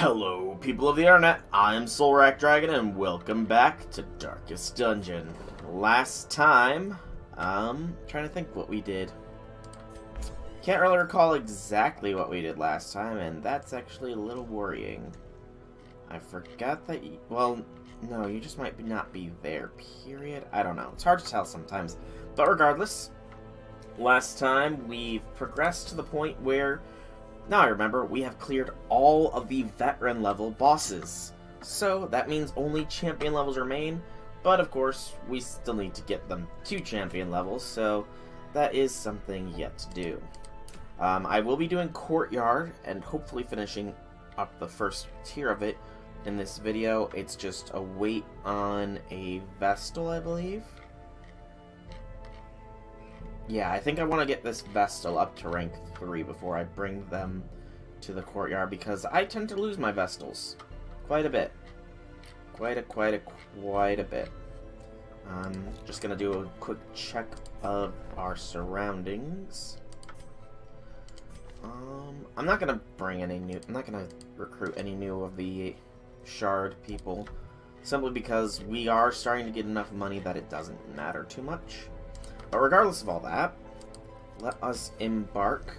Hello, people of the internet. I'm Soulrack Dragon, and welcome back to Darkest Dungeon. Last time, trying to think what we did. Can't really recall exactly what we did last time, and that's actually a little worrying. I forgot that well, no, you just might not be there, period. I don't know. It's hard to tell sometimes. But regardless, last time we've progressed to the point where, now I remember, we have cleared all of the veteran level bosses. So that means only champion levels remain, but of course we still need to get them to champion levels, so that is something yet to do. I will be doing Courtyard and hopefully finishing up the first tier of it in this video. It's just a wait on a Vestal, I believe. Yeah, I think I want to get this Vestal up to rank 3 before I bring them to the Courtyard, because I tend to lose my Vestals quite a bit. Quite a bit. Just gonna do a quick check of our surroundings. I'm not gonna bring any new. I'm not gonna recruit any new of the Shard people, simply because we are starting to get enough money that it doesn't matter too much. But regardless of all that, let us embark.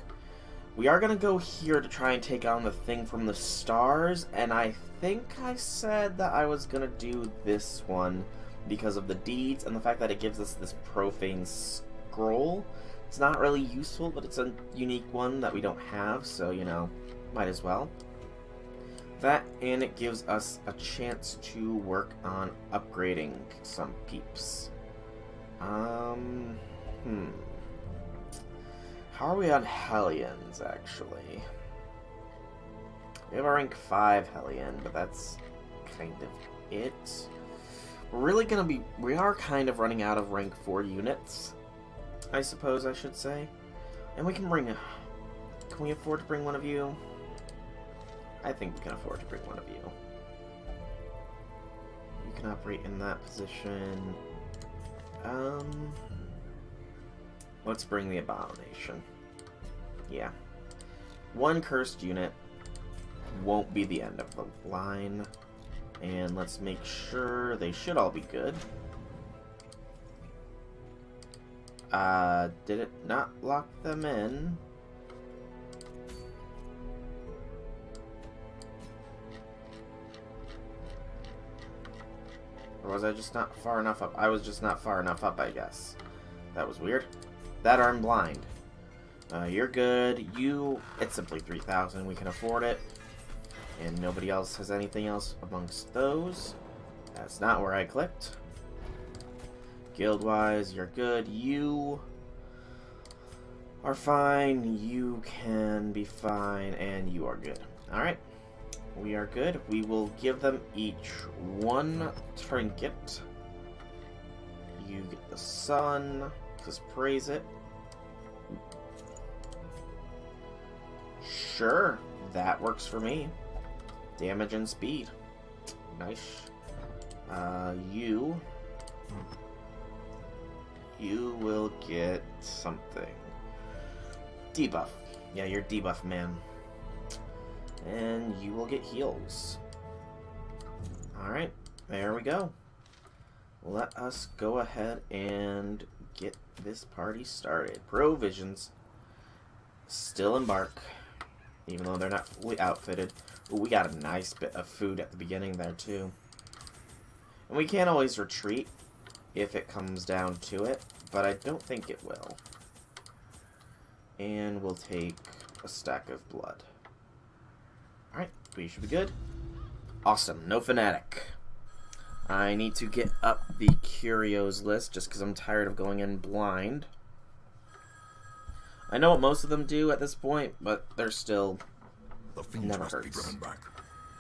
We are gonna go here to try and take on the thing from the stars, and I think I said that I was gonna do this one because of the deeds and the fact that it gives us this profane scroll. It's not really useful, but it's a unique one that we don't have, so, you know, might as well. That, and it gives us a chance to work on upgrading some peeps. How are we on Hellions, actually? We have a rank 5 Hellion, but that's kind of it. We are kind of running out of rank 4 units, I suppose I should say. And we can we afford to bring one of you? I think we can afford to bring one of you. You can operate in that position. Let's bring the Abomination. Yeah. One cursed unit won't be the end of the line. And let's make sure they should all be good. Did it not lock them in? Or was I just not far enough up? I was just not far enough up, I guess. That was weird. That or I'm blind. You're good. It's simply 3,000. We can afford it. And nobody else has anything else amongst those. That's not where I clicked. Guild-wise, you're good. You are fine. You can be fine. And you are good. Alright. We are good. We will give them each one trinket. You get the sun. Just praise it. Sure, that works for me. Damage and speed. Nice. You will get something. Debuff. Yeah, you're debuff, man. And you will get heals. Alright, there we go. Let us go ahead and get this party started. Provisions still embark, even though they're not fully outfitted. Ooh, we got a nice bit of food at the beginning there too. And we can always retreat if it comes down to it, but I don't think it will. And we'll take a stack of blood. Alright, we should be good. Awesome, no fanatic. I need to get up the curios list just because I'm tired of going in blind. I know what most of them do at this point, but they're still never hurts.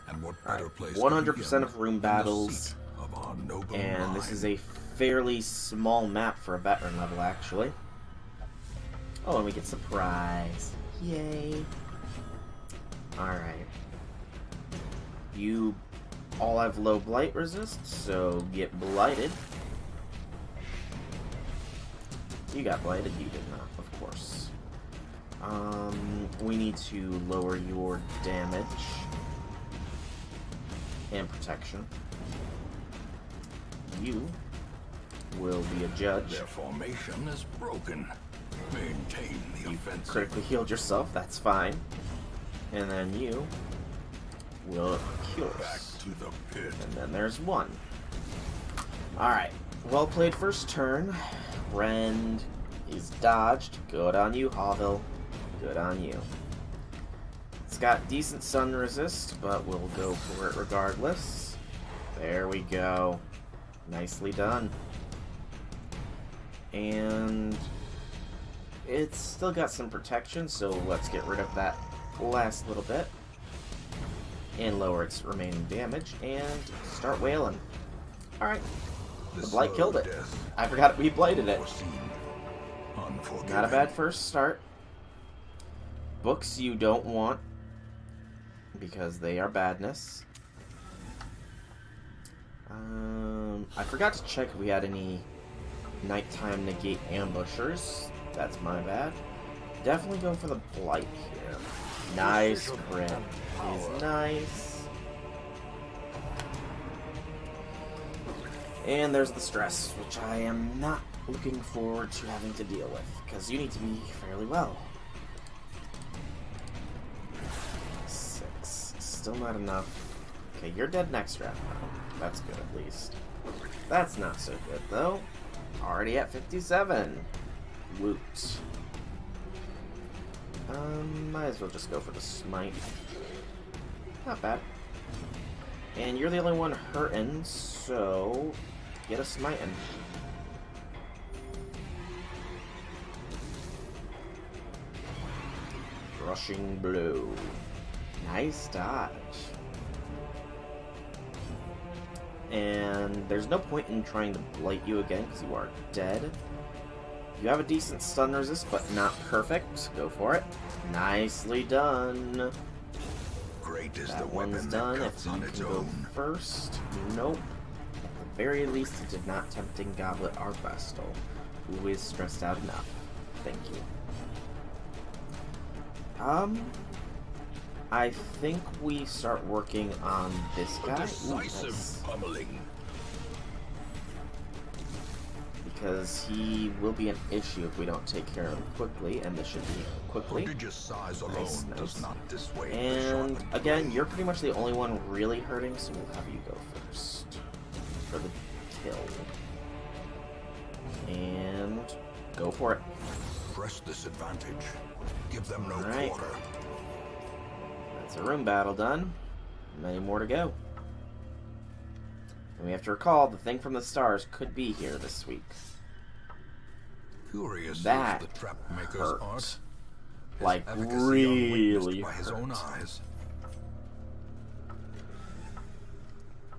And what better place 100% of room battles, and this is a fairly small map for a veteran level, actually. Oh, and we get surprise. Yay. Alright. You all have low blight resist, so get blighted. You got blighted, you did not, of course. We need to lower your damage. and protection. You will be a judge. Their formation is broken. Maintain the offensive. Critically healed yourself, that's fine. And then you will cure Back us. to the pit. And then there's one. Alright, well played first turn. Rend is dodged. Good on you, Hawville. Good on you. It's got decent sun resist, but we'll go for it regardless. There we go. Nicely done. And it's still got some protection, so let's get rid of that last little bit. And lower its remaining damage, and start wailing. Alright. The Blight killed it. I forgot we blighted it. Not a bad first start. Books you don't want, because they are badness. I forgot to check if we had any nighttime negate ambushers. That's my bad. Definitely go for the Blight here. Nice crit. Is nice. And there's the stress, which I am not looking forward to having to deal with, because you need to be fairly well. 6. Still not enough. Okay, you're dead next round. That's good, at least. That's not so good, though. Already at 57. Woot. Might as well just go for the smite. Not bad. And you're the only one hurting, so get a smiting. Rushing blow. Nice dodge. And there's no point in trying to blight you again because you are dead. You have a decent stun resist, but not perfect. Go for it. Nicely done. Great is That the one's weapon done. that If cuts you on can its go own. first. Nope. At the very least, it did not tempting Goblet our Vestal, who is stressed out enough. Thank you. I think we start working on this A guy. Ooh, decisive nice. pummeling. Because he will be an issue if we don't take care of him quickly, and this should be quickly. Prodigious size alone Nice. does not dissuade the And sharpened again, blade. you're pretty much the only one really hurting, so we'll have you go first for the kill. And go for it. Press this advantage. Give them no Alright. quarter. That's a room battle done. Many more to go. And we have to recall, the thing from the stars could be here this week. Curious That is the trap maker's hurt. art. His Like, efficacy really unwitnessed by his own hurt. eyes.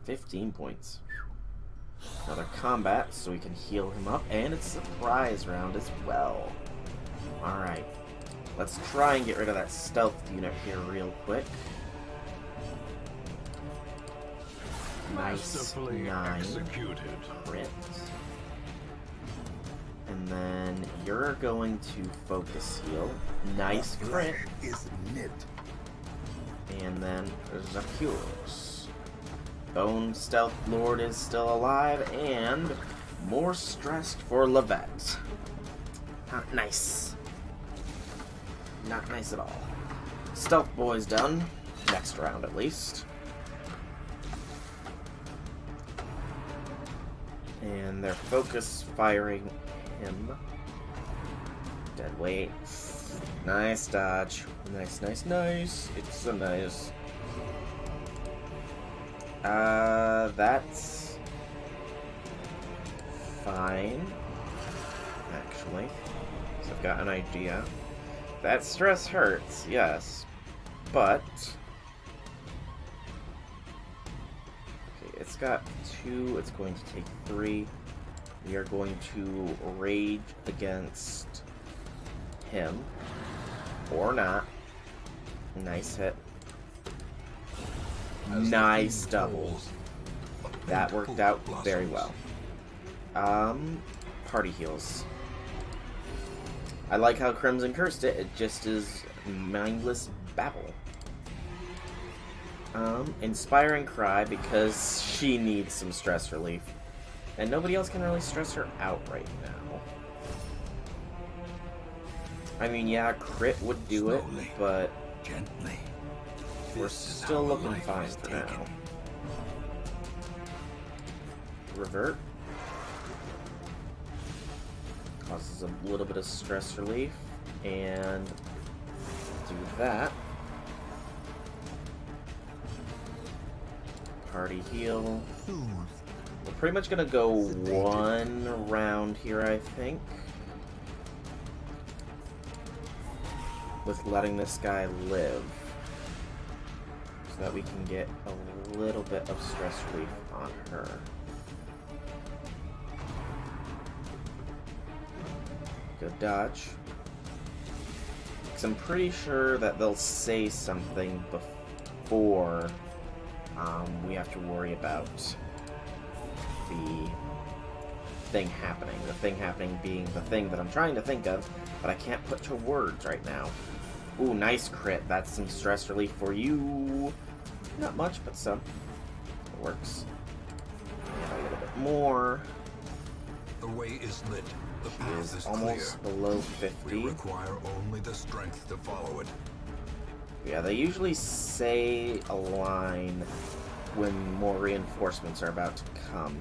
15 points. Another combat, so we can heal him up, and it's a surprise round as well. Alright. Let's try and get rid of that stealth unit here real quick. Nice. Masterfully 9 executed. crit. And then you're going to focus heal. Nice The crit. flesh is knit. And then there's a cures. Bone Stealth Lord is still alive, and more stressed for Levette. Not nice. Not nice at all. Stealth Boy's done. Next round, at least. And they're focus firing him. Dead weight. Nice dodge. Nice, nice, nice. It's so nice. That's fine, actually. So I've got an idea. That stress hurts, yes, but okay, it's got 2. It's going to take 3. We are going to rage against him, or not. Nice hit. As the Nice fiend double. falls, a That pentacle worked out very blossoms. well. Party heals. I like how Crimson cursed it. It just is mindless babble. Inspiring Cry because she needs some stress relief. And nobody else can really stress her out right now. I mean, yeah, crit would do it, Slowly, but gently. we're This is still how looking life fine is for taken. now. Revert. Causes a little bit of stress relief. And do that. Party heal. We're pretty much gonna go one round here, I think. With letting this guy live. So that we can get a little bit of stress relief on her. Good dodge. Because I'm pretty sure that they'll say something before we have to worry about the thing happening. The thing happening being the thing that I'm trying to think of, but I can't put to words right now. Ooh, nice crit. That's some stress relief for you. Not much, but some. It works. And a little bit more. The way is lit. The She path is is almost clear. below We 50. require only the strength to follow it. Yeah, they usually say a line when more reinforcements are about to come.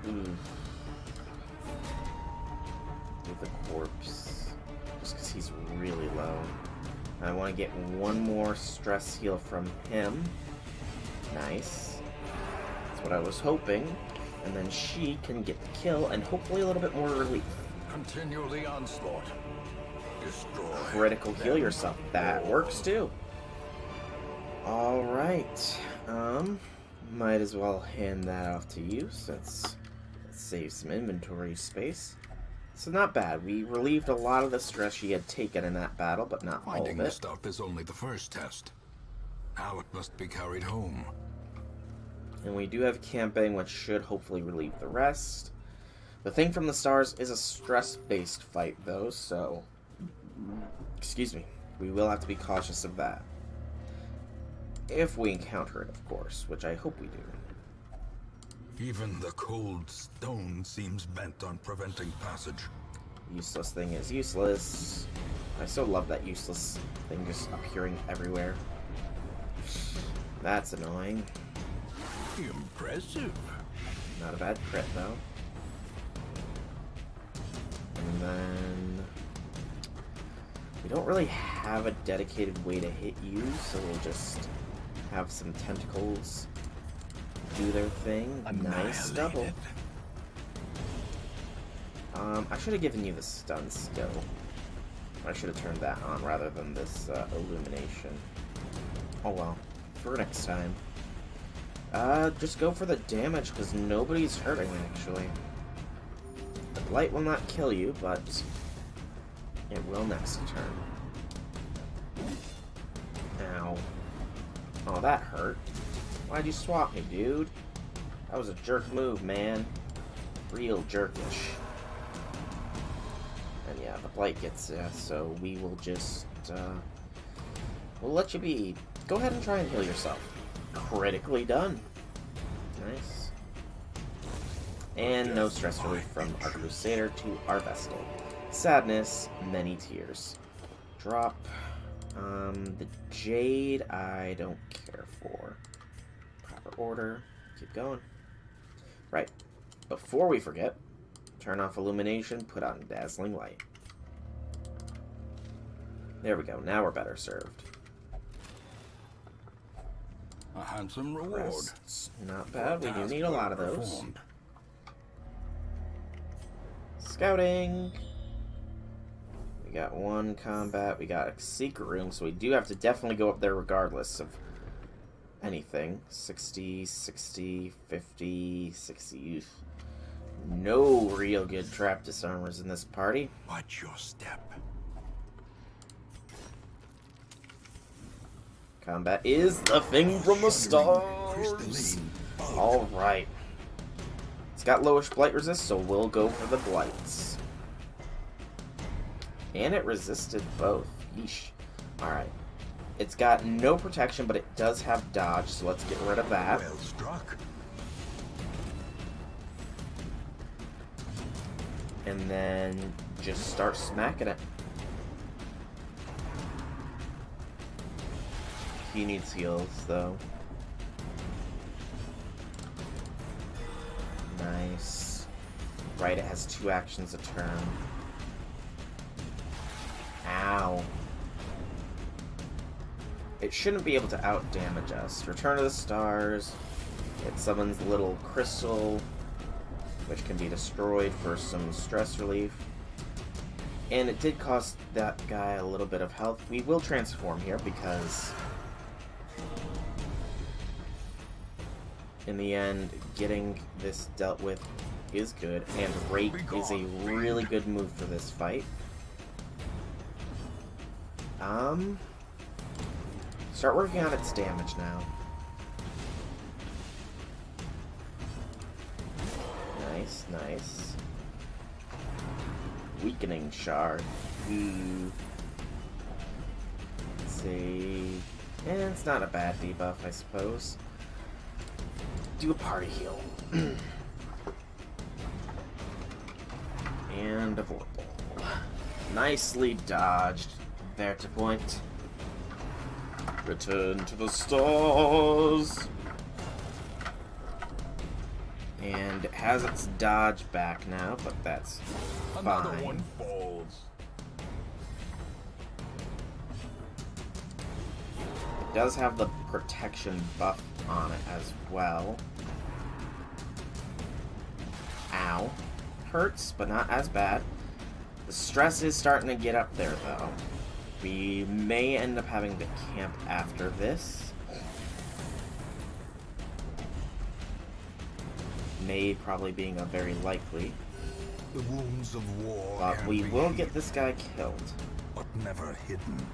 With the corpse. Just because he's really low. I want to get one more stress heal from him. Nice. That's what I was hoping. And then she can get the kill and hopefully a little bit more relief. Continue the onslaught. Destroy. Critical heal yourself. That works too. Alright. Might as well hand that off to you since it saves some inventory space. So not bad. We relieved a lot of the stress she had taken in that battle, but not all Finding of the it. stuff is only the first test. Now it must be carried home. And we do have camping, which should hopefully relieve the rest. The thing from the stars is a stress-based fight, though, so... Excuse me. We will have to be cautious of that. If we encounter it, of course, which I hope we do. Even the cold stone seems bent on preventing passage. Useless thing is useless. I so love that useless thing just appearing everywhere. That's annoying. Impressive. Not a bad crit, though. And then... we don't really have a dedicated way to hit you, so we'll just have some tentacles do their thing. Nice double. I should have given you the stun still. I should have turned that on rather than this illumination. Oh well, for next time. Just go for the damage because nobody's hurting actually. The blight will not kill you, but it will next turn. Ow. Oh, that hurt. Why'd you swap me, dude? That was a jerk move, man. Real jerkish. And yeah, the blight gets ya, so we will just, we'll let you be. Go ahead and try and heal yourself. Critically done. Nice. And no stress relief from our Crusader to our Vestal. Sadness, many tears. Drop. The Jade, I don't care for. Proper order. Keep going. Right. Before we forget, turn off illumination, put on dazzling light. There we go. Now we're better served. A handsome reward. Rests, not bad. We do need a lot of those. Performed. Scouting. We got one combat. We got a secret room, so we do have to definitely go up there regardless of anything. 60, 60, 50, 60. No real good trap disarmers in this party. Watch your step. Combat is the thing from the stars. Crystalline. Alright. It's got lowish blight resist, so we'll go for the blights. And it resisted both. Yeesh. Alright. It's got no protection, but it does have dodge, so let's get rid of that. Well struck. And then just start smacking it. He needs heals, though. Nice. Right, it has 2 actions a turn. Ow. It shouldn't be able to out-damage us. Return to the Stars. It summons the little crystal, which can be destroyed for some stress relief. And it did cost that guy a little bit of health. We will transform here because in the end, getting this dealt with is good, and Rake is a really good move for this fight. Start working on its damage now. Nice, nice. Weakening Shard. Ooh. Let's see. And it's not a bad debuff, I suppose. Do a party heal. And a Vorpal. Nicely dodged. There to point. Return to the Stars. And it has its dodge back now, but that's fine. Another one falls. It does have the protection buff on it as well. Ow. Hurts, but not as bad. The stress is starting to get up there, though. We may end up having to camp after this. May probably being a very likely. The wounds of war. But we will get this guy killed. But never hidden.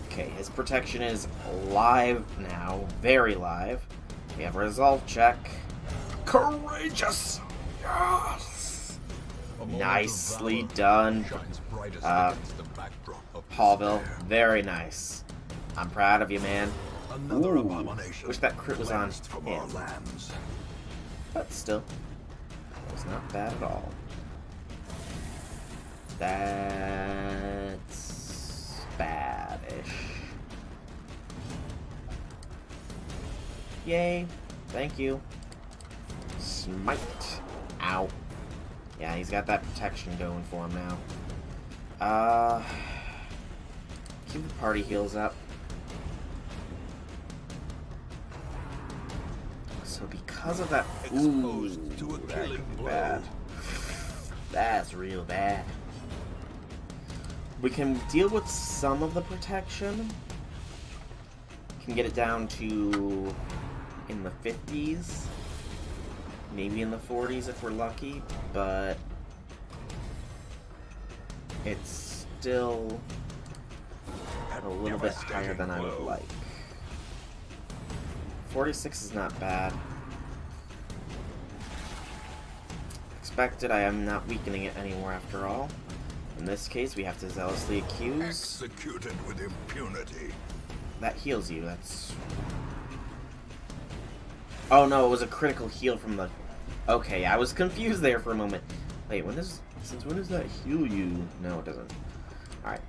Okay, his protection is live now. Very live. We have a resolve check. Courageous! Yes! Nicely done. Paulville, very nice. I'm proud of you, man. Another Ooh, abomination. wish that crit was on Cleansed from our him. lands. But still, it was not bad at all. That's bad-ish. Yay. Thank you. Smite. Ow. Yeah, he's got that protection going for him now. Keep the party heals up. So because of that, ooh, Exposed to a that killing could be blow. bad. That's real bad. We can deal with some of the protection. Can get it down to in the 50s. Maybe in the 40s if we're lucky, but it's still a little bit higher than I would like. 46 is not bad. Expected, I am not weakening it anymore after all. In this case, we have to zealously accuse. Executed with impunity. That heals you, that's... Oh no, it was a critical heal from the... Okay, I was confused there for a moment. Wait, since when does that heal you? No, it doesn't. Alright.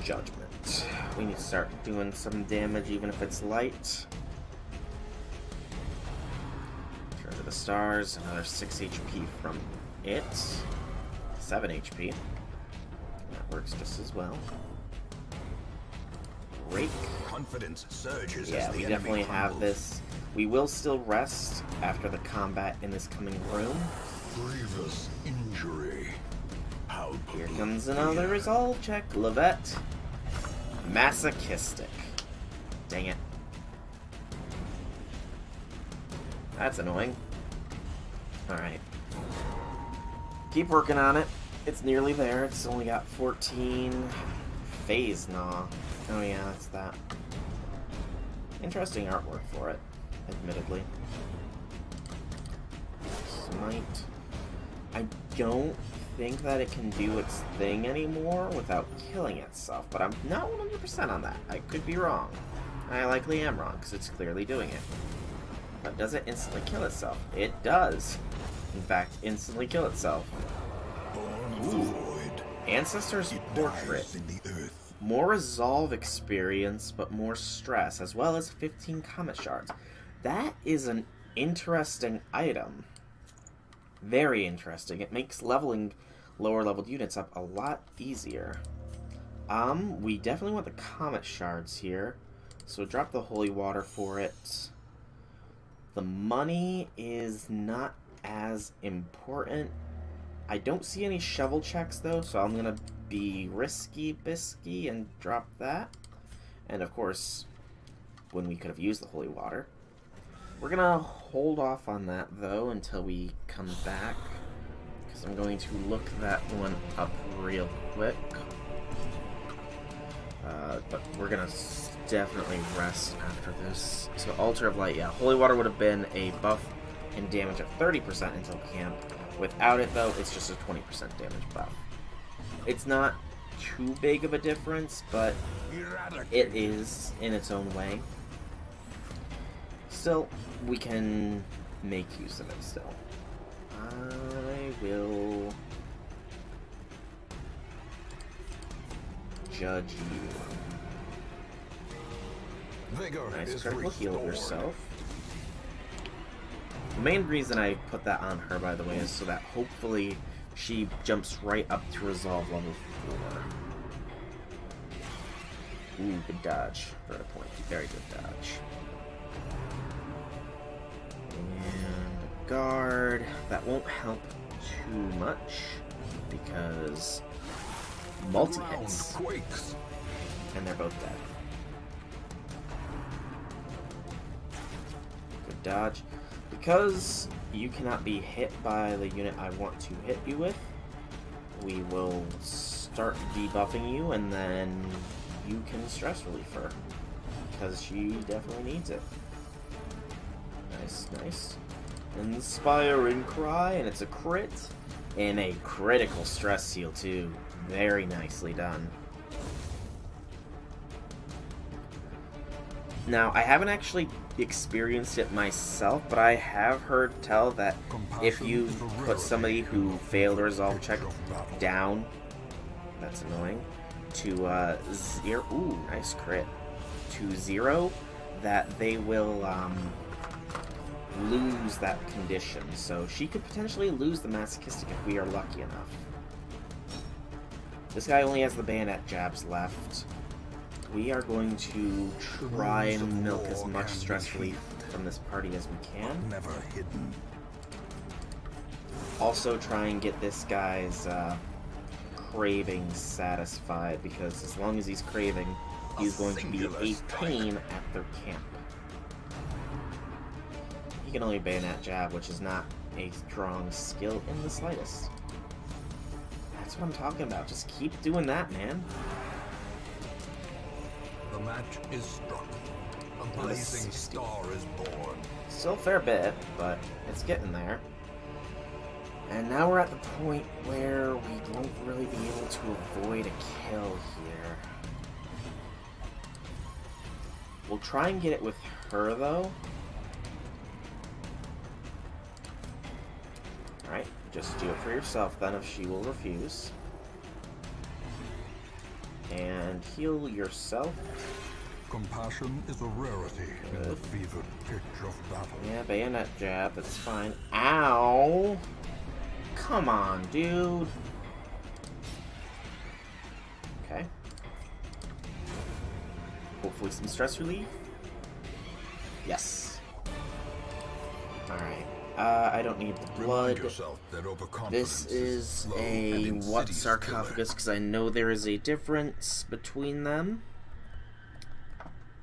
Judgment. We need to start doing some damage even if it's light. Turn to the Stars. Another 6 HP from it. 7 HP. That works just as well. Rake. Confidence surges. Yeah, as the we enemy definitely have crumbles. this. We will still rest after the combat in this coming room. Grievous injury. How Here comes another resolve check. Levette. Masochistic. Dang it. That's annoying. Alright. Keep working on it. It's nearly there. It's only got 14. Phase Gnaw. Oh yeah, that's that. Interesting artwork for it, admittedly. Smite. I don't think that it can do its thing anymore without killing itself, but I'm not 100% on that. I could be wrong. I likely am wrong, because it's clearly doing it. But does it instantly kill itself? It does. In fact, instantly kill itself. Born of the void. Ancestor's It Portrait. dies in the earth. More resolve experience, but more stress, as well as 15 comet shards. That is an interesting item. Very interesting. It makes leveling lower leveled units up a lot easier. We definitely want the comet shards here. So drop the holy water for it. The money is not as important. I don't see any shovel checks though, so I'm gonna be risky bisky and drop that. And of course, when we could have used the holy water. We're gonna hold off on that though until we come back, because I'm going to look that one up real quick. But we're gonna definitely rest after this. So Altar of Light, yeah, holy water would have been a buff and damage of 30% until camp. Without it though, it's just a 20% damage buff. It's not too big of a difference, but it is in its own way. Still, we can make use of it still. I will judge you. Vigor Nice, is critical heal restored. yourself. The main reason I put that on her, by the way, is so that hopefully she jumps right up to resolve level 4. Ooh, good dodge. For a point. Very good dodge. And guard. That won't help too much because multi-hits. Ground quakes. And they're both dead. Good dodge. Because you cannot be hit by the unit I want to hit you with, we will start debuffing you, and then you can stress relief her. Because she definitely needs it. Nice, nice. Inspiring Cry, and it's a crit. And a critical stress seal, too. Very nicely done. Now, I haven't actually experienced it myself, but I have heard tell that if you put somebody who failed a resolve check down, that's annoying, to 0, ooh, nice crit, to 0, that they will lose that condition. So she could potentially lose the masochistic if we are lucky enough. This guy only has the bayonet jabs left. We are going to try and milk as much stress relief from this party as we can. Never hidden. Also try and get this guy's craving satisfied, because as long as he's craving, he's going to be a pain at their camp. He can only bayonet jab, which is not a strong skill in the slightest. That's what I'm talking about. Just keep doing that, man. The match is struck. A blazing star is born. Still a fair bit, but it's getting there. And now we're at the point where we won't really be able to avoid a kill here. We'll try and get it with her, though. Alright, just do it for yourself, then, if she will refuse. And heal yourself. Compassion is a rarity in the fevered pitch of battle. Yeah, bayonet jab, that's fine. Ow! Come on, dude. Okay. Hopefully some stress relief. Yes. Alright. I don't need the blood. Remind yourself that overconfidence This is slow a and what insidious sarcophagus, because I know there is a difference between them.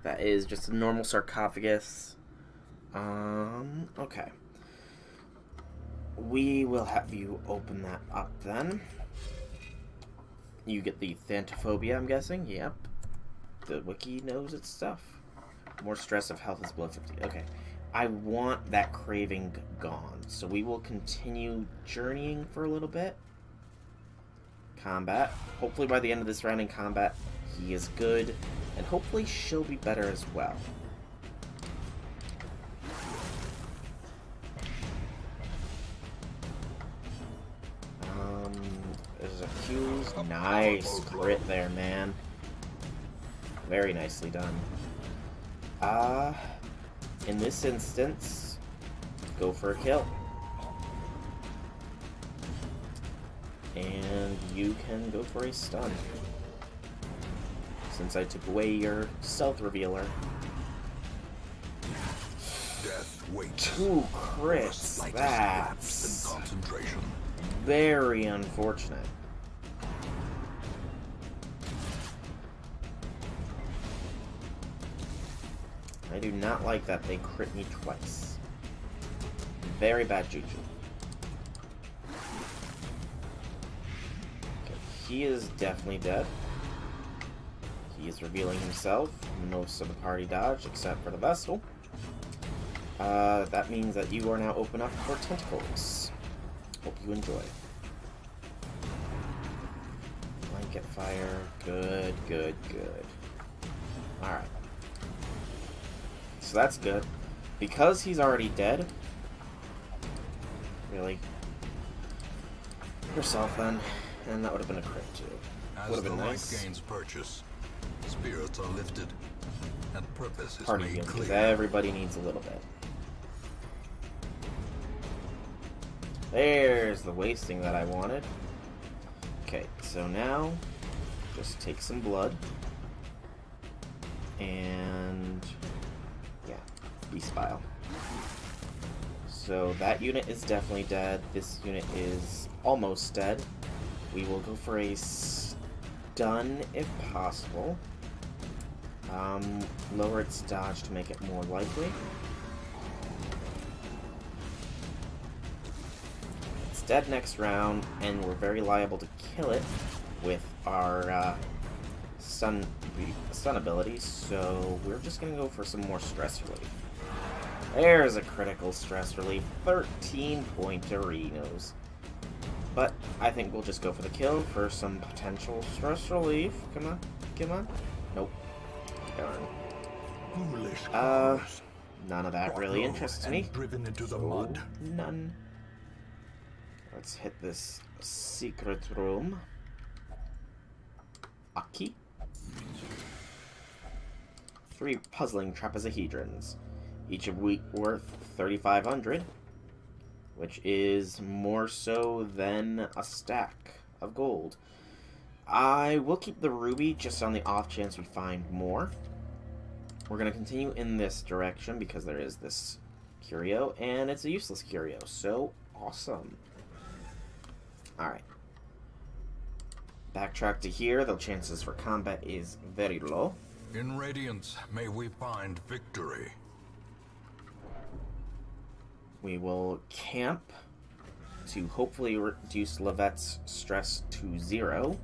That is just a normal sarcophagus. Okay. We will have you open that up then. You get the Thanatophobia, I'm guessing. Yep. The wiki knows its stuff. More stress if health is below 50. Okay. I want that craving gone, so we will continue journeying for a little bit. combat. Hopefully by the end of this round in combat, he is good, and hopefully she'll be better as well. There's a fuse. Nice crit there, man. Very nicely done. In this instance, go for a kill. And you can go for a stun. Since I took away your stealth revealer. Death waits. 2 crits. That's Concentration. very unfortunate. I do not like that they crit me twice. Very bad juju. Okay, he is definitely dead. He is revealing himself. Most of the party dodged except for the Vestal. That means that you are now open up for tentacles. Hope you enjoy. Blanket fire. Good, good, good. Alright. So that's good. Because he's already dead. Really? Yourself then. And that would have been a crit too. Would have been nice. As gains purchase, spirits are lifted, and purpose is Party made heal, because clear. everybody needs a little bit. There's the wasting that I wanted. Okay, so now just take some blood. And yeah, Beast Bile. So that unit is definitely dead. This unit is almost dead. We will go for a stun if possible. Lower its dodge to make it more likely. It's dead next round, and we're very liable to kill it with our stun ability, so we're just going to go for some more stress relief. There's a critical stress relief, 13 pointerinos. But I think we'll just go for the kill for some potential stress relief. Come on, come on. Nope. Darn. Foolish cause. None of that really interests me. Driven into the So, mud. none. Let's hit this secret room. Aki. 3 puzzling trapezohedrons, each of worth 3,500, which is more so than a stack of gold. I will keep the ruby just on the off chance we find more. We're going to continue in this direction because there is this curio, and it's a useless curio, so awesome. Alright. Backtrack to here, the chances for combat is very low. In Radiance, may we find victory. We will camp to hopefully reduce Levette's stress to 0.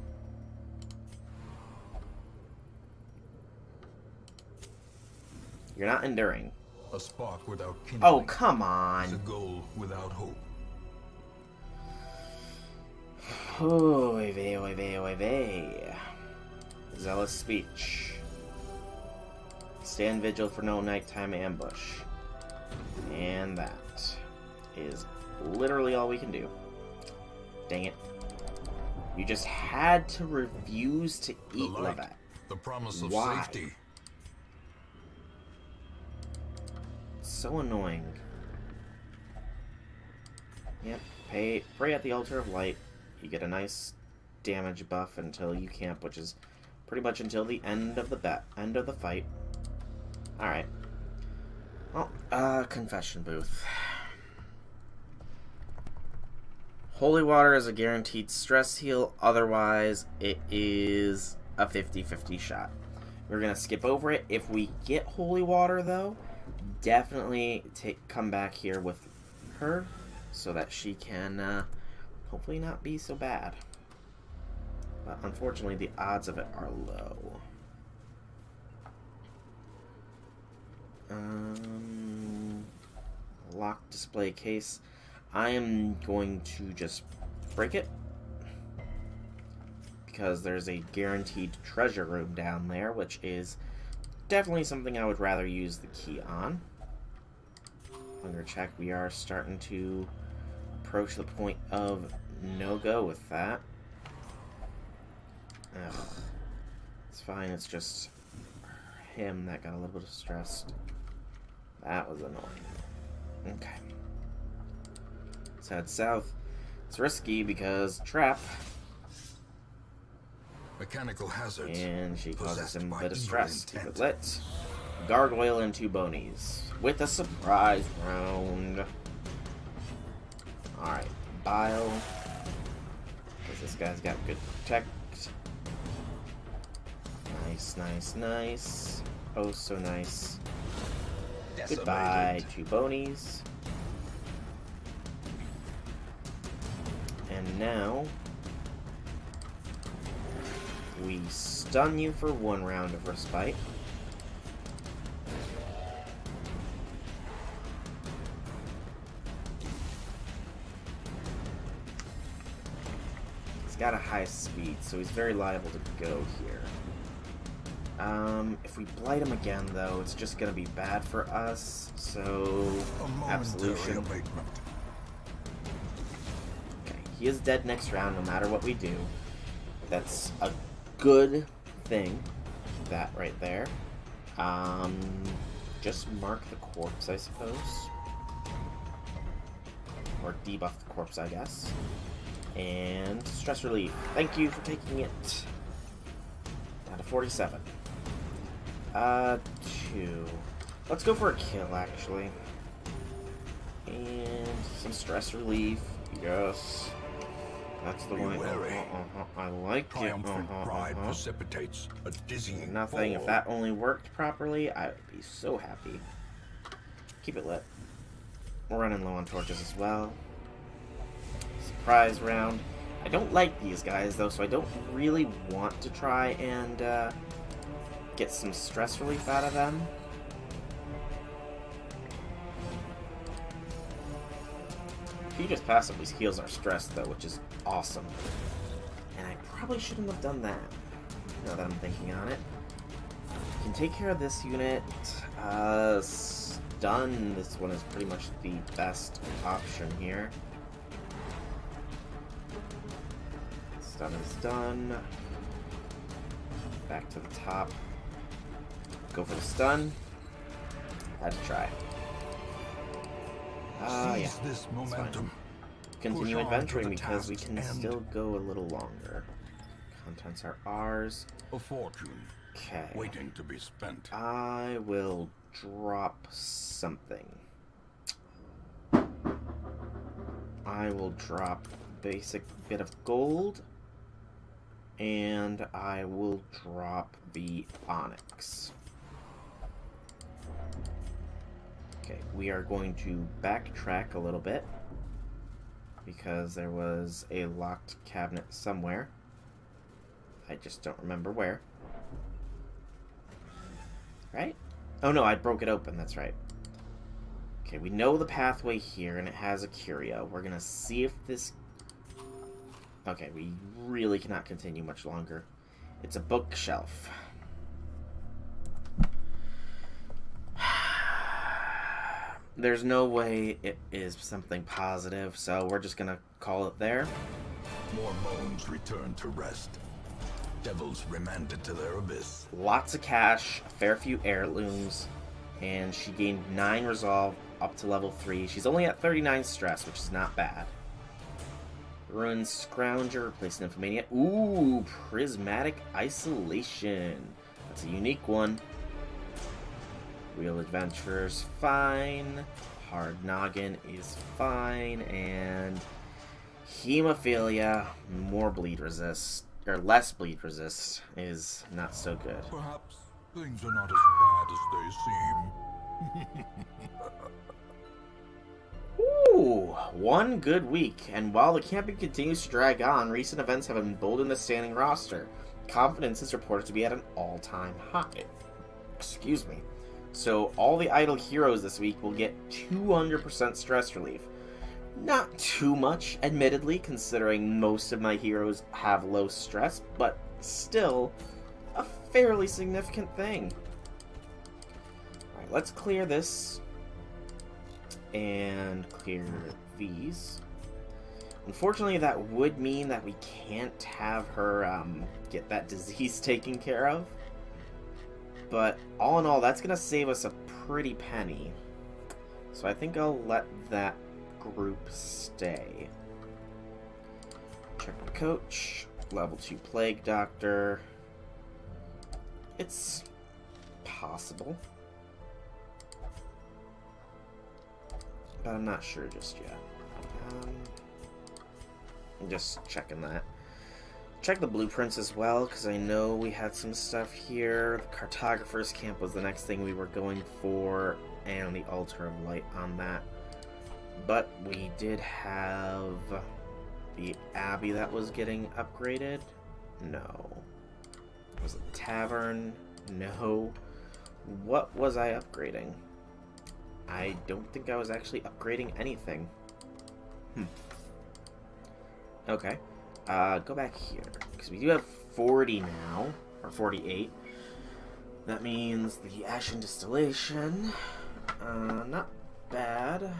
You're not enduring. A spark without kindling. Oh, come Is a on. goal without hope. Oy vey, oy vey, oy vey. Zealous speech. Stand vigil for no nighttime ambush. And that is literally all we can do. Dang it. You just had to refuse to eat The light, Levette. the promise of Why? safety. So annoying. Yep. Pray at the altar of light. You get a nice damage buff until you camp, which is pretty much until the end of the fight. Alright. Well, confession booth. Holy water is a guaranteed stress heal, otherwise it is a 50-50 shot. We're gonna skip over it. If we get holy water though, definitely come back here with her so that she can hopefully not be so bad. But unfortunately the odds of it are low. Lock display case. I am going to just break it. because there's a guaranteed treasure room down there, which is definitely something I would rather use the key on. Hunger check, we are starting to approach the point of no-go with that. Ugh. It's fine, it's just him that got a little bit stressed. That was annoying. Okay. Let's head south. It's risky because trap. Mechanical hazards. And she causes possessed him a by bit of evil stress. Keep intent. it lit. Gargoyle and 2 bonies. With a surprise round. Alright. Bile. Because this guy's got good protect. Nice, nice, nice. Oh, so nice. Goodbye, 2 bonies. And now we stun you for 1 round of respite. He's got a high speed, so he's very liable to go here. If we blight him again, though, it's just going to be bad for us, so A momentary absolution. abatement. Okay, he is dead next round no matter what we do. That's a good thing, that right there. Just mark the corpse, I suppose. Or debuff the corpse, I guess. And stress relief. Thank you for taking it. Down to 47. 2. Let's go for a kill, actually. And some stress relief. Yes. That's the Be one. wary. I like it. Triumphant pride precipitates a dizzying Nothing. fall. If that only worked properly, I would be so happy. Keep it lit. We're running low on torches as well. Surprise round. I don't like these guys, though, so I don't really want to try and get some stress relief out of them. He just passively heals our stress, though, which is awesome. And I probably shouldn't have done that, now that I'm thinking on it. Can take care of this unit. Stun, this one is pretty much the best option here. Stun is done. Back to the top. Go for the stun. Had to try. Yeah. Seize this momentum. Continue Push on adventuring to the because we task's can end. still go a little longer. Contents are ours. A fortune Okay. waiting to be spent. I will drop something. I will drop basic bit of gold. And I will drop the onyx. Okay, we are going to backtrack a little bit. Because there was a locked cabinet somewhere. I just don't remember where. Right? Oh no, I broke it open, that's right. Okay, we know the pathway here, and it has a curio. We're gonna see if this... Okay, we really cannot continue much longer. It's a bookshelf. There's no way it is something positive, so we're just gonna call it there. More moans return to rest. Devils remanded to their abyss. Lots of cash, a fair few heirlooms, and she gained 9 resolve up to level 3. She's only at 39 stress, which is not bad. Ruined Scrounger, replaced Nymphomania. Ooh, Prismatic Isolation. That's a unique one. Real Adventurer's fine. Hard Noggin is fine. And Hemophilia, more bleed resist, or less bleed resist, is not so good. Perhaps things are not as bad as they seem. Ooh, 1 good week, and while the camping continues to drag on, recent events have emboldened the standing roster. Confidence is reported to be at an all-time high. Excuse me. So all the idle heroes this week will get 200% stress relief. Not too much, admittedly, considering most of my heroes have low stress, but still a fairly significant thing. Alright, let's clear this and clear these. Unfortunately, that would mean that we can't have her get that disease taken care of. But all in all, that's going to save us a pretty penny. So I think I'll let that group stay. Check the coach. Level 2 Plague Doctor. It's possible. But I'm not sure just yet. I'm just checking that. Check the blueprints as well, because I know we had some stuff here. The Cartographer's Camp was the next thing we were going for, and the Altar of Light on that. But we did have the Abbey that was getting upgraded. No. Was it the Tavern? No. What was I upgrading? I don't think I was actually upgrading anything. Okay. Go back here, because we do have 40 now, or 48. That means the Ashen Distillation, not bad.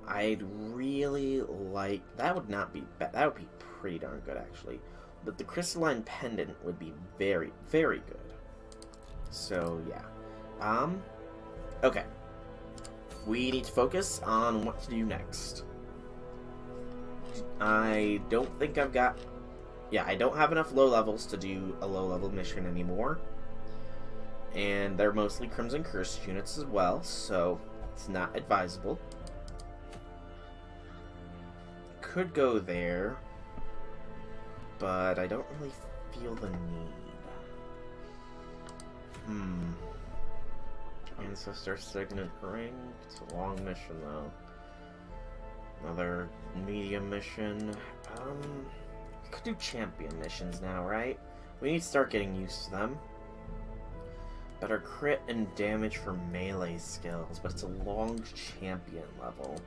I'd really like, that would not be bad, that would be pretty darn good actually, but the Crystalline Pendant would be very, very good. So yeah, okay. We need to focus on what to do next. I don't think I've got... Yeah, I don't have enough low levels to do a low level mission anymore. And they're mostly Crimson Curse units as well, so it's not advisable. Could go there, but I don't really feel the need. Ancestor Signet Ring. It's a long mission though. Another medium mission. We could do champion missions now, right? We need to start getting used to them. Better crit and damage for melee skills, but it's a long champion level.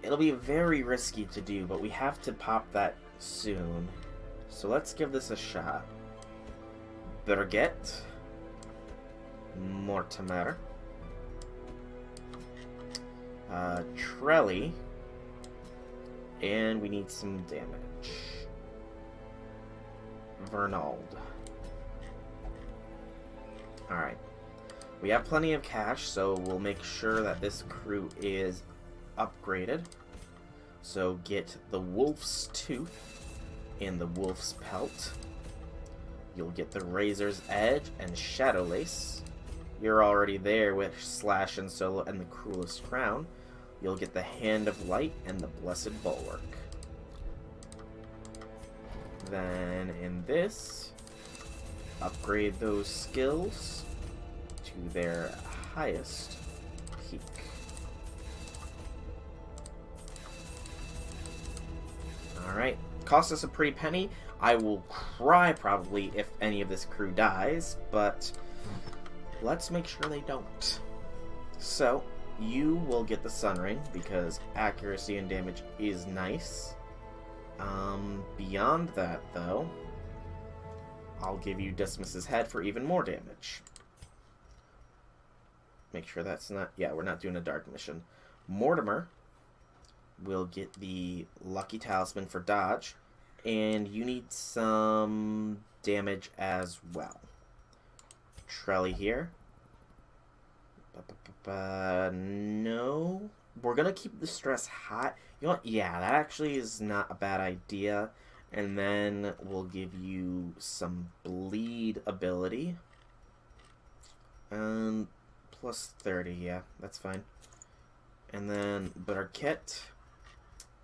It'll be very risky to do, but we have to pop that soon. So let's give this a shot. Better get Mortimer. Trelly. And we need some damage. Vernald. Alright. We have plenty of cash, so we'll make sure that this crew is upgraded. So get the Wolf's Tooth and the Wolf's Pelt. You'll get the Razor's Edge and Shadow Lace. You're already there with Slash and Solo and the Cruelest Crown. You'll get the Hand of Light and the Blessed Bulwark. Then in this, upgrade those skills to their highest peak. Alright, cost us a pretty penny. I will cry probably if any of this crew dies, but let's make sure they don't. So, you will get the Sun Ring, because accuracy and damage is nice. Beyond that, though, I'll give you Dismas's Head for even more damage. Make sure that's not... Yeah, we're not doing a dark mission. Mortimer will get the Lucky Talisman for dodge, and you need some damage as well. Trelly here. No. We're gonna keep the stress high. You know what? Yeah, that actually is not a bad idea. And then we'll give you some bleed ability. Plus 30, yeah, that's fine. And then Barquette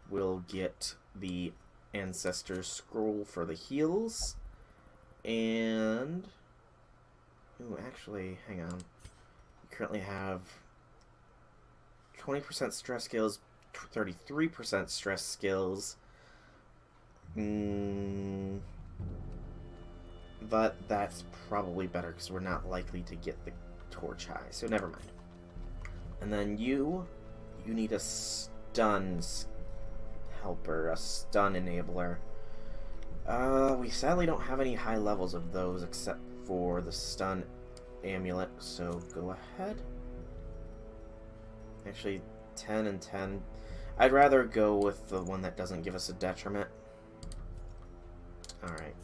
will get the Ancestor's Scroll for the heals. And... Ooh, actually, hang on. We currently have 20% stress skills, 33% stress skills. But that's probably better because we're not likely to get the torch high, so never mind. And then you need a stun helper, a stun enabler. We sadly don't have any high levels of those except for the stun amulet, so go ahead. Actually, 10 and 10. I'd rather go with the one that doesn't give us a detriment. Alright.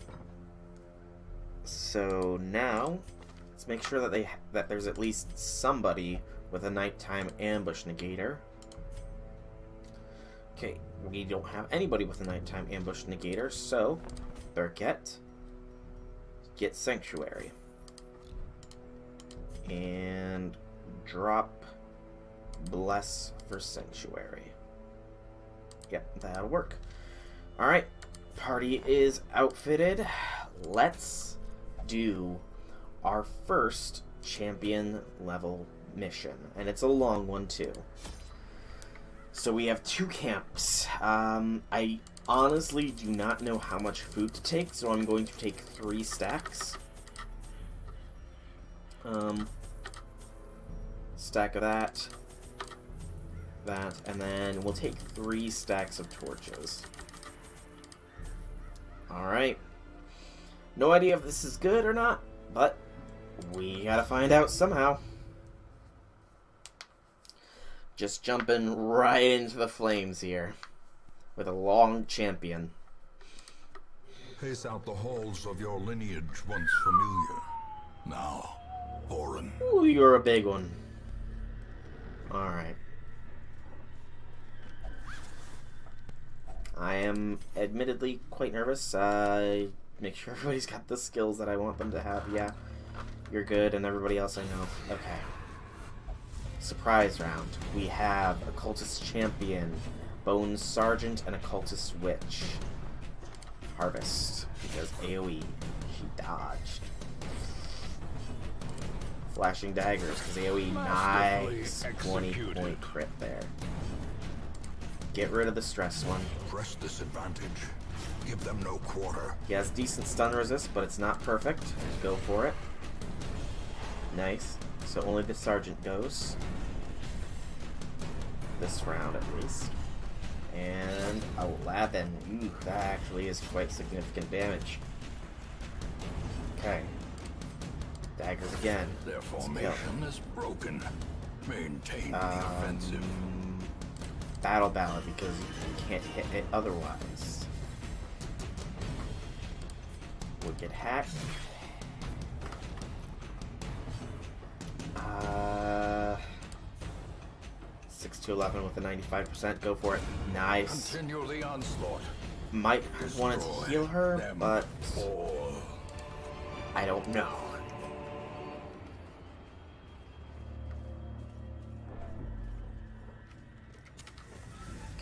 So now, let's make sure that there's at least somebody with a nighttime ambush negator. Okay, we don't have anybody with a nighttime ambush negator, so Birket, get Sanctuary. And drop Bless for Sanctuary. Yep, that'll work. Alright, party is outfitted. Let's do our first champion level mission. And it's a long one too. So we have 2 camps. I honestly do not know how much food to take, so I'm going to take 3 stacks. Stack of that, and then we'll take 3 stacks of torches. Alright. No idea if this is good or not, but we gotta find out somehow. Just jumping right into the flames here with a long champion. Pace out the halls of your lineage once familiar. Now, Thorin. Ooh, you're a big one. Alright. I am admittedly quite nervous. Make sure everybody's got the skills that I want them to have. Yeah, you're good, and everybody else I know. Okay. Surprise round. We have a cultist champion, Bone Sergeant, and a cultist witch. Harvest, because AoE. She dodged. Flashing daggers, because AoE. Nice. 20-point crit there. Get rid of the stress one. Press this advantage. Give them no quarter. He has decent stun resist, but it's not perfect. Go for it. Nice. So only the sergeant goes. This round, at least. And 11. Ooh, that actually is quite significant damage. Okay. Daggers again. Their formation is broken. Maintain the offensive. Battle Ballad, because you can't hit it otherwise. Wicked Hack. 6 to 11 with a 95%. Go for it. Nice. Continue the onslaught. Might have wanted to heal her, but I don't know.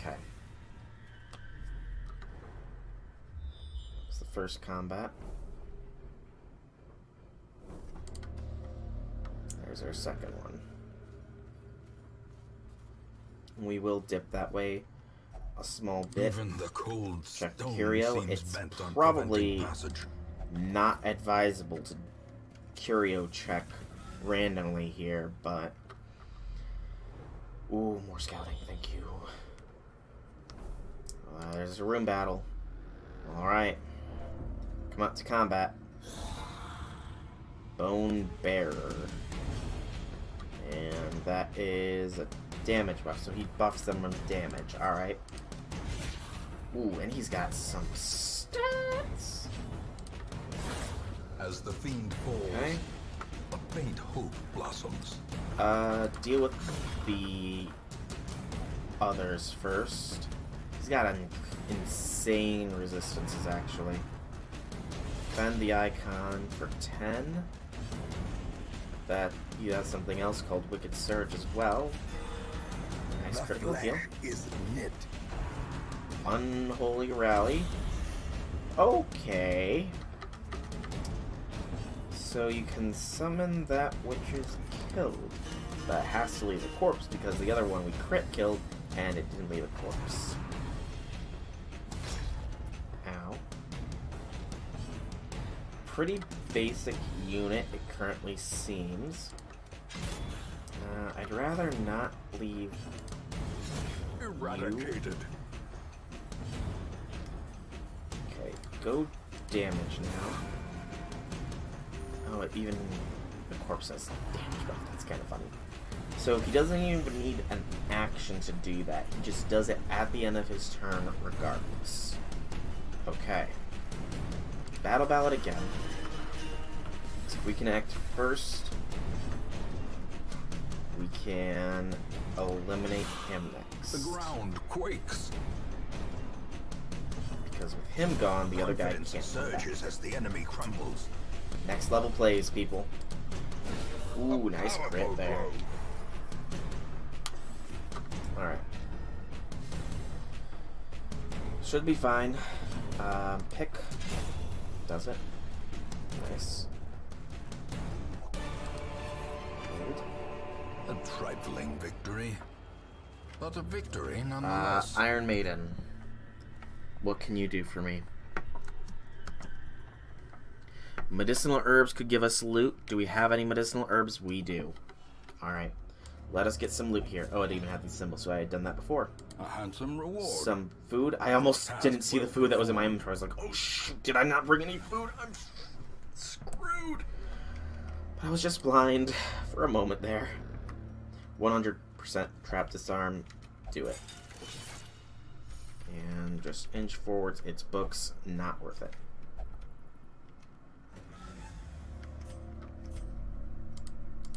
Okay. It's the first combat. There's our second one. We will dip that way a small bit. Even the cold Check stone Curio. seems It's bent on probably preventing passage. not advisable to Curio check randomly here, but... Ooh, more scouting, thank you. There's a room battle. Alright. Come up to combat. Bone Bearer. And that is a damage buff, so he buffs them with damage. Alright. Ooh, and he's got some stats. As the fiend falls, Okay. a faint hope blossoms. Deal with the others first. He's got an insane resistances, actually. Defend the icon for 10. That he has something else called Wicked Surge as well. Nice critical heal. Is knit. Unholy Rally. Okay. So you can summon that which is killed. That has to leave a corpse because the other one we crit killed and it didn't leave a corpse. Ow. Pretty basic unit it currently seems. I I'd rather not leave Eradicated. Okay, go damage now. Oh, even the corpse has damage buff. That's kind of funny. So he doesn't even need an action to do that. He just does it at the end of his turn regardless. Okay. Battle Ballad again. So if we can act first, we can eliminate him next. The ground quakes. Because with him gone, the other guy can't come back. Surges as the enemy crumbles. Next level plays, people. Ooh, nice crit there. Alright. Should be fine. Pick. Does it? Nice. Good. A trifling victory, but a victory nonetheless. Iron Maiden. What can you do for me? Medicinal herbs could give us loot. Do we have any medicinal herbs? We do. Alright. Let us get some loot here. Oh, it even had these symbols, so I had done that before. A handsome reward. Some food. I almost didn't see the food that was in my inventory. I was like, oh shoot, did I not bring any food? I'm screwed. But I was just blind for a moment there. 100% trap disarm. Do it. And just inch forwards. It's books. Not worth it.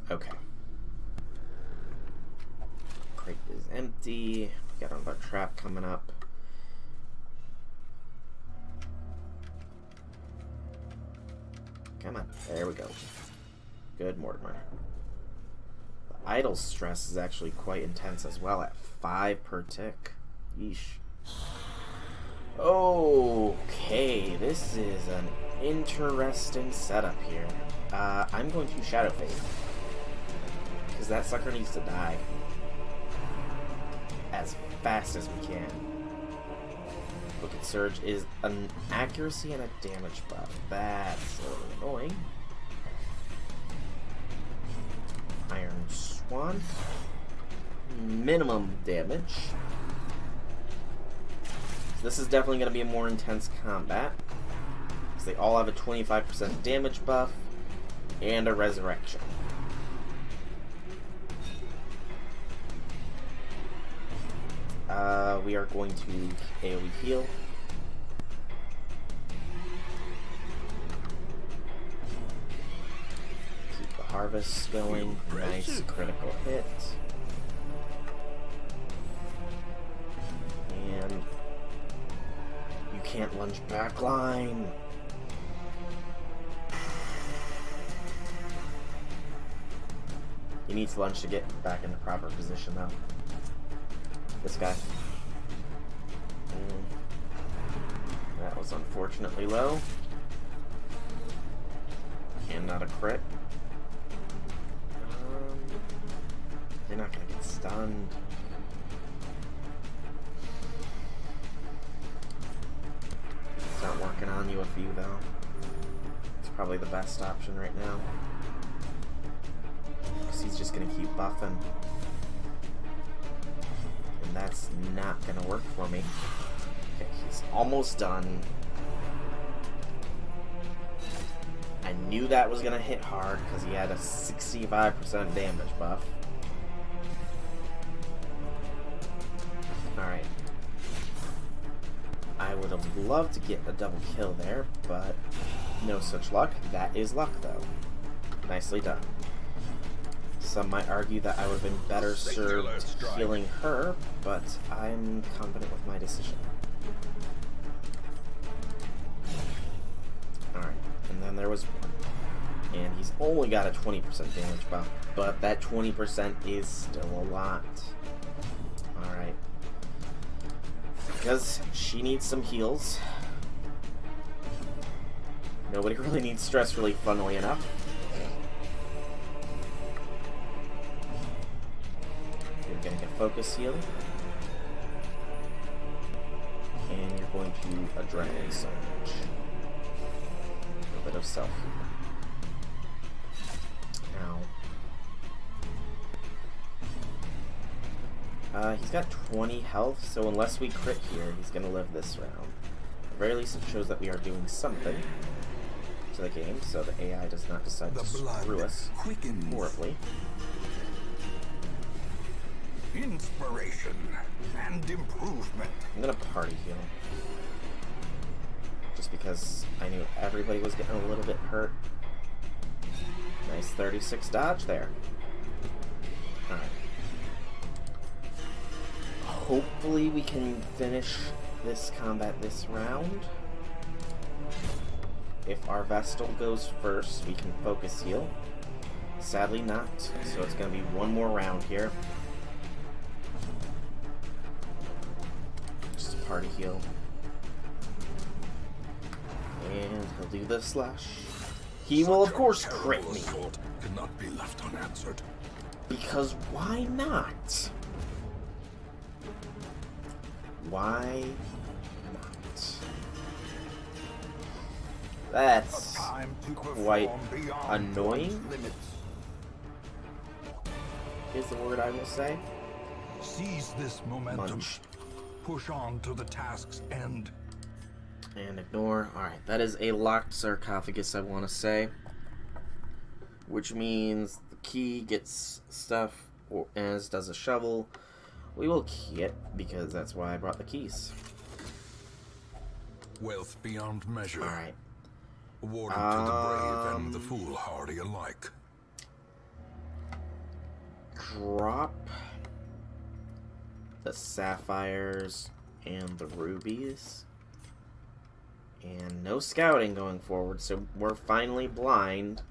Okay. Crate is empty. We got another trap coming up. Come on. There we go. Good, Mortimer. The idle stress is actually quite intense as well at 5 per tick. Yeesh. Okay, this is an interesting setup here. I'm going to Shadow Fade. Because that sucker needs to die. As fast as we can. Wicked Surge is an accuracy and a damage buff. That's a little annoying. Iron Swan. Minimum damage. So this is definitely going to be a more intense combat. Because they all have a 25% damage buff and a resurrection. We are going to AoE heal. Keep the harvest going. Nice critical hit. And you can't lunge backline. He needs lunge to get back in the proper position though. This guy. That was unfortunately low. And not a crit. You're not gonna get stunned. It's not working on UFU though. It's probably the best option right now. Because he's just gonna keep buffing. And that's not gonna work for me. Okay, he's almost done. I knew that was gonna hit hard because he had a 65% damage buff. Alright. I would have loved to get a double kill there, but no such luck. That is luck though. Nicely done. Some might argue that I would have been better served healing her, but I'm confident with my decision. Alright, and then there was one. And he's only got a 20% damage buff, but that 20% is still a lot. Alright. Because she needs some heals. Nobody really needs stress relief, funnily enough. You're going to get focus heal. And you're going to adrenaline surge. A little bit of self heal. Ow. He's got 20 health, so unless we crit here, he's gonna live this round. At the very least, it shows that we are doing something to the game, so the AI does not decide to screw us horribly. Inspiration and improvement. I'm gonna party heal. Just because I knew everybody was getting a little bit hurt. Nice 36 dodge there. Alright. Hopefully we can finish this combat this round. If our Vestal goes first, we can focus heal. Sadly not, so it's going to be one more round here. Just a party heal. And he'll do the slash. He will, of course, crit me. Cannot be left unanswered. Because why not? Why not? That's quite annoying, is the word I will say. Seize this momentum. Munch. Push on to the task's end. And ignore. Alright, that is a locked sarcophagus, I want to say. Which means the key gets stuff, as does a shovel. We will key it, because that's why I brought the keys. Wealth beyond measure. Alright. Awarded to the brave and the foolhardy alike. Drop the sapphires and the rubies. And no scouting going forward, so we're finally blind.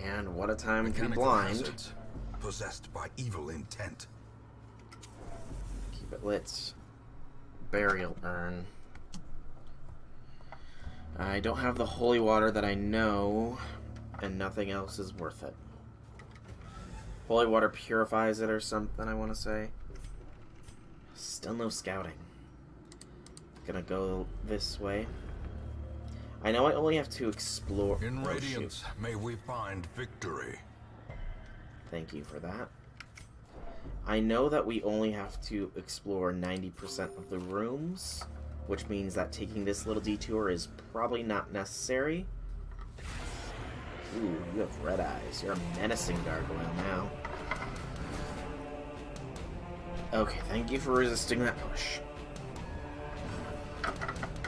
And what a time to be Mechanical blind. hazards, possessed by evil intent. Keep it lit. Burial urn. I don't have the holy water that I know, and nothing else is worth it. Holy water purifies it or something, I want to say. Still no scouting. Gonna go this way. I know I only have to explore. In oh, radiance, shoot. may we find victory. Thank you for that. I know that we only have to explore 90% of the rooms, which means that taking this little detour is probably not necessary. Ooh, you have red eyes. You're a menacing gargoyle now. Okay, thank you for resisting that push.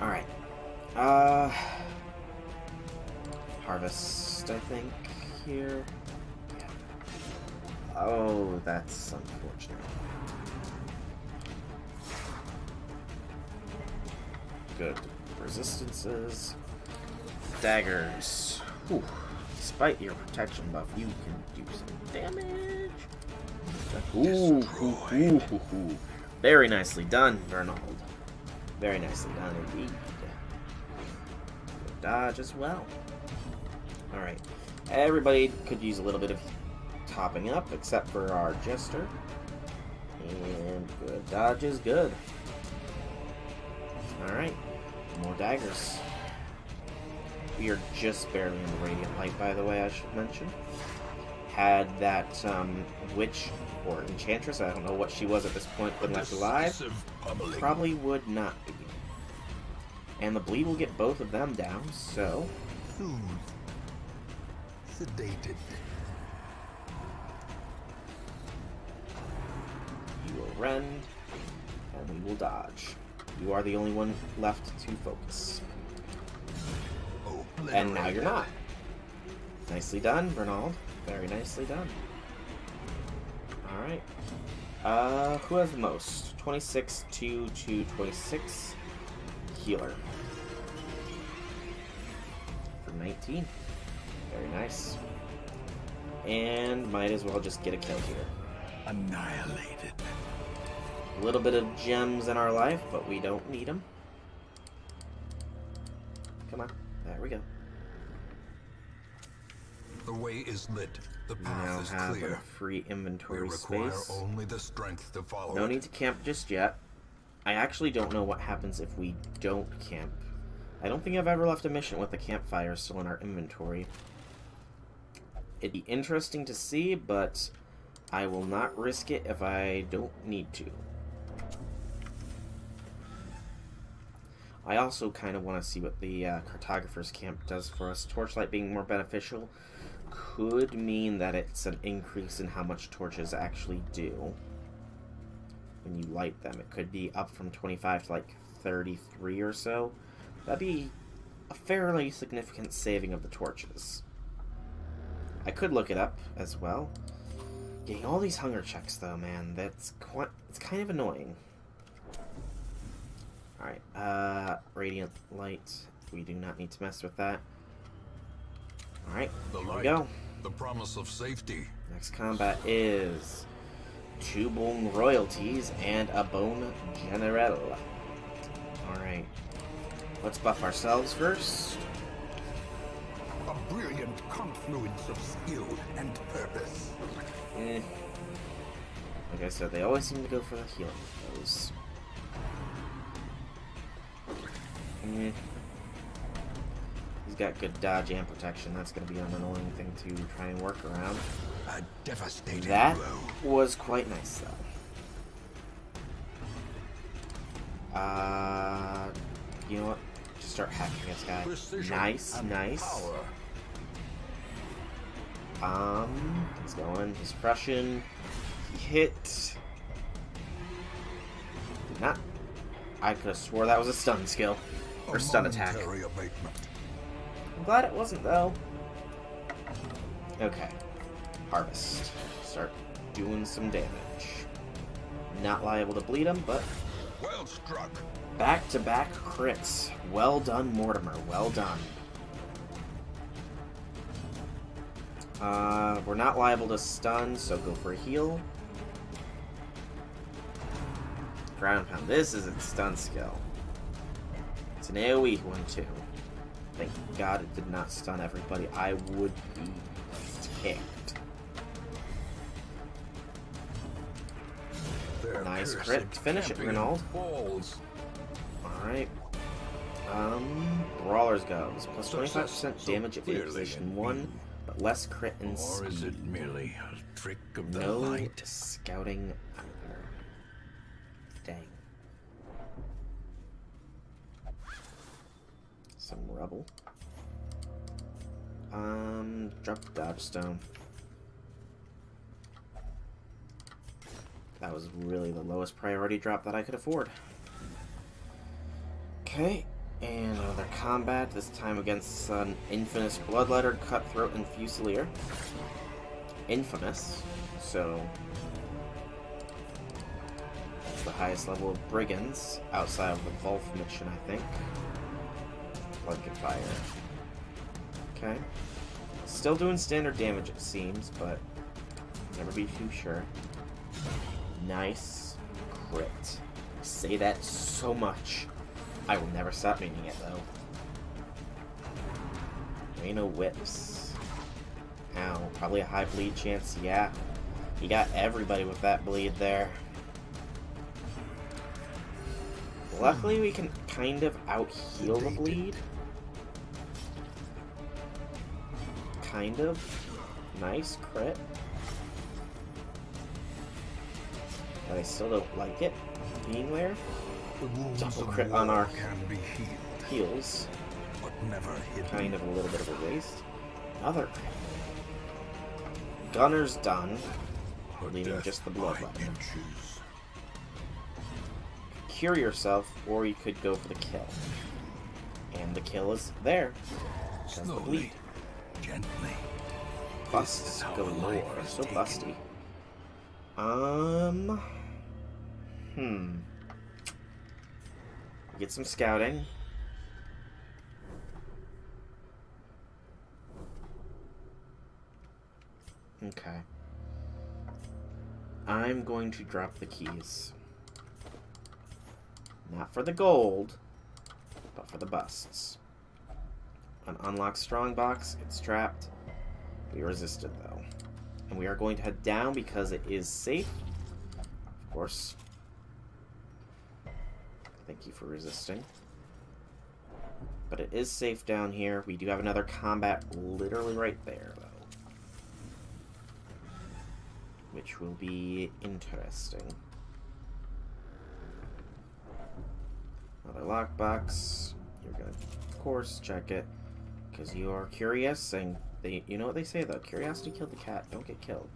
Alright. Harvest, I think, here. Yeah. Oh, that's unfortunate. Good. Resistances. Daggers. Whew. Despite your protection buff, you can do some damage. Ooh, ooh, ooh, ooh, ooh. Very nicely done, Vernold. Very nicely done indeed. Dodge as well. Alright. Everybody could use a little bit of topping up, except for our Jester. And good dodge is good. Alright. More daggers. We are just barely in the Radiant Light, by the way, I should mention. Had that witch or enchantress, I don't know what she was at this point, been left alive, probably would not be. And the bleed will get both of them down, so... Soothed. Sedated. You will rend, and we will dodge. You are the only one left to focus. And now you're not. Nicely done, Bernald. Very nicely done. Alright. Who has the most? 26 to 26. Healer. For 19. Very nice. And might as well just get a kill here. Annihilated. A little bit of gems in our life, but we don't need them. Come on. There we go. The way is lit. The We now path is have clear. a free We inventory require space. only the strength to follow No it. need to camp just yet. I actually don't know what happens if we don't camp. I don't think I've ever left a mission with the campfire still in our inventory. It'd be interesting to see, but I will not risk it if I don't need to. I also kind of want to see what the cartographer's camp does for us. Torchlight being more beneficial could mean that it's an increase in how much torches actually do when you light them. It could be up from 25 to like 33 or so. That'd be a fairly significant saving of the torches. I could look it up as well. Getting all these hunger checks though, man, it's kind of annoying. Alright, radiant light. We do not need to mess with that. Alright, here we go. The promise of safety. Next combat is 2 bone royalties and a bone general. Alright, let's buff ourselves first. A brilliant confluence of skill and purpose. Like I said, they always seem to go for the healing those. He's got good dodge and protection. That's going to be an annoying thing to try and work around. A devastating That blow. was quite nice, though. You know what? Just start hacking this guy. Precision Nice, and nice. Power. He's going. He's crushing. He hit. Did not. I could have swore that was a stun skill. Or stun attack. Momentary abatement. I'm glad it wasn't, though. Okay. Harvest. Start doing some damage. Not liable to bleed him, but Well struck. back-to-back crits. Well done, Mortimer. Well done. We're not liable to stun, so go for a heal. Ground Pound. This is its stun skill. It's an AoE one, too. Thank God it did not stun everybody. I would be ticked. Their Nice cursed crit. Finish it, champion Renauld. falls. Alright. Brawlers goes. Plus 25% damage if in Clearly position in 1, me. but less crit and Or is it speed. merely a trick of the No light? scouting either. Dang. Some rubble. Drop the dodge stone. That was really the lowest priority drop that I could afford. Okay, and another combat, this time against an infamous Bloodletter, Cutthroat, and Fusilier. Infamous, so that's the highest level of Brigands, outside of the Volf mission, I think. Blanket Fire. Okay. Still doing standard damage, it seems, but never be too sure. Nice crit. I say that so much. I will never stop meaning it, though. Reno whips. Ow. Probably a high bleed chance. Yeah. You got everybody with that bleed there. Luckily, we can kind of out-heal the bleed. Kind of. Nice crit. But I still don't like it being there. The wounds Double of crit on our war can be healed, heals. but never hidden. Kind of a little bit of a waste. Another crit. Gunner's done. Her leaving death just the by bloodletter. inches. Cure yourself, or you could go for the kill. And the kill is there. That's the bleed. Slowly, gently. Busts how galore. life is So taken. busty. Get some scouting. Okay. I'm going to drop the keys. Not for the gold, but for the busts. An unlocked strong box, it's trapped. We resisted though. And we are going to head down because it is safe. Of course. Thank you for resisting. But it is safe down here. We do have another combat literally right there, though. which will be interesting. Another lockbox. You're gonna, of course, check it because you are curious, and you know what they say though: curiosity killed the cat. Don't get killed.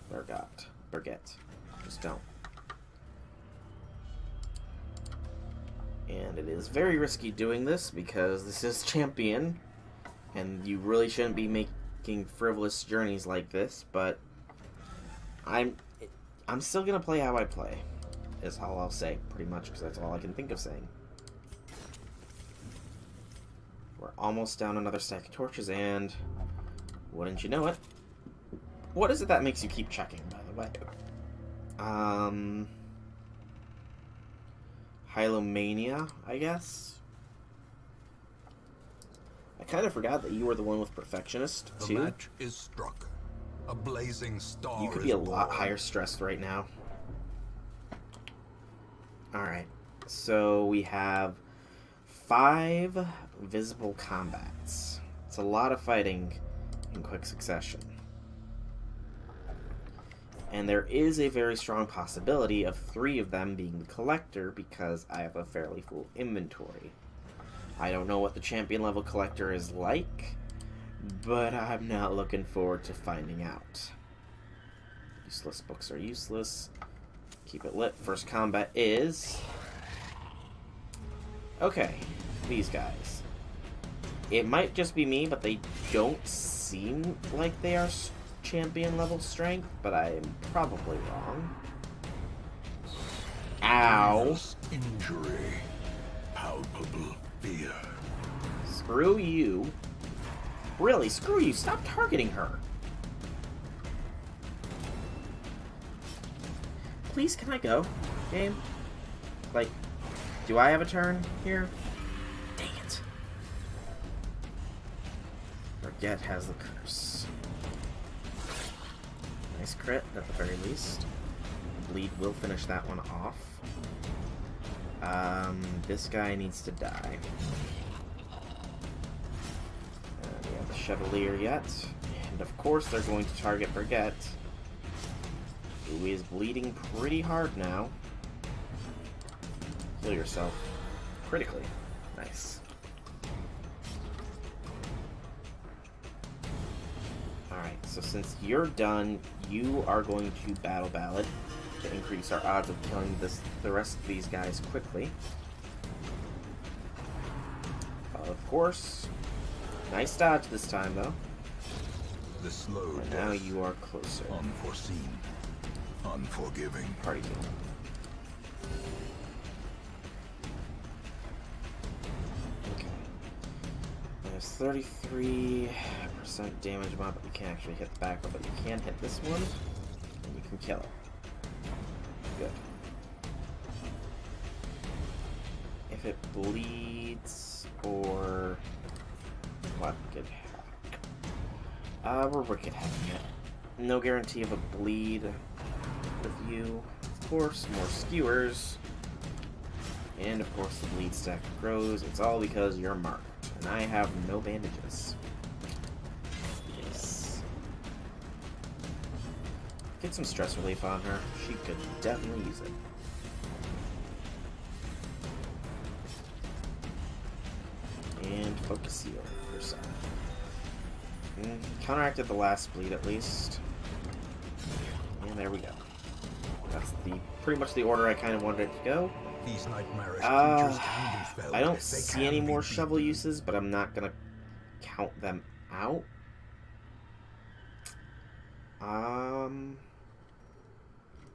Forget. Just don't. And it is very risky doing this because this is Champion, and you really shouldn't be making frivolous journeys like this. But I'm still gonna play how I play. Is all I'll say, pretty much, because that's all I can think of saying. We're almost down another stack of torches, and wouldn't you know it? What is it that makes you keep checking, by the way? Hylomania, I guess? I kind of forgot that you were the one with Perfectionist, too. The match is struck. A blazing star. You could be a lot higher stressed right now. Alright, so we have 5 visible combats. It's a lot of fighting in quick succession. And there is a very strong possibility of 3 of them being the Collector because I have a fairly full inventory. I don't know what the champion level Collector is like, but I'm not looking forward to finding out. Useless books are useless. Keep it lit. First combat is... okay, these guys. It might just be me, but they don't seem like they are champion level strength, but I am probably wrong. Ow. Injury. Palpable fear. Screw you. Really, screw you. Stop targeting her. Please, can I go? Game? Like, do I have a turn here? Dang it. Forget has the curse. Nice crit, at the very least. Bleed will finish that one off. This guy needs to die. We have the Chevalier yet. And of course they're going to target Forget, who is bleeding pretty hard now. Heal yourself. Critically. Nice. Alright, so since you're done, you are going to Battle Ballad to increase our odds of killing the rest of these guys quickly. Of course. Nice dodge this time, though. The slow And now you are closer. Unforeseen. Unforgiving. Party kill. Okay. There's 33% damage amount, but you can't actually hit the back one, but you can hit this one, and you can kill it. Good. If it bleeds, or... what? Good. We're wicked having it. No guarantee of a bleed with you. Of course, more skewers. And of course the bleed stack grows. It's all because you're marked. And I have no bandages. Yes. Get some stress relief on her. She could definitely use it. And focus heal yourself. Counteracted the last bleed at least. And there we go. That's pretty much the order I kind of wanted it to go. These nightmarish creatures can be felled. I don't They see can any be more beaten. shovel uses, but I'm not gonna count them out.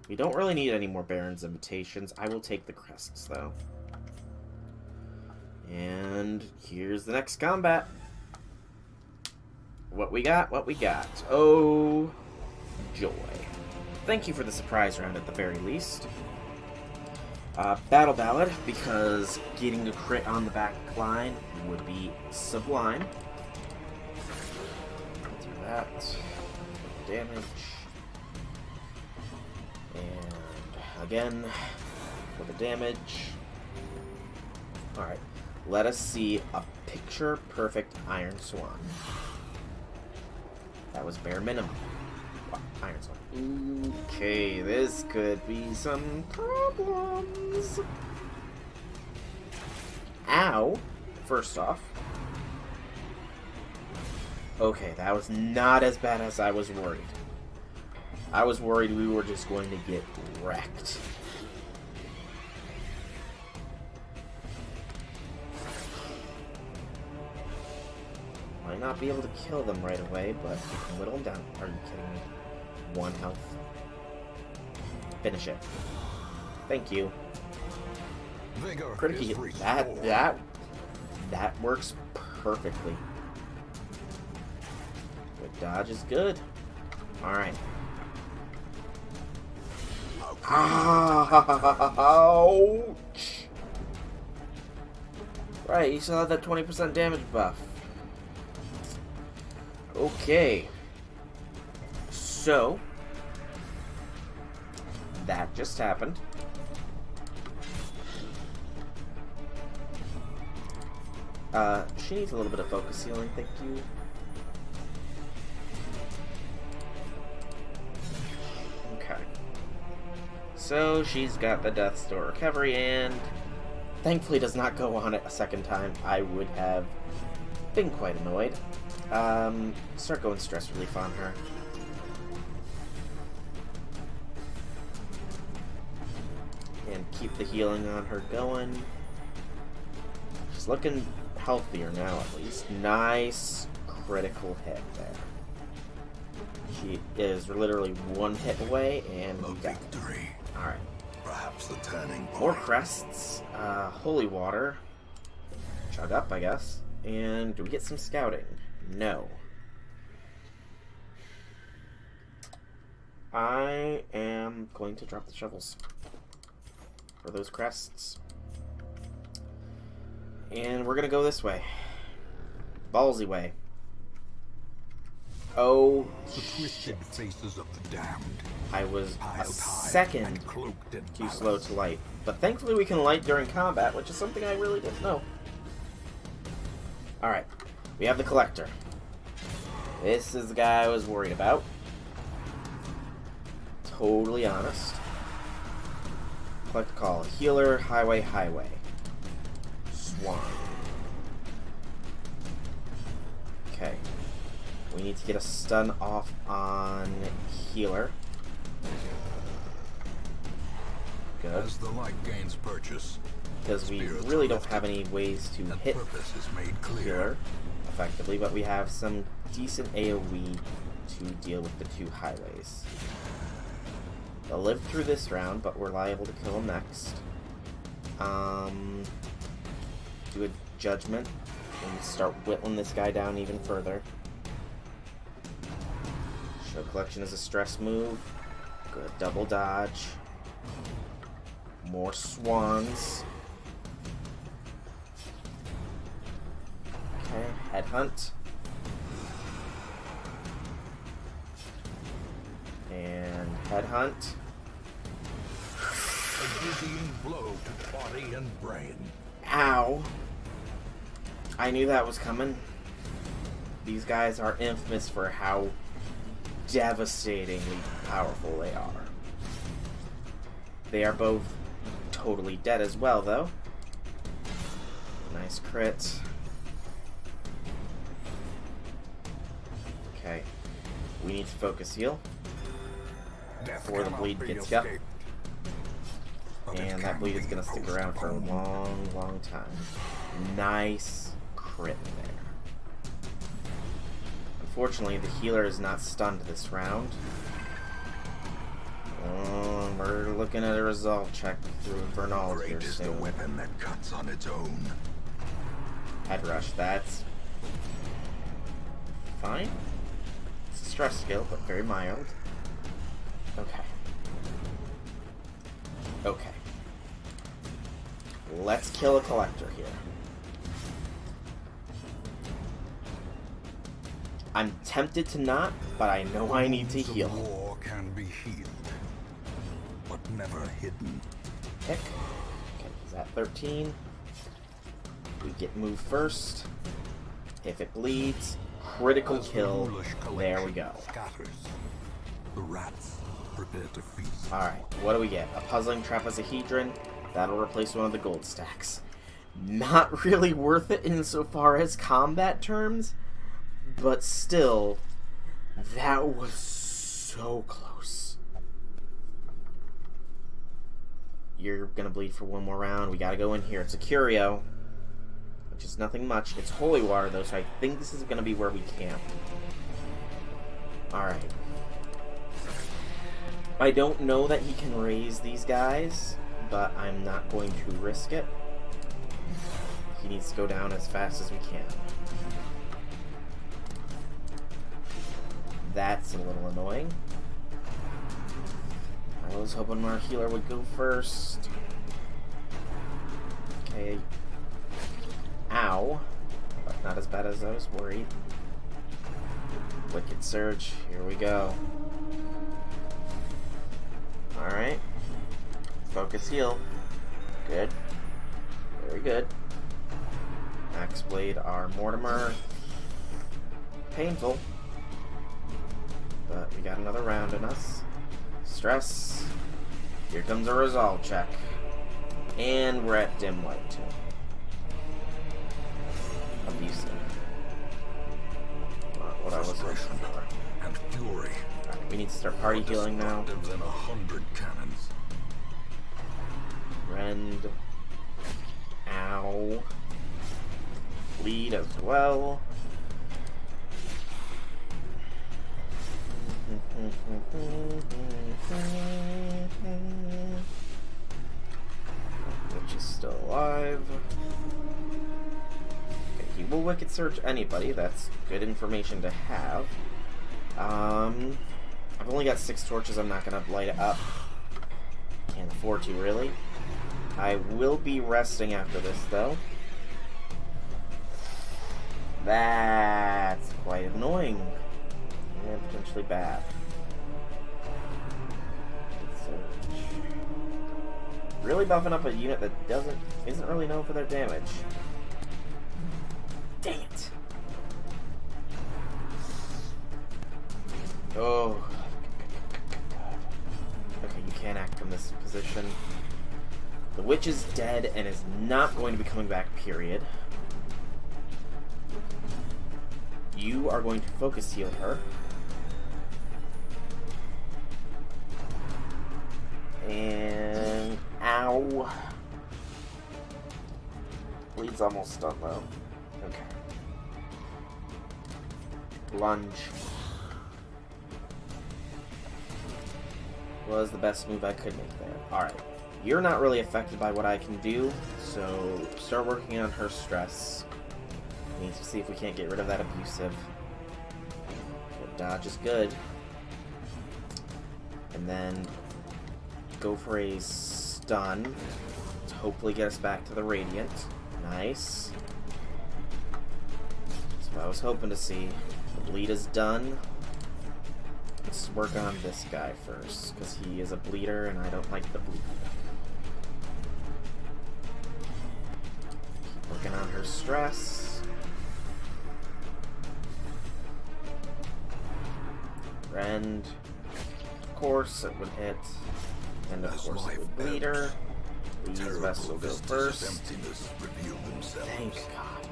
We don't really need any more Baron's invitations. I will take the crests though. And here's the next combat. What we got? What we got? Oh, joy. Thank you for the surprise round at the very least. Battle Ballad, because getting a crit on the back line would be sublime. Do that. Damage. And again, for the damage. Alright, let us see a picture-perfect Iron Swan. That was bare minimum. Iron Sword. Okay, this could be some problems. Ow! First off. Okay, that was not as bad as I was worried. I was worried we were just going to get wrecked. Might not be able to kill them right away, but we can whittle them down. Are you kidding me? 1 health. Finish it. Thank you. Vigor Critical is hit. restored. That works perfectly. Good dodge is good. Alright. Ouch! Right, you still have that 20% damage buff. Okay. So, that just happened. She needs a little bit of focus healing, thank you. Okay. So, she's got the Death Store recovery, and thankfully does not go on it a second time. I would have been quite annoyed. Start going stress relief on her. And keep the healing on her going. She's looking healthier now, at least. Nice critical hit there. She is literally 1 hit away, and we got it. Alright. Perhaps the turning point. More crests. Holy water. Chug up, I guess. And do we get some scouting? No. I am going to drop the shovels for those crests. And we're going to go this way. Ballsy way. Oh, the twisted faces of the damned. I was a second too slow to light. But thankfully we can light during combat, which is something I really didn't know. Alright. We have the Collector. This is the guy I was worried about. Totally honest. Collect call. Healer, highway, highway. Swan. Okay. We need to get a stun off on healer. Good. As the light gains purchase, because we really don't have any ways to hit healer effectively, but we have some decent AoE to deal with the 2 highways. They'll live through this round, but we're liable to kill them next. Do a judgment and start whittling this guy down even further. Show collection is a stress move. Good double dodge. More swans. Okay, headhunt. And headhunt. A dizzying blow to body and brain. Ow. I knew that was coming. These guys are infamous for how devastatingly powerful they are. They are both totally dead as well, though. Nice crit. Okay. We need to focus heal before the bleed gets up. And that bleed is going to stick around for a long, long time. Nice crit there. Unfortunately, the healer is not stunned this round. We're looking at a resolve check through Infernal here is the soon. weapon that cuts on its own. Head rush, that's fine. It's a stress skill, but very mild. Okay. Okay. Let's kill a collector here. I'm tempted to not, but I know I need to heal. War can be healed, but never hidden. Pick. Okay, is that 13? We get move first. If it bleeds, critical kill. There we go. The rats prepare to feast. Alright, what do we get? A puzzling trapezohedron. That'll replace one of the gold stacks. Not really worth it insofar as combat terms, but still, that was so close. You're gonna bleed for one more round. We gotta go in here. It's a curio, which is nothing much. It's holy water, though, so I think this is gonna be where we camp. Alright. I don't know that he can raise these guys, but I'm not going to risk it. He needs to go down as fast as we can. That's a little annoying. I was hoping our healer would go first. Okay. Ow. But not as bad as I was worried. Wicked Surge. Here we go. Alright. Focus heal. Good. Very good. Axe Blade our Mortimer. Painful. But we got another round in us. Stress. Here comes a resolve check. And we're at dim light too. Abusive. Not what I was looking for. And fury. Alright, we need to start party healing now. Than 100 cannons. Rend. Ow. Bleed as well. Which is still alive. Okay, he will Wicked Surge anybody. That's good information to have. I've only got 6 torches. I'm not going to light it up. Can't afford to, really. I will be resting after this, though. That's quite annoying. And potentially bad. Really buffing up a unit that isn't really known for their damage. Dang it. Oh. Okay, you can't act from this position. The witch is dead and is not going to be coming back, period. You are going to focus heal her. And ow. Bleed's almost done though. Okay. Lunge. Was the best move I could make there. Alright. You're not really affected by what I can do, so start working on her stress. We need to see if we can't get rid of that abusive. Good dodge is good. And then go for a stun to hopefully get us back to the Radiant. Nice. That's what I was hoping to see. The bleed is done. Let's work on this guy first, because he is a bleeder and I don't like the bleed. Keep working on her stress. Rend. Of course it would hit. And of course it would bleed her. These Vessel go first. Thank God.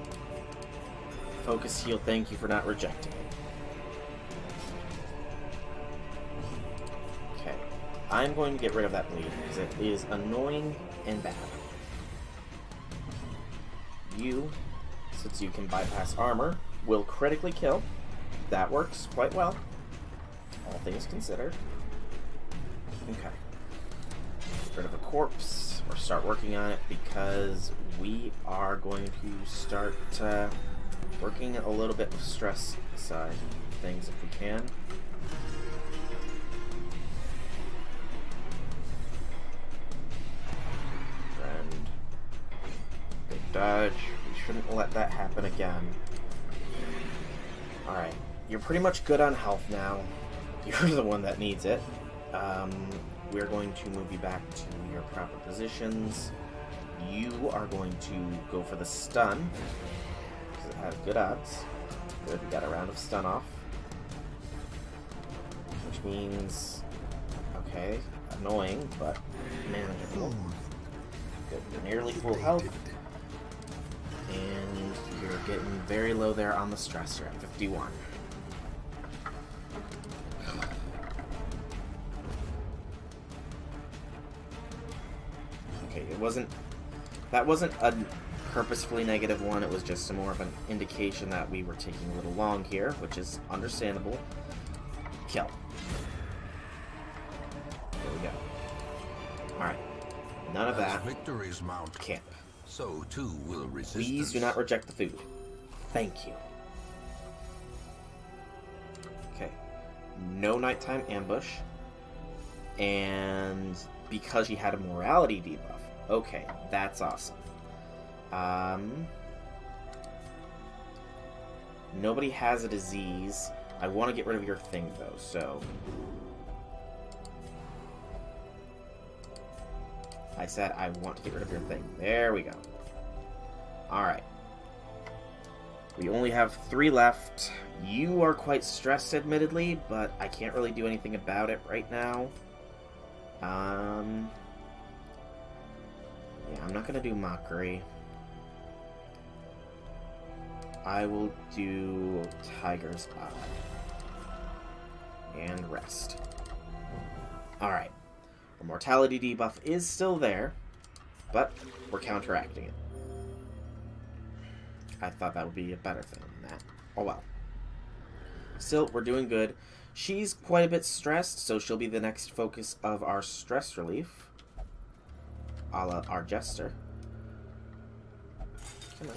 Focus heal, thank you for not rejecting it. Okay. I'm going to get rid of that bleed because it is annoying and bad. You, since you can bypass armor, will critically kill. That works quite well. All things considered. Okay. Get rid of a corpse, or start working on it, because we are going to start working a little bit of stress side things if we can. And big dodge. We shouldn't let that happen again. Alright. You're pretty much good on health now. You're the one that needs it. We're going to move you back to your proper positions. You are going to go for the stun, because it has good odds. Good, we got a round of stun off. which means, okay, annoying, but manageable. Good, you're nearly full health, and you're getting very low there on the stressor at 51. Okay, that wasn't a purposefully negative one, it was just more of an indication that we were taking a little long here, which is understandable. Kill. There we go. Alright. None of that. Victories mount, Camp. so too will resistance. Please do not reject the food. Thank you. Okay. No nighttime ambush. And because she had a morality debuff. Okay, that's awesome. Nobody has a disease. I want to get rid of your thing, though, so... I said I want to get rid of your thing. There we go. Alright. We only have 3 left. You are quite stressed, admittedly, but I can't really do anything about it right now. Yeah, I'm not gonna do Mockery. I will do Tiger's Eye. And Rest. Alright. The mortality debuff is still there, but we're counteracting it. I thought that would be a better thing than that. Oh well. Still, we're doing good. She's quite a bit stressed, so she'll be the next focus of our stress relief. A la our Jester. Come on.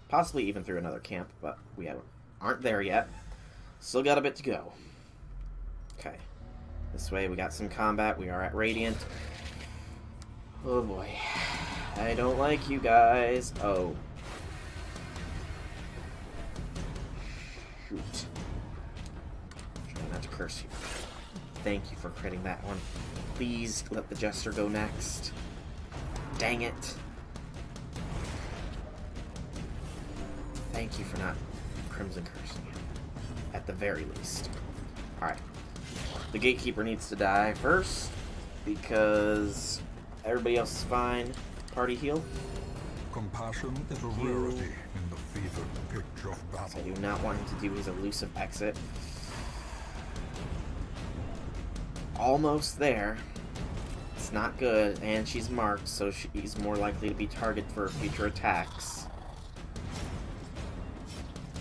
Possibly even through another camp, but we aren't there yet. Still got a bit to go. Okay. This way we got some combat. We are at Radiant. Oh boy. I don't like you guys. Oh. Shoot. Trying not to curse you. Thank you for critting that one. Please let the Jester go next. Dang it. Thank you for not Crimson Cursing him. At the very least. Alright. The Gatekeeper needs to die first, because everybody else is fine. Party heal. Compassion is a rarity in the fevered pitch of battle. I do not want him to do his elusive exit. Almost there. It's not good, and she's marked, so she's more likely to be targeted for future attacks.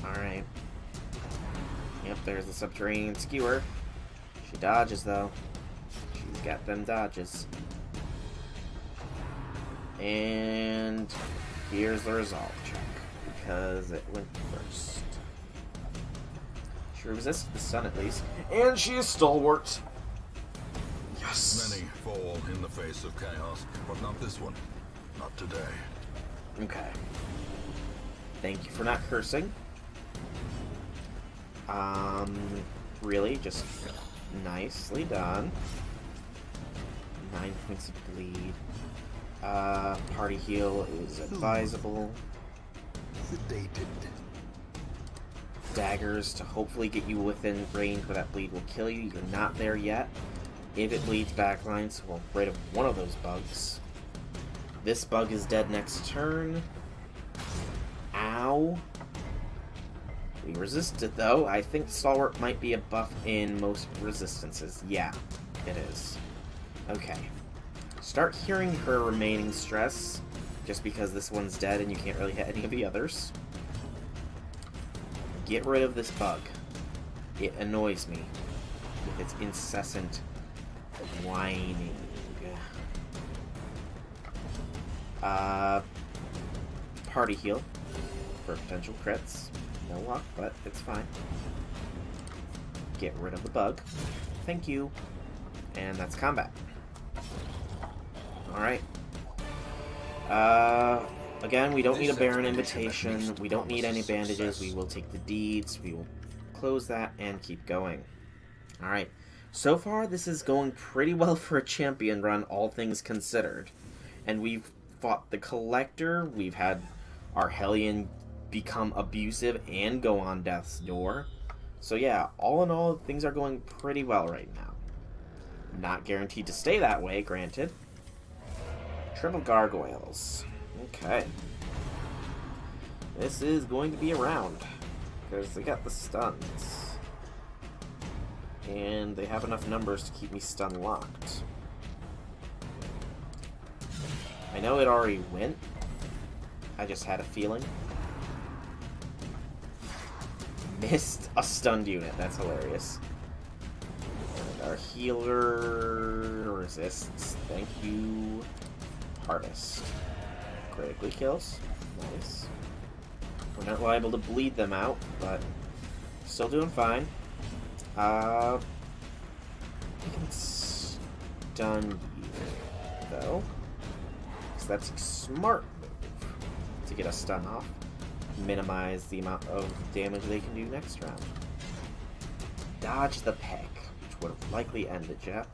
Alright. Yep, there's the Subterranean Skewer. She dodges, though. She's got them dodges. And here's the resolve check, because it went first. She resisted the stun, at least. And she is stalwart. Yes! Many fall in the face of chaos, but not this one. Not today. Okay. Thank you for not cursing. Really, just nicely done. 9 points of bleed. Party heal is advisable. Sedated. Daggers to hopefully get you within range where that bleed will kill you. You're not there yet. If it bleeds backline, so we'll get rid of one of those bugs. This bug is dead next turn. Ow. We resisted, though. I think Stalwart might be a buff in most resistances. Yeah, it is. Okay. Start hearing her remaining stress, just because this one's dead and you can't really hit any of the others. Get rid of this bug. It annoys me with its incessant whining. Party heal for potential crits. No luck, but it's fine. Get rid of the bug. Thank you. And that's combat. Alright. Again, we don't need a Baron invitation. We don't need any bandages. We will take the deeds. We will close that and keep going. Alright. So far, this is going pretty well for a champion run, all things considered. And we've fought the Collector. We've had our Hellion become abusive and go on death's door. So yeah, all in all, things are going pretty well right now. Not guaranteed to stay that way, granted. Triple gargoyles. Okay. This is going to be a round, because they got the stuns. And they have enough numbers to keep me stun locked. I know it already went. I just had a feeling. Missed a stunned unit. That's hilarious. And our healer resists. Thank you. Harvest. Critically kills. Nice. We're not liable to bleed them out, but still doing fine. We can stun you, though. Because that's a smart move to get a stun off. Minimize the amount of damage they can do next round. Dodge the peck, which would have likely ended ya.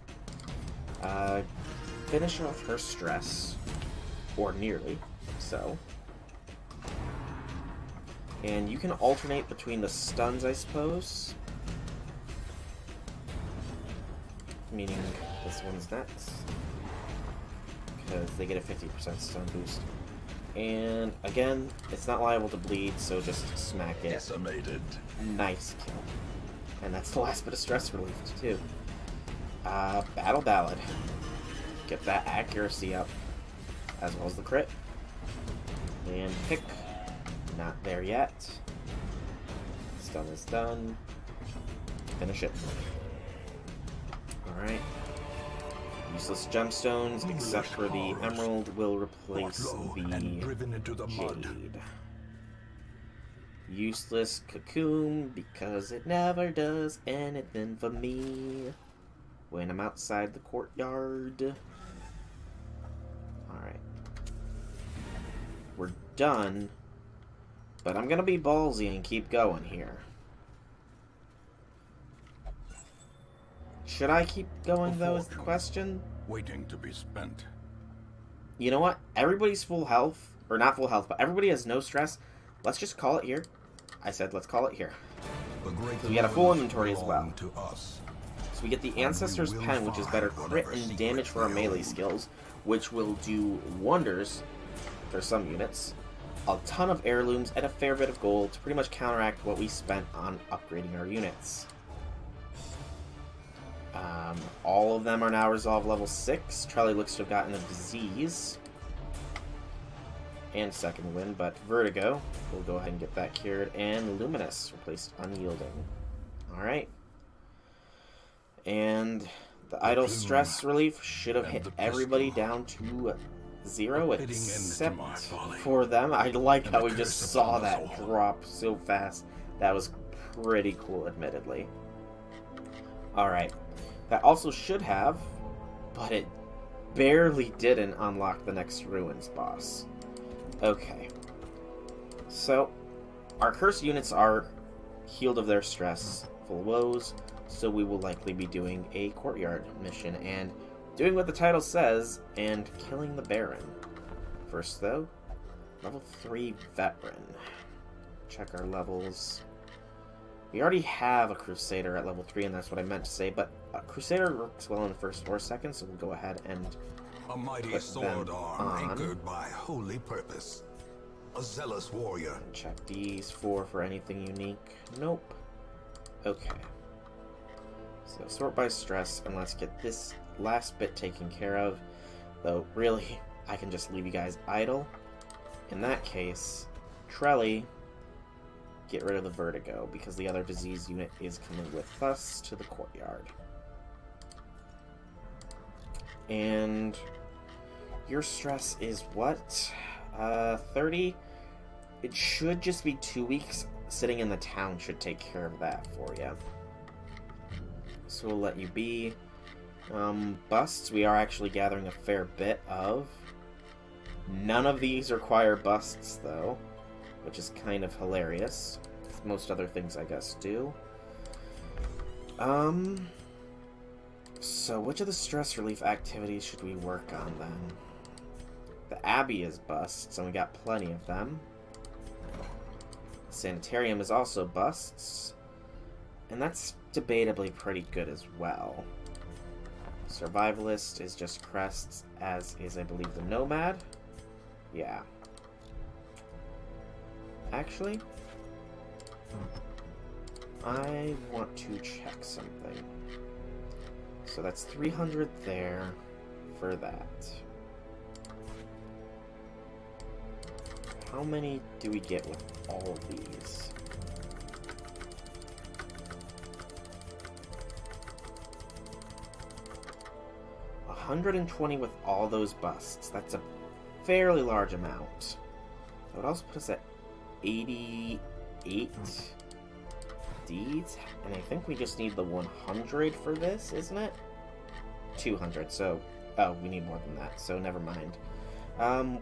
Finish off her stress, or nearly so. And you can alternate between the stuns, I suppose. Meaning this one's next. Because they get a 50% stun boost. And again, it's not liable to bleed, so just smack it. Decimated. Nice kill. And that's the last bit of stress relief, too. Battle Ballad. Get that accuracy up, as well as the crit. And pick. Not there yet. Stun is done. Finish it. Alright. Useless gemstones, except for the emerald, will replace the jade. Useless cocoon, because it never does anything for me when I'm outside the courtyard. Alright. We're done, but I'm gonna be ballsy and keep going here. Should I keep going, though, is the question? Waiting to be spent. You know what? Everybody's full health. Or not full health, but everybody has no stress. Let's just call it here. I said let's call it here. So we got a full inventory as well. So we get the Ancestor's Pen, which is better crit and damage for our melee skills, which will do wonders for some units. A ton of heirlooms and a fair bit of gold to pretty much counteract what we spent on upgrading our units. All of them are now resolved level 6. Trelly looks to have gotten a disease. And second wind, but Vertigo. We'll go ahead and get that cured. And Luminous replaced Unyielding. Alright. And the Idle Stress Relief should have hit everybody down to 0, except for them. I like how we just saw that drop so fast. That was pretty cool, admittedly. Alright. That also should have, but it barely didn't unlock the next Ruins boss. Okay. So, our cursed units are healed of their stress, full of woes, so we will likely be doing a courtyard mission and doing what the title says and killing the Baron. First, though, level 3 Veteran. Check our levels. We already have a Crusader at level 3, and that's what I meant to say, but a Crusader works well in the first 4 seconds, so we'll go ahead and a mighty sword arm anchored by holy purpose. A zealous warrior. Check these 4 for anything unique. Nope. Okay. So sort by stress, and let's get this last bit taken care of. Though, really, I can just leave you guys idle. In that case, Trelly, get rid of the Vertigo, because the other disease unit is coming with us to the courtyard. And your stress is what? 30? It should just be 2 weeks. Sitting in the town should take care of that for you. So we'll let you be. Busts, we are actually gathering a fair bit of. None of these require busts, though, which is kind of hilarious. Most other things, I guess, do. So which of the stress relief activities should we work on, then? The Abbey is busts, and we got plenty of them. The Sanitarium is also busts. And that's debatably pretty good as well. Survivalist is just crests, as is, I believe, the Nomad. Yeah. Actually, I want to check something. So that's 300 there for that. How many do we get with all of these? $120 with all those busts. That's a fairly large amount. That would also put us at 88 deeds, and I think we just need the 100 for this, isn't it? 200, so... Oh, we need more than that, so never mind.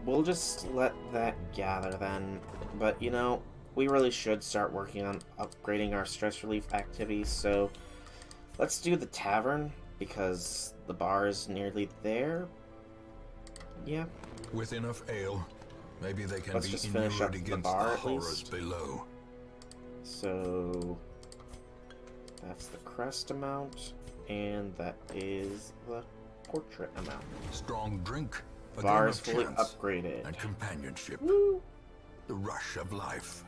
We'll just let that gather then, but, you know, we really should start working on upgrading our stress relief activities, so let's do the tavern, because the bar is nearly there. Yeah. With enough ale, maybe they can Let's be just finish up inured the against bar the at horrors least. below. So that's the crest amount, and that is the portrait amount. Strong drink, a Bar game is of fully chance, upgraded. and companionship. Woo! The rush of life.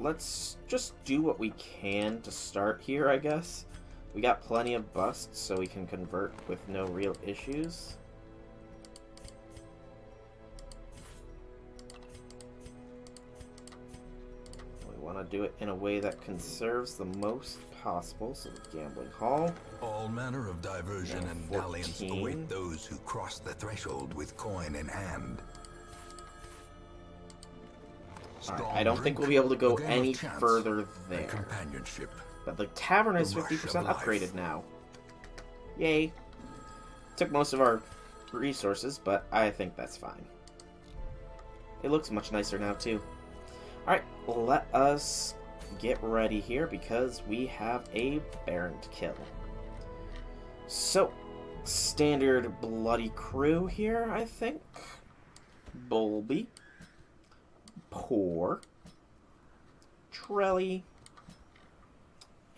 Let's just do what we can to start here, I guess. We got plenty of busts, so we can convert with no real issues. We want to do it in a way that conserves the most possible, so the gambling hall. All manner of diversion and 14. dalliance await those who cross the threshold with coin in hand. Alright, I don't think we'll be able to go any further there. Companionship. But the tavern is The rush 50% of life. upgraded now. Yay. Took most of our resources, but I think that's fine. It looks much nicer now, too. Alright, let us get ready here, because we have a Baron to kill. So, standard bloody crew here, I think. Bulby. Poor. Trelly.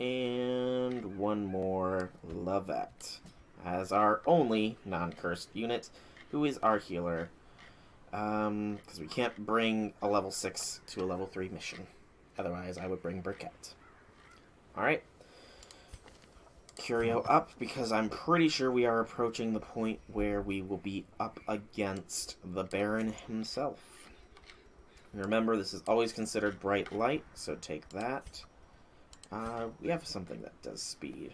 And one more Lovette as our only non-cursed unit, who is our healer. Because we can't bring a level 6 to a level 3 mission. Otherwise, I would bring Briquette. Alright. Curio up, because I'm pretty sure we are approaching the point where we will be up against the Baron himself. And remember, this is always considered bright light, so take that. We have something that does speed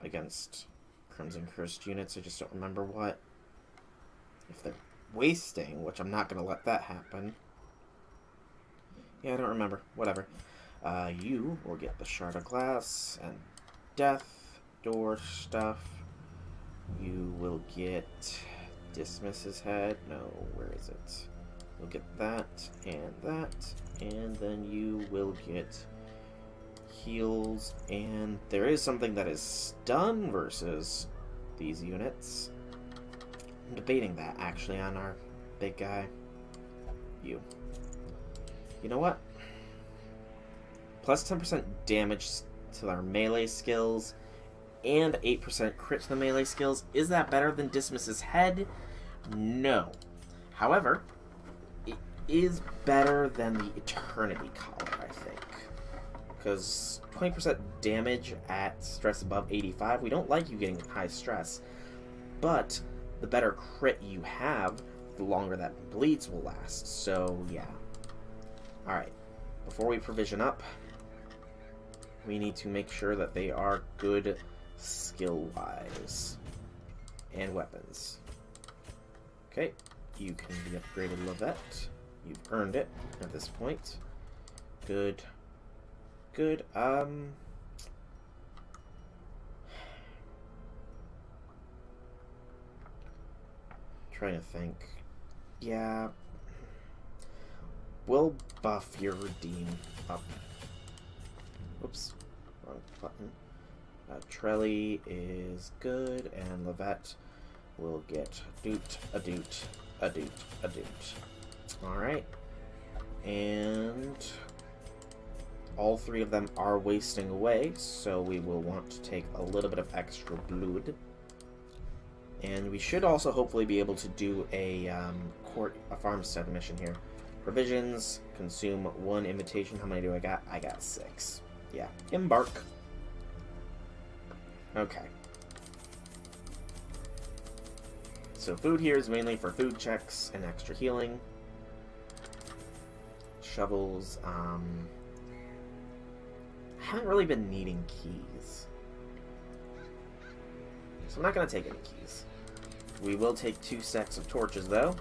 against Crimson Cursed units. I just don't remember what. If they're wasting, which I'm not going to let that happen. Yeah, I don't remember. Whatever. You will get the Shard of Glass and Death Door stuff. You will get Dismiss his Head. No, where is it? You'll get that, and then you will get heals, and there is something that is stun versus these units. I'm debating that, actually, on our big guy. You. You know what? Plus 10% damage to our melee skills, and 8% crit to the melee skills. Is that better than Dismiss's Head? No. However, it is better than the Eternity Collar, I think. Because 20% damage at stress above 85, we don't like you getting high stress, but the better crit you have, the longer that bleeds will last. So, yeah. Alright, before we provision up, we need to make sure that they are good skill-wise. And weapons. Okay, you can be upgraded Lovette. You've earned it at this point. Good. Good. Trying to think. Yeah. We'll buff your redeem up. Oops. Wrong button. Trelly is good, and Lovette will get a doot. Alright. And all three of them are wasting away, so we will want to take a little bit of extra blood. And we should also hopefully be able to do a farmstead mission here. Provisions, consume 1 invitation. How many do I got? I got 6. Yeah, embark. Okay. So food here is mainly for food checks and extra healing. Shovels, I haven't really been needing keys. So I'm not going to take any keys. We will take 2 stacks of torches, though.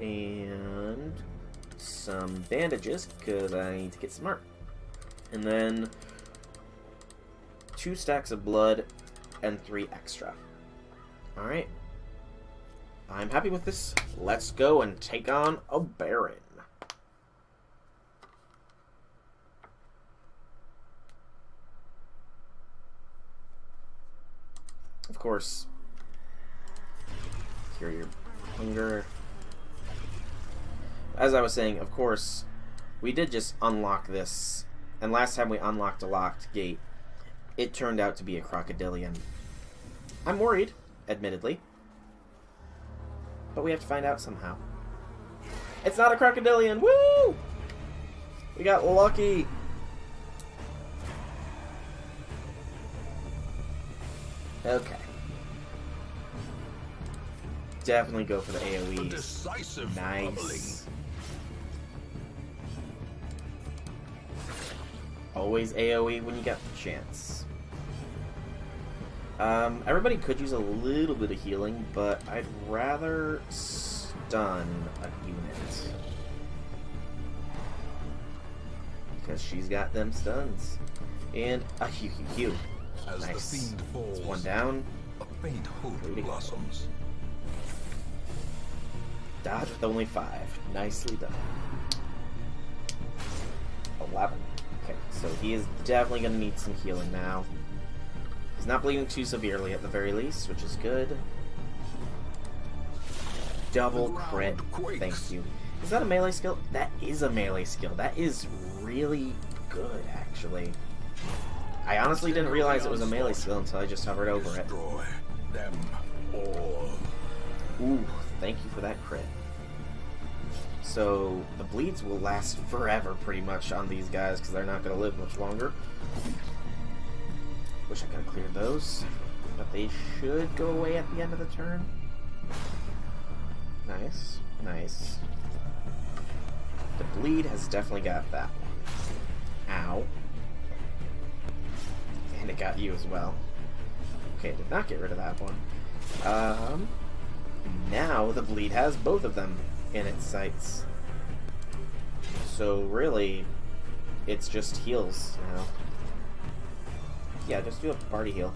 And some bandages, because I need to get some art. And then 2 stacks of blood and 3 extra. Alright. I'm happy with this. Let's go and take on a Baron. Of course, cure your hunger. As I was saying, of course, we did just unlock this, and last time we unlocked a locked gate, it turned out to be a crocodilian. I'm worried, admittedly, but we have to find out somehow. It's not a crocodilian! Woo! We got lucky! Okay. Definitely go for the AoE. Decisive Nice. Always AoE when you get the chance. Everybody could use a little bit of healing, but I'd rather stun a unit. Because she's got them stuns. And a hew. As Nice. the fiend falls, It's 1 down. a faint hope Pretty good. blossoms. Dodge with only 5. Nicely done. 11. Okay, so he is definitely going to need some healing now. He's not bleeding too severely at the very least, which is good. Double The crit. ground quakes. Thank you. Is that a melee skill? That is a melee skill. That is really good, actually. I honestly didn't realize it was a melee skill until I just hovered over it. Destroy them all. Ooh, thank you for that crit. So, the bleeds will last forever, pretty much, on these guys, because they're not going to live much longer. Wish I could have cleared those. But they should go away at the end of the turn. Nice. Nice. The bleed has definitely got that one. Ow. And it got you as well. Okay, did not get rid of that one. Now the bleed has both of them in its sights. So really, it's just heals now. Yeah, just do a party heal.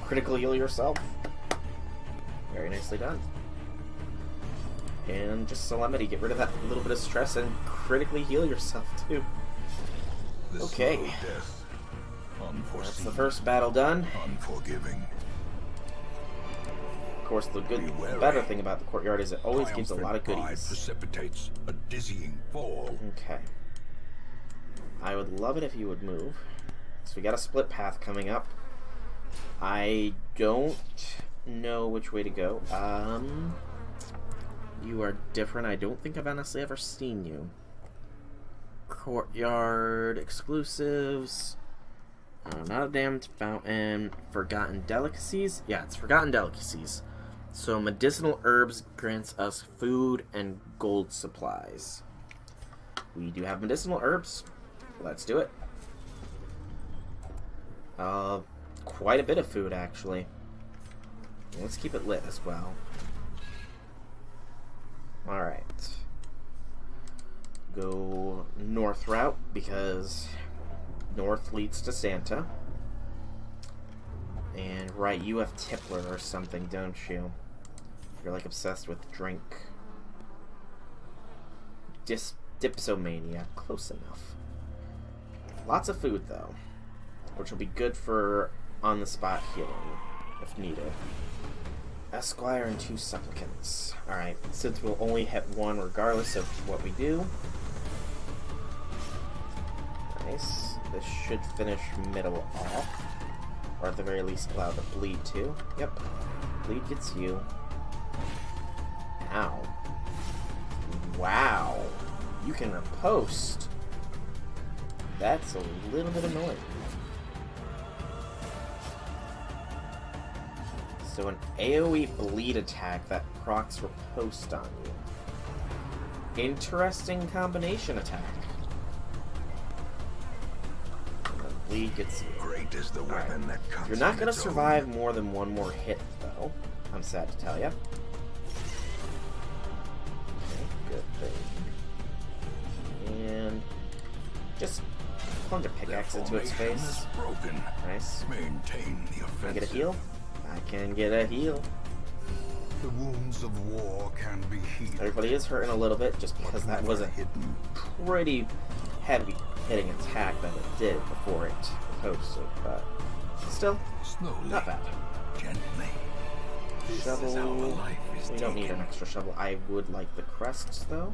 Critical heal yourself. Very nicely done. And just Solemnity, get rid of that little bit of stress and critically heal yourself too. The Okay. slow death. Unforeseen. That's the first battle done. Unforgiving. Of course, the Beware. better thing about the courtyard is it always gives a lot of Triumphant pride goodies. precipitates a dizzying fall. Okay. I would love it if you would move. So we got a split path coming up. I don't know which way to go. You are different. I don't think I've honestly ever seen you. Courtyard exclusives. Not a damned fountain. Forgotten delicacies. Yeah, it's forgotten delicacies. So medicinal herbs grants us food and gold supplies. We do have medicinal herbs. Let's do it. Quite a bit of food actually. Let's keep it lit as well. Alright. Go north route because north leads to Santa. And right, you have Tippler or something, don't you? You're like obsessed with drink. Dipsomania. Close enough. Lots of food though, which will be good for on-the-spot healing if needed. Esquire and 2 supplicants. Alright, since we'll only hit 1 regardless of what we do, Nice. This should finish middle off. Or at the very least allow the bleed to. Yep. Bleed gets you. Ow. Wow. You can riposte. That's a little bit annoying. So an AoE bleed attack that procs riposte on you. Interesting combination attack. And the bleed gets you. Great is the weapon that comes. You're not on gonna its survive own. more than one more hit, though. I'm sad to tell you. Okay, good thing. And just plunge a pickaxe into its Formation face. is broken. Nice. Maintain the Can I offensive. get a heal? I can get a heal. The wounds of war can be healed. Everybody is hurting a little bit just because that was a hidden. pretty heavy hitting attack that it did before it posted, but still, Slowly, not bad. gently. This Shovel. is how life is We don't need taken. an extra shovel. I would like the crests though,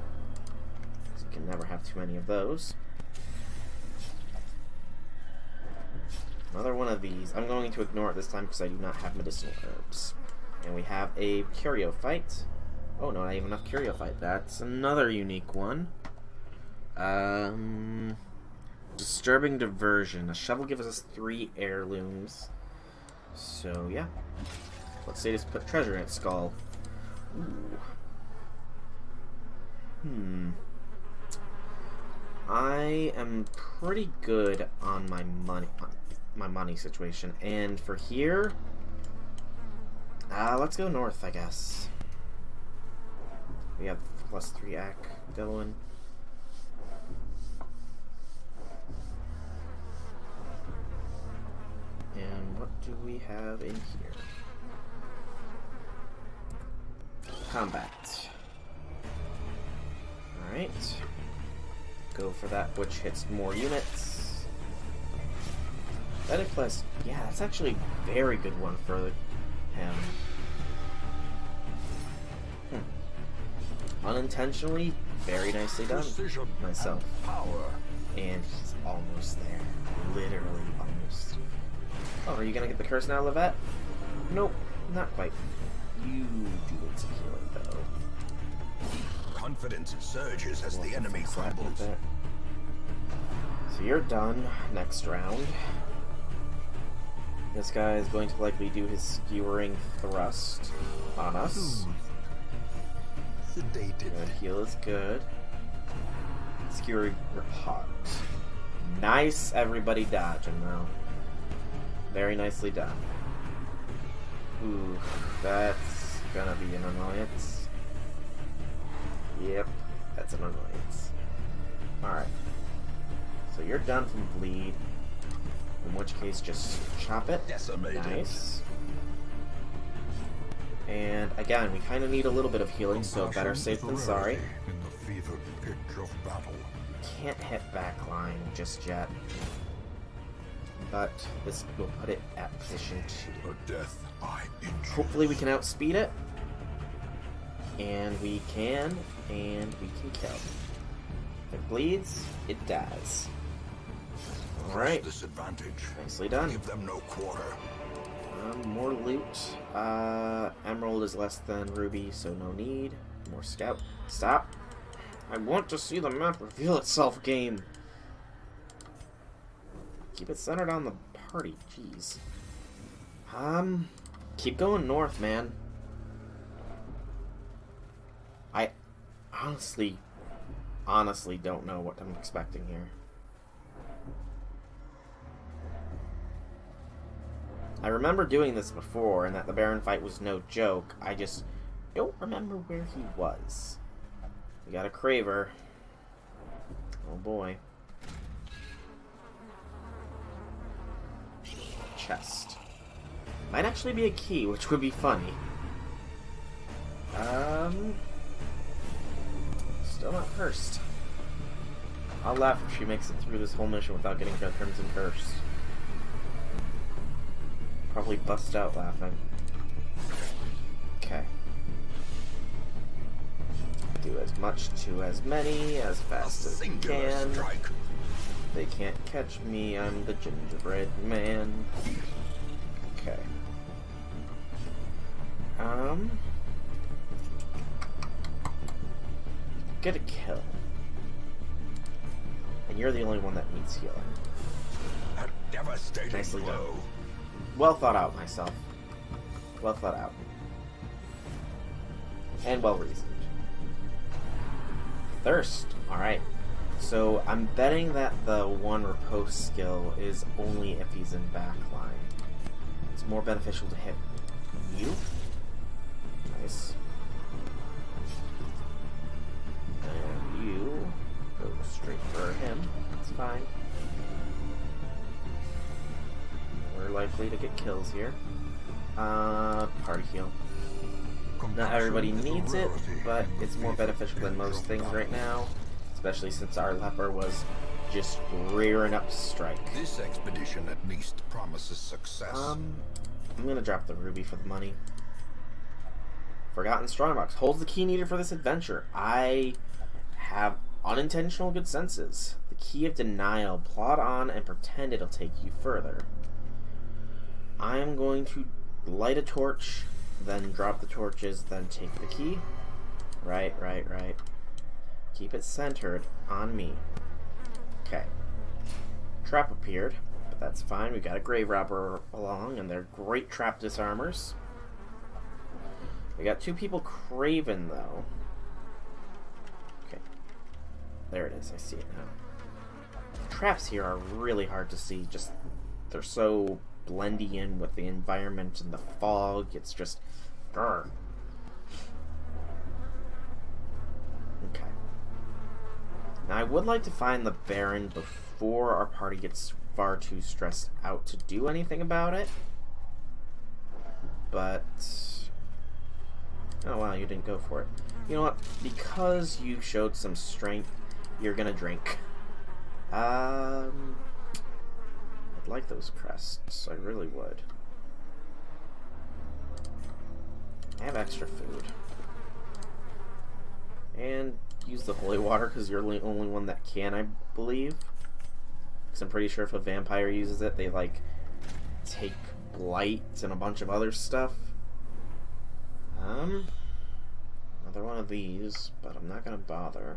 because you can never have too many of those. Another one of these. I'm going to ignore it this time because I do not have medicinal herbs. And we have a curio fight. Oh no, not even enough curio fight. That's another unique one. Disturbing diversion. A shovel gives us 3 heirlooms. So yeah. Let's say just put treasure in its skull. Ooh. I am pretty good on my money situation, and for here, let's go north, I guess. We have +3 AC going. And what do we have in here? Combat. Alright. Go for that, which hits more units. Medic plus, yeah, that's actually a very good one for him. Unintentionally, very nicely done. Precision Myself. and power. And he's almost there. Literally almost. Oh, are you gonna get the curse now, Levette? Nope, not quite. You do insecure though. Confidence surges as the enemy Fix that with crumbles. it. So you're done. Next round. This guy is going to likely do his skewering thrust on us. Sedated. Good, heal is good. Skewering repart. Nice, everybody dodging though. Very nicely done. Ooh, that's gonna be an annoyance. Yep, that's an annoyance. Alright. So you're done from bleed. In which case, just chop it. Decimated. Nice. And again, we kind of need a little bit of healing, so better safe than sorry. In the fevered pitch of battle. Can't hit backline just yet. But this will put it at position 2. A death by injury. Hopefully we can outspeed it. And we can kill. If it bleeds, it dies. Alright. Disadvantage. Nicely done. Give them no quarter. More loot. Emerald is less than ruby, so no need. More scout. Stop. I want to see the map reveal itself, game. Keep it centered on the party. Jeez. Keep going north, man. I honestly don't know what I'm expecting here. I remember doing this before, and that the Baron fight was no joke. I just don't remember where he was. We got a Craver. Oh boy. Chest. Might actually be a key, which would be funny. Still not cursed. I'll laugh if she makes it through this whole mission without getting her Crimson Curse. Probably bust out laughing. Okay. Do as much to as many as fast as you Singular can. strike. They can't catch me, I'm the gingerbread man. Okay. Get a kill. And you're the only one that needs healing. A devastating Nicely done. blow. Well thought out, myself. Well thought out. And well reasoned. Thirst. Alright. So I'm betting that the one riposte skill is only if he's in backline. It's more beneficial to hit you. Nice. And you go straight for him. It's fine. We're likely to get kills here. Party heal. Not everybody needs it, but it's more beneficial than most things right now. Especially since our leper was just rearing up to strike. This expedition at least promises success. I'm gonna drop the ruby for the money. Forgotten Strongbox holds the key needed for this adventure. I have unintentional good senses. The key of denial. Plot on and pretend it'll take you further. I am going to light a torch, then drop the torches, then take the key. Right. Keep it centered on me. Okay. Trap appeared, but that's fine. We got a grave robber along, and they're great trap disarmers. We got two people craven, though. Okay. There it is. I see it now. Traps here are really hard to see. Just, they're so blending in with the environment and the fog. It's just... Grr. Okay. Now, I would like to find the Baron before our party gets far too stressed out to do anything about it. But... Oh, wow, you didn't go for it. You know what? Because you showed some strength, you're gonna drink. I'd like those crests. I really would. I have extra food. And use the holy water because you're the only one that can, I believe. Because I'm pretty sure if a vampire uses it, they like take blight and a bunch of other stuff. Another one of these, but I'm not gonna bother.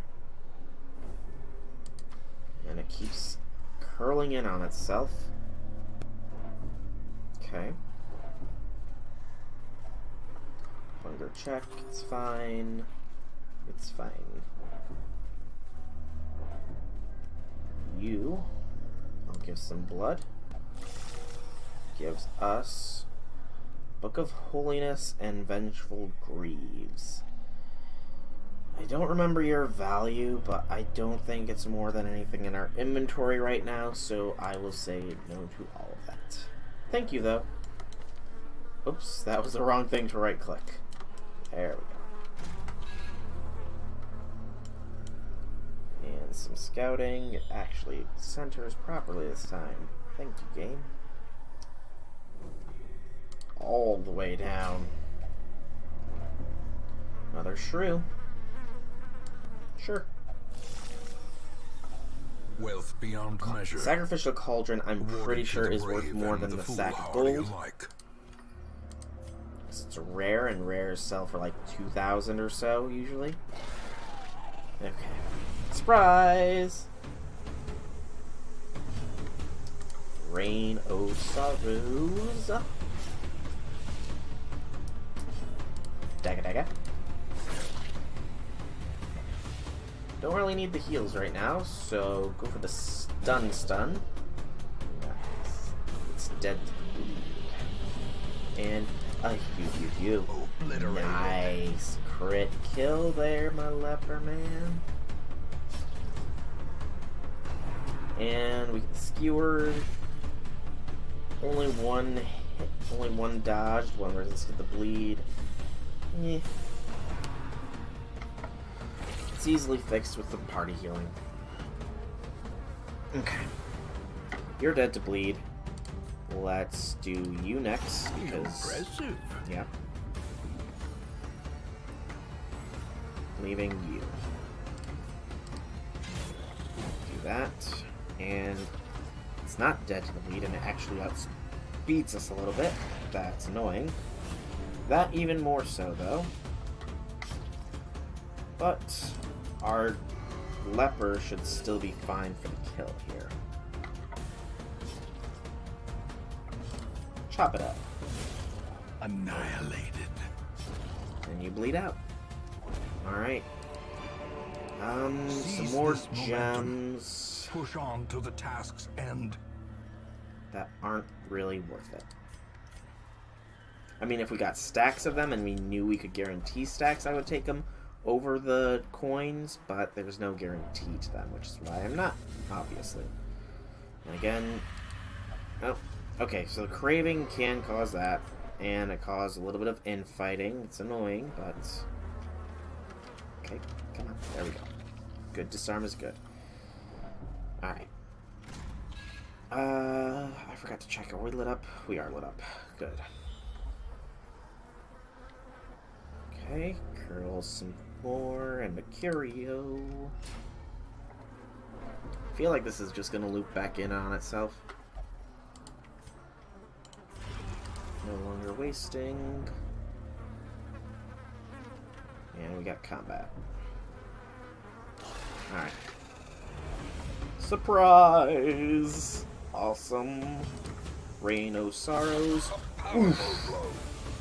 And it keeps curling in on itself. Okay. Hunger check, it's fine. It's fine. You, I'll give some blood. Gives us Book of Holiness and Vengeful Greaves. I don't remember your value, but I don't think it's more than anything in our inventory right now, so I will say no to all of that. Thank you, though. Oops, that was the wrong thing to right-click. There we go. And some scouting. It actually centers properly this time. Thank you, game. All the way down. Another shrew. Sure. Wealth beyond measure. Sacrificial Cauldron, I'm pretty sure is worth more than the sack of gold. It's rare, and rares sell for like 2,000 or so, usually. Okay. Surprise! Rain o' Sorrows. Dagga dagga. Don't really need the heals right now, so go for the stun. Nice. It's dead to bleed. And a you. Nice crit kill there, my leper man. And we get skewered. Only one hit, only one dodged, one resisted the bleed. Eh. It's easily fixed with the party healing. Okay. You're dead to bleed. Let's do you next, because... Impressive. Yeah. Leaving you. Do that. and it's not dead to the bleed, and it actually outspeeds us a little bit. That's annoying. That even more so, though. But our leper should still be fine for the kill here. Chop it up. Annihilated. And you bleed out. Alright. Some Seize more this momentum. gems Push on to the task's end. that aren't really worth it. I mean, if we got stacks of them and we knew we could guarantee stacks, I would take them over the coins, but there's no guarantee to them, which is why I'm not, obviously. And again, oh, okay, so the craving can cause that, and it caused a little bit of infighting. It's annoying, but okay, come on, there we go. Good disarm is good. Alright. I forgot to check. Are we lit up? We are lit up. Good. Okay, curl some more, and Mercurio. I feel like this is just gonna loop back in on itself. No longer wasting. And we got combat. Alright. Surprise! Awesome. Rain of Sorrows. Oof.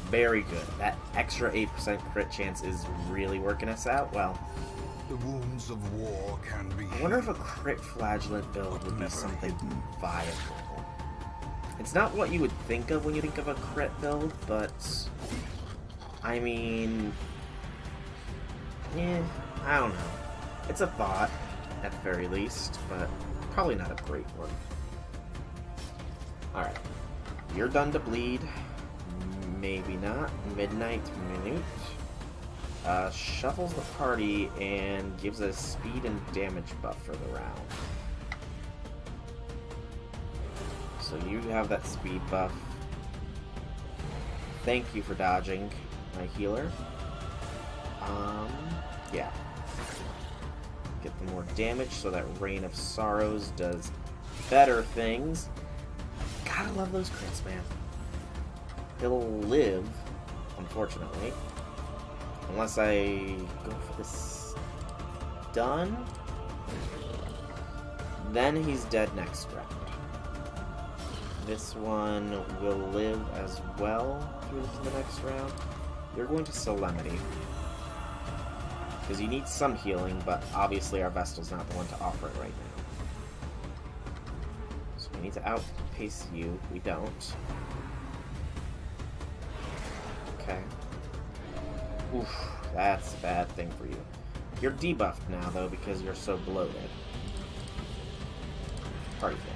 Very good. That extra 8% crit chance is really working us out well. The wounds of war can be. I wonder if a crit flagellant build would be something viable. It's not what you would think of when you think of a crit build, but I mean, I don't know. It's a thought, at the very least, but probably not a great one. Alright. You're done to bleed. Maybe not. Midnight Minute. Shuffles the party and gives us speed and damage buff for the round. So you have that speed buff. Thank you for dodging, my healer. Yeah. Get the more damage so that Rain of Sorrows does better things. Gotta love those crits, man. He'll live, unfortunately. Unless I go for this stun. Then he's dead next round. This one will live as well through to the next round. You're going to Solemnity. Because you need some healing, but obviously our Vestal's not the one to offer it right now. So we need to outpace you. We don't. Okay. Oof, that's a bad thing for you. You're debuffed now, though, because you're so bloated. Party thing.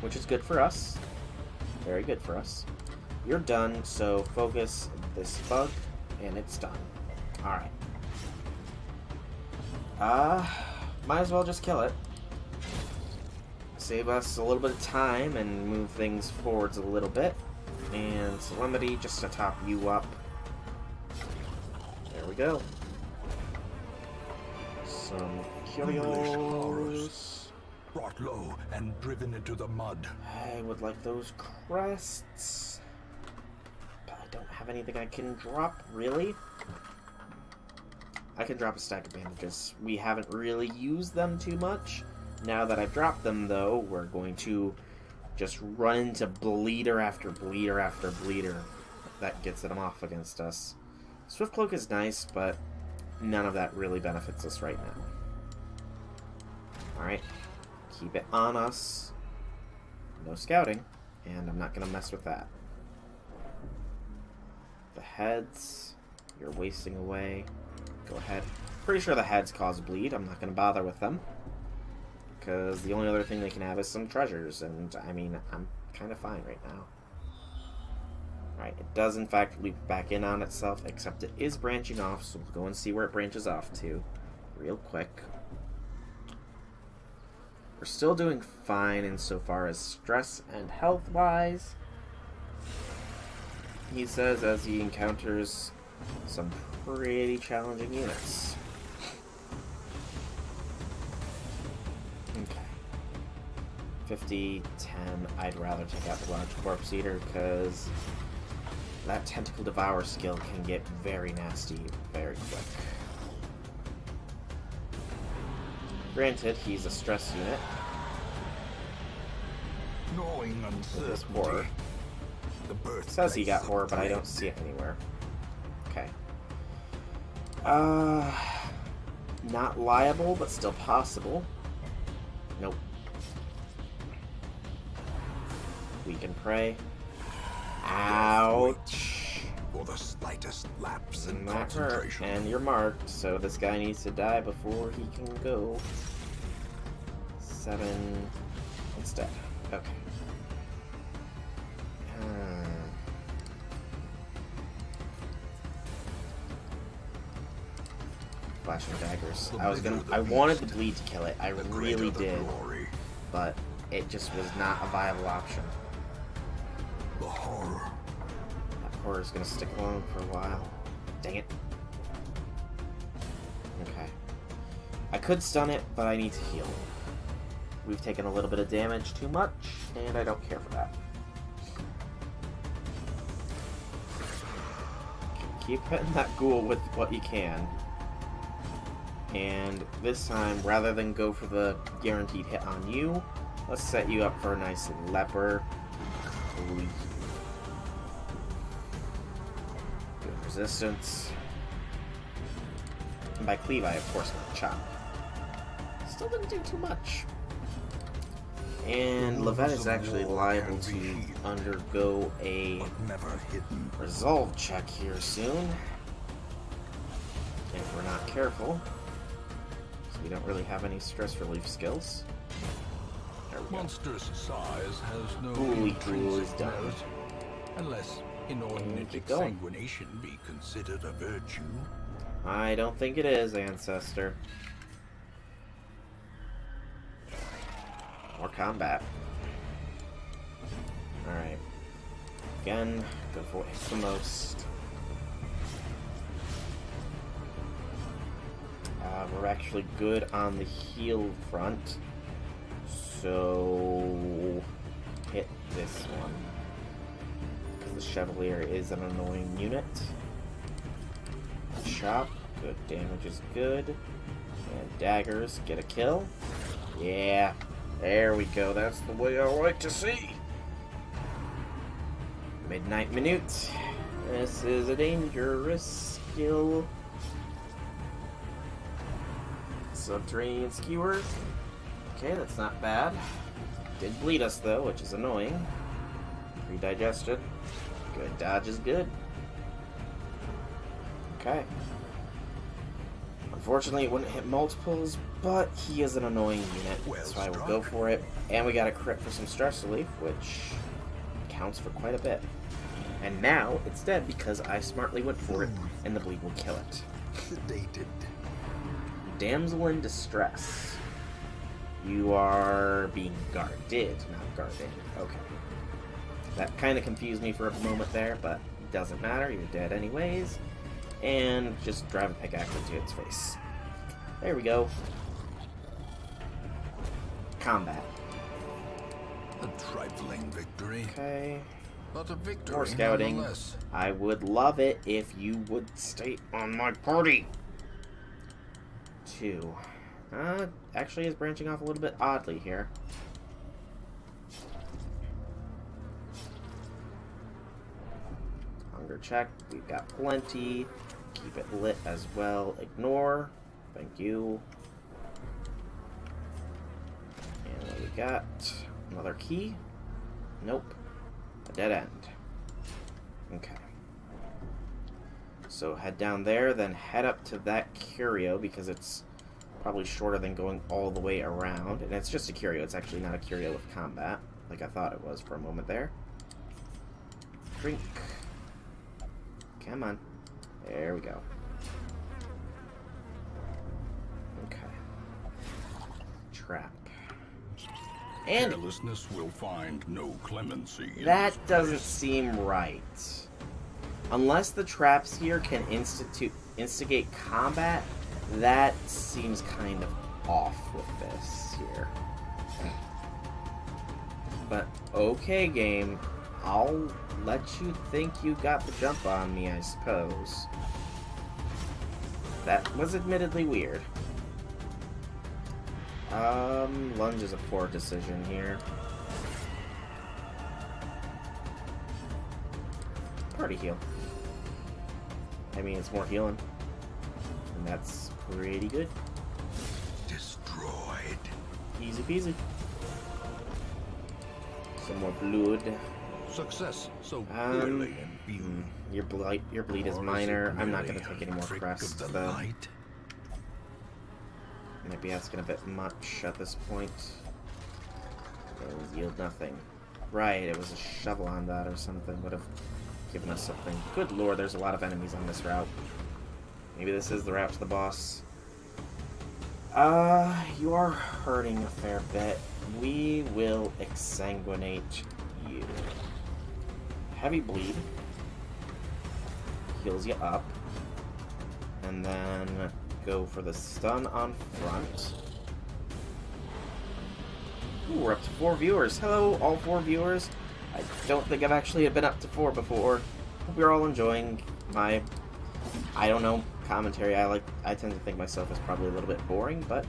Which is good for us. Very good for us. You're done, so focus this bug, and it's done. Alright. Might as well just kill it. Save us a little bit of time and move things forwards a little bit. And Solemnity just to top you up. There we go. Some curios. Brought low and driven into the mud. I would like those crests. But I don't have anything I can drop, really. I can drop a stack of bandages. We haven't really used them too much. Now that I've dropped them, though, we're going to just run into bleeder after bleeder after bleeder. That gets them off against us. Swift Cloak is nice, but none of that really benefits us right now. Alright. Keep it on us. No scouting. And I'm not going to mess with that. The heads. You're wasting away. Go ahead. Pretty sure the heads cause bleed. I'm not going to bother with them. Because the only other thing they can have is some treasures. And, I mean, I'm kind of fine right now. Alright, it does in fact loop back in on itself, except it is branching off, so we'll go and see where it branches off to real quick. We're still doing fine insofar as stress and health-wise. He says as he encounters some pretty challenging units. Okay. 50, 10. I'd rather take out the large corpse eater because that tentacle devour skill can get very nasty very quick. Granted, he's a stress unit. Gnawing With his uncertainty. horror. It says he got horror, but I don't see it anywhere. Okay. Not liable, but still possible. Nope. We can pray. Ouch. For the slightest lapse in And that hurt. concentration. And you're marked, so this guy needs to die before he can go. 7 instead. Okay. Flashing daggers. I wanted the bleed to kill it. I The really greater the did, glory, but it just was not a viable option. the horror. That horror's gonna stick alone for a while. Dang it. Okay. I could stun it, but I need to heal. We've taken a little bit of damage too much, and I don't care for that. Keep hitting that ghoul with what you can. And this time, rather than go for the guaranteed hit on you, let's set you up for a nice leper cleave. Good resistance. And by cleave, I of course meant chop. Still didn't do too much. And Levette is actually liable to undergo a But never hidden. resolve check here soon. If we're not careful. So we don't really have any stress relief skills. There we go. Monstrous size has no Holy intrinsic cool is done. merit, unless inordinate keep going. exsanguination be considered a virtue. I don't think it is, Ancestor. More combat. Alright. Again, go for what hits the most. We're actually good on the heal front. So hit this one. Because the Chevalier is an annoying unit. Chop. Good damage is good. And daggers get a kill. Yeah. There we go. That's the way I like to see. Midnight Minute. This is a dangerous skill. Subterranean Skewer. Okay, that's not bad. Did bleed us though, which is annoying. Pre-digested. Good dodge is good. Okay. Unfortunately, it wouldn't hit multiples, but he is an annoying unit, so I will go for it. And we got a crit for some stress relief, which counts for quite a bit. And now it's dead because I smartly went for it, and the bleed will kill it. Sedated. Damsel in distress. You are being guarded, not guarded. Okay. That kind of confused me for a moment there, but it doesn't matter. You're dead anyways. And just drive a pickaxe into its face. There we go. Combat. A trifling victory, Okay. but a victory More scouting. nonetheless. I would love it if you would stay on my party. 2. Actually is branching off a little bit oddly here. Hunger check. We've got plenty. Keep it lit as well. Ignore. Thank you. And what we got? Another key? Nope. A dead end. Okay. So head down there, then head up to that curio because it's probably shorter than going all the way around. And it's just a curio. It's actually not a curio with combat, like I thought it was for a moment there. Drink. Come on. There we go. Okay. Trap. And Carelessness will find no clemency. in that this doesn't place. seem right. Unless the traps here can instigate combat, that seems kind of off with this here. But, okay, game. I'll let you think you got the jump on me, I suppose. That was admittedly weird. Lunge is a poor decision here. Party heal. I mean, it's more healing. And that's pretty good. Destroyed. Easy peasy. Some more blood. Success so clearly in view. Your bleed is minor. I'm not going to take any more crests, though. Light? Maybe asking a bit much at this point. It'll yield nothing. Right, it was a shovel on that or something. Would have given us something. Good lord, there's a lot of enemies on this route. Maybe this is the route to the boss. You are hurting a fair bit. We will exsanguinate you. Heavy bleed. Heals you up. And then go for the stun on front. Ooh, we're up to 4 viewers. Hello, all 4 viewers. I don't think I've actually been up to 4 before. Hope you're all enjoying my, I don't know, commentary. I tend to think myself as probably a little bit boring, but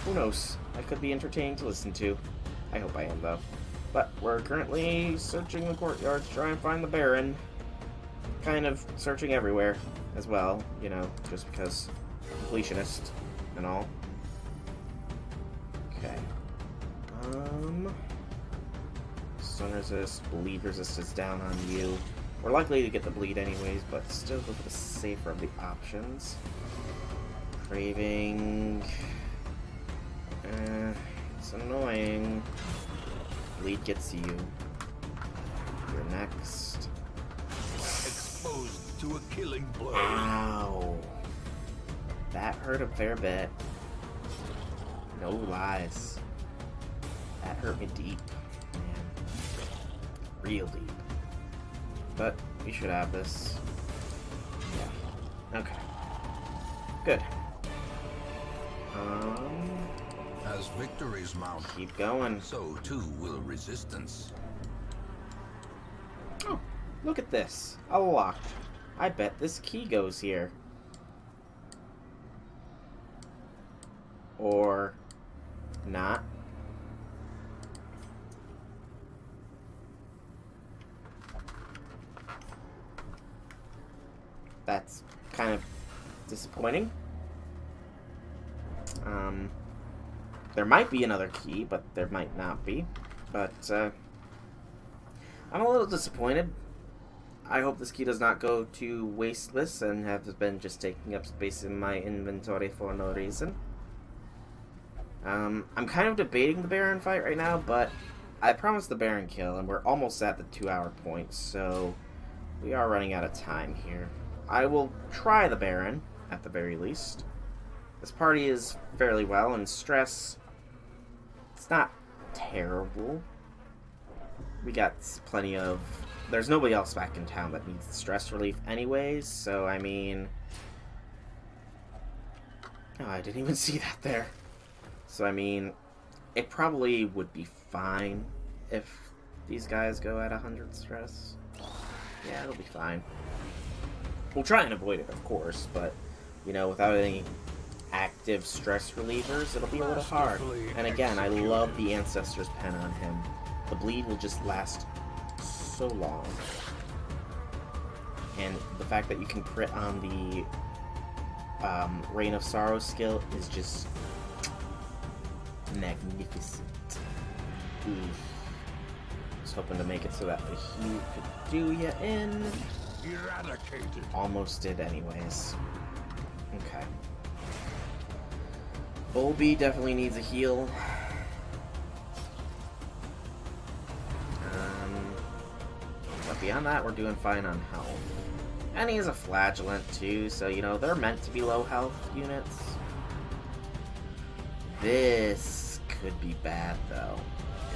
who knows? I could be entertaining to listen to. I hope I am, though. But we're currently searching the courtyard to try and find the Baron. Kind of searching everywhere as well, you know, just because completionist and all. Okay. Stun resist, bleed resist is down on you. We're likely to get the bleed anyways, but still go for the safer of the options. Craving. It's annoying. Bleed gets you. You're next. Exposed to a killing blow. Ow. That hurt a fair bit. No lies. That hurt me deep, man. Real deep. But we should have this. Yeah. Okay. Good. As victories mount, Keep going. so too will resistance. Oh, look at this. A lock. I bet this key goes here. Or not. That's kind of disappointing. There might be another key, but there might not be. But I'm a little disappointed. I hope this key does not go to wasteless and has been just taking up space in my inventory for no reason. I'm kind of debating the Baron fight right now, but I promised the Baron kill, and we're almost at the 2-hour point, so we are running out of time here. I will try the Baron, at the very least. This party is fairly well, and stress, it's not terrible. We got plenty of... There's nobody else back in town that needs stress relief anyways, so I mean... Oh, I didn't even see that there. So I mean, it probably would be fine if these guys go at 100 stress. Yeah, it'll be fine. We'll try and avoid it, of course, but, you know, without any active stress relievers, it'll be a little hard. And again, I love the Ancestor's Pen on him. The bleed will just last so long. And the fact that you can crit on the Reign of Sorrow skill is just magnificent. Just hoping to make it so that the heat could do ya in. Eradicated. Almost did anyways. Okay. Bulby definitely needs a heal. But beyond that, we're doing fine on health. And he is a flagellant too, so you know, they're meant to be low health units. This could be bad though.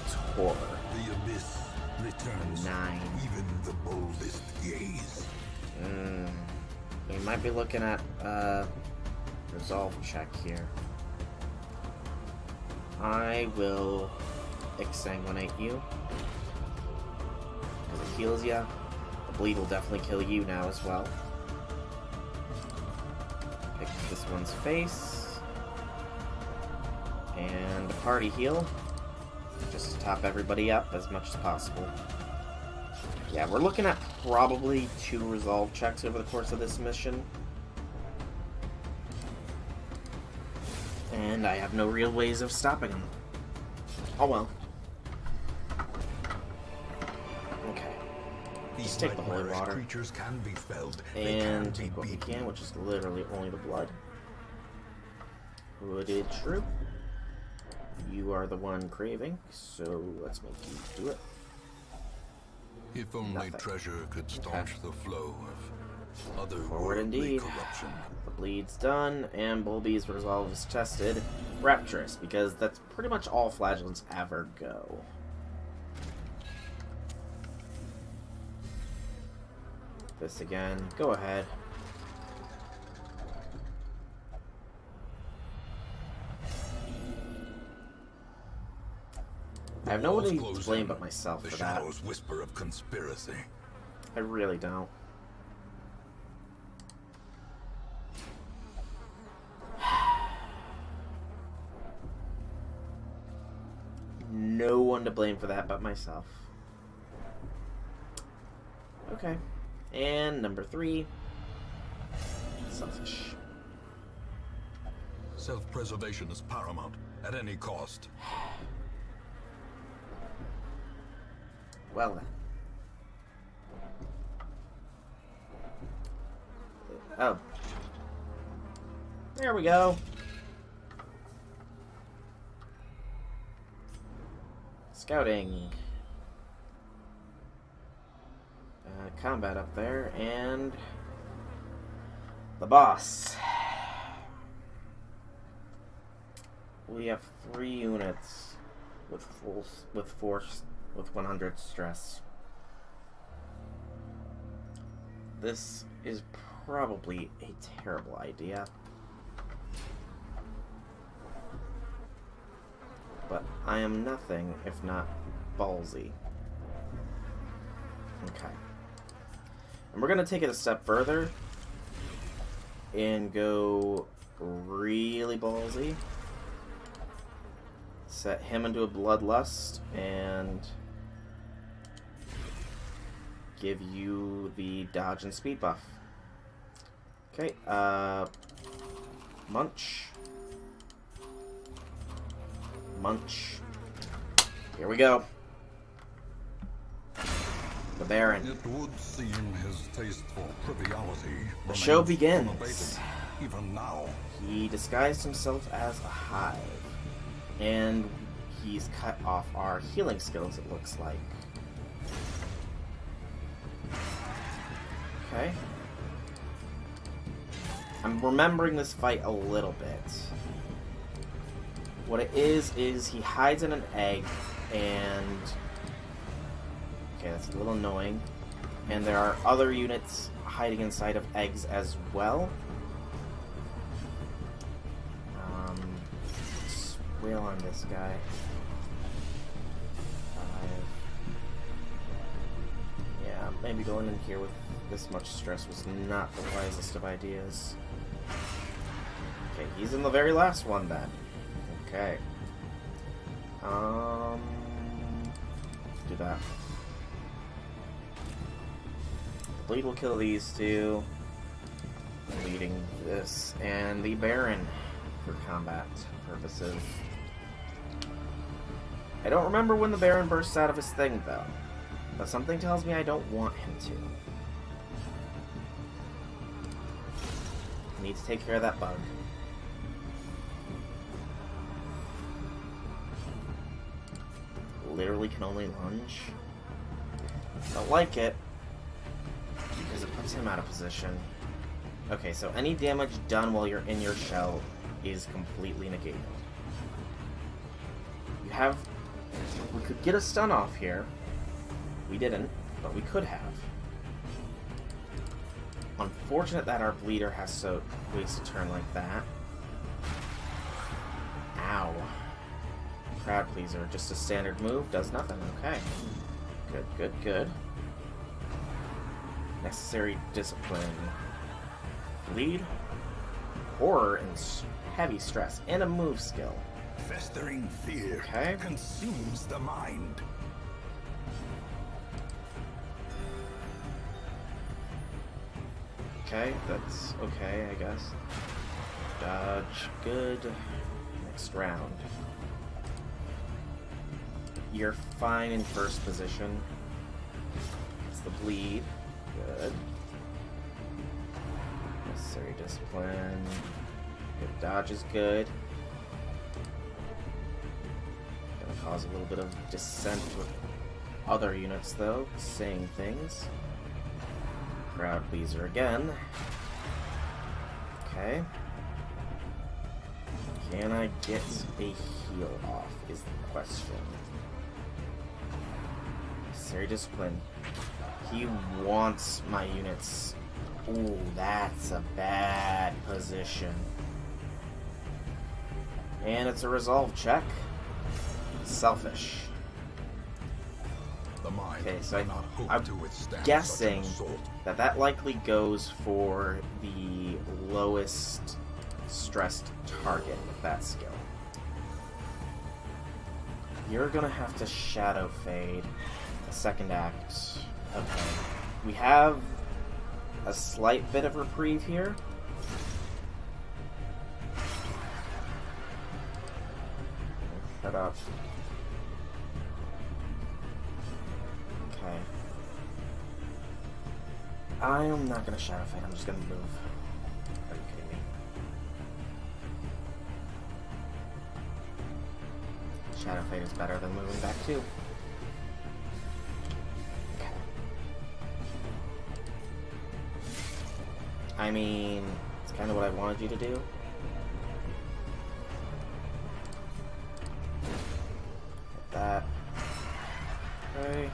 It's horror. The abyss returns 9. even the boldest gaze. We might be looking at resolve check here. I will exsanguinate you. Because it heals you. The bleed will definitely kill you now as well. Pick this one's face. And a party heal. Just to top everybody up as much as possible. Yeah, we're looking at probably 2 resolve checks over the course of this mission. And I have no real ways of stopping them. Oh well. Okay. These take the holy nightmarish water. creatures can be felled. They And can take be what we beaten. can, which is literally only the blood. Hooded troop. You are the one craving, so let's make you do it. If only Nothing. treasure could staunch the flow of other Forward indeed. corruption. The bleed's done, and Bulby's resolve is tested. Rapturous, because that's pretty much all flagellants ever go. This again. Go ahead. I have no one Walls to close blame in. but myself The for that. shadows whisper of conspiracy. I really don't. No one to blame for that but myself. Okay. And number 3. Selfish. Self-preservation is paramount at any cost. Well then. Oh. There we go. Scouting. Combat up there, and the boss. We have 3 units with force with 100 stress. This is probably a terrible idea. But I am nothing if not ballsy. Okay. And we're going to take it a step further and go really ballsy. Set him into a bloodlust and give you the dodge and speed buff. Okay, Munch. Munch. Here we go. The Baron. It would seem his taste for triviality The show remains begins. unabated, even now. He disguised himself as a hive. And he's cut off our healing skills, it looks like. Okay. I'm remembering this fight a little bit. What it is he hides in an egg, and... Okay, that's a little annoying. And there are other units hiding inside of eggs as well. Wheel on this guy. 5. Yeah, maybe going in here with this much stress was not the wisest of ideas. Okay, he's in the very last one then. Okay. Do that. The bleed will kill these 2. Leading this and the Baron for combat purposes. I don't remember when the Baron bursts out of his thing, though. But something tells me I don't want him to. I need to take care of that bug. Literally can only lunge. Don't like it. Because it puts him out of position. Okay, so any damage done while you're in your shell is completely negated. You have... We could get a stun off here. We didn't, but we could have. Unfortunate that our bleeder has to waste a turn like that. Ow. Crowd Pleaser, just a standard move, does nothing. Okay. Good, good, good. Necessary Discipline. Bleed. Horror and heavy stress. And a move skill. Festering fear Okay. consumes the mind. Okay, that's okay, I guess. Dodge, good. Next round. You're fine in first position. It's the bleed. Good. Necessary discipline. Good dodge is good. Gonna cause a little bit of dissent with other units though, saying things. Crowd Pleaser again. Okay. Can I get a heal off is the question. Necessary discipline. He wants my units. Ooh, that's a bad position. And it's a resolve check. Selfish. The mind Okay, so cannot hope I'm to withstand guessing such an assault. that likely goes for the lowest stressed target with that skill. You're gonna have to Shadow Fade the second act. Okay. We have a slight bit of reprieve here. Shut up. Okay. I am not gonna Shadow Fade, I'm just gonna move. Are you kidding me? Shadow Fade is better than moving back too. Okay. I mean, it's kind of what I wanted you to do. Get that. Okay.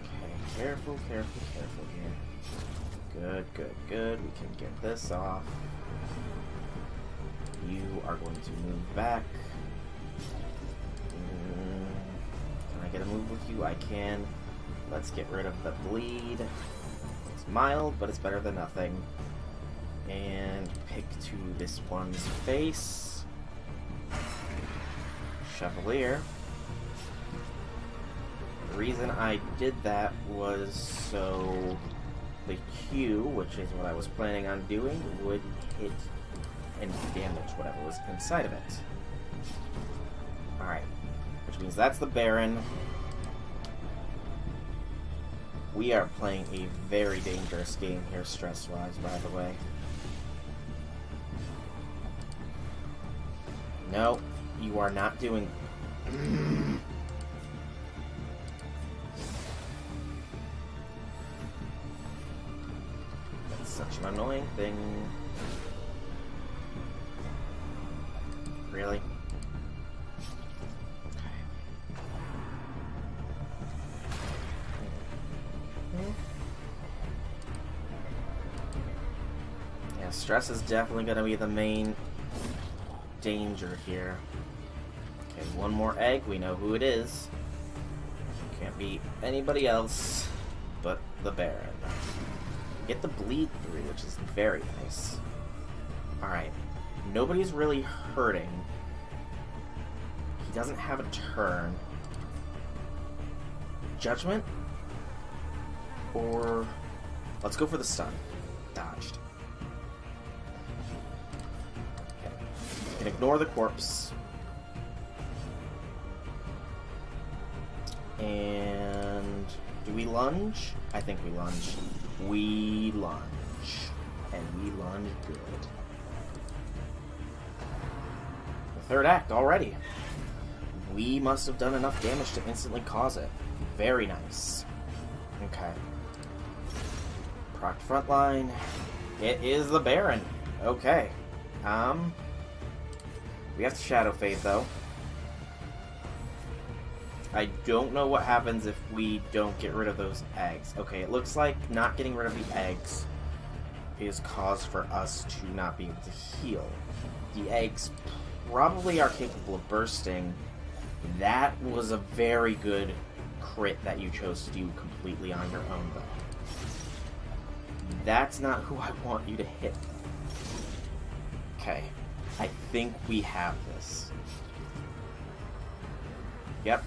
Okay, careful, careful, careful here. Good, good, good. We can get this off. You are going to move back. Can I get a move with you? I can. Let's get rid of the bleed. It's mild, but it's better than nothing. And pick to this one's face. Chevalier. The reason I did that was so the Q, which is what I was planning on doing, would hit and damage whatever was inside of it. Alright. Which means that's the Baron. We are playing a very dangerous game here, stress-wise, by the way. No, you are not doing... That's such an annoying thing. Really? Yeah, stress is definitely going to be the main danger here. Okay, one more egg. We know who it is. Can't be anybody else but the Baron. Get the bleed through, which is very nice. Alright. Nobody's really hurting. He doesn't have a turn. Judgment? Or... let's go for the stun. Dodged. Okay. You can ignore the corpse. And... do we lunge? I think we lunge. We lunge. And we lunge good. The third act already. We must have done enough damage to instantly cause it. Very nice. Okay. Proc frontline. It is the Baron. Okay. We have to Shadow Fade though. I don't know what happens if we don't get rid of those eggs. Okay, it looks like not getting rid of the eggs is cause for us to not be able to heal. The eggs probably are capable of bursting. That was a very good crit that you chose to do completely on your own, though. That's not who I want you to hit. Okay, I think we have this. Yep,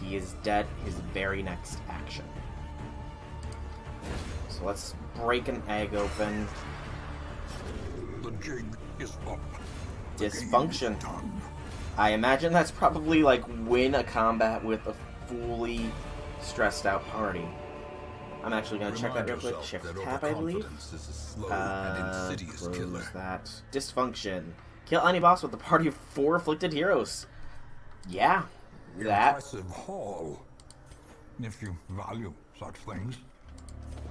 he is dead his very next action. So let's break an egg open. The jig is up. Dysfunction. I imagine that's probably like win a combat with a fully stressed out party. I'm actually going to check that real quick. Shift tab, I believe. Close that. Dysfunction. Kill any boss with a party of 4 afflicted heroes. Yeah, that. Impressive haul, if you value such things.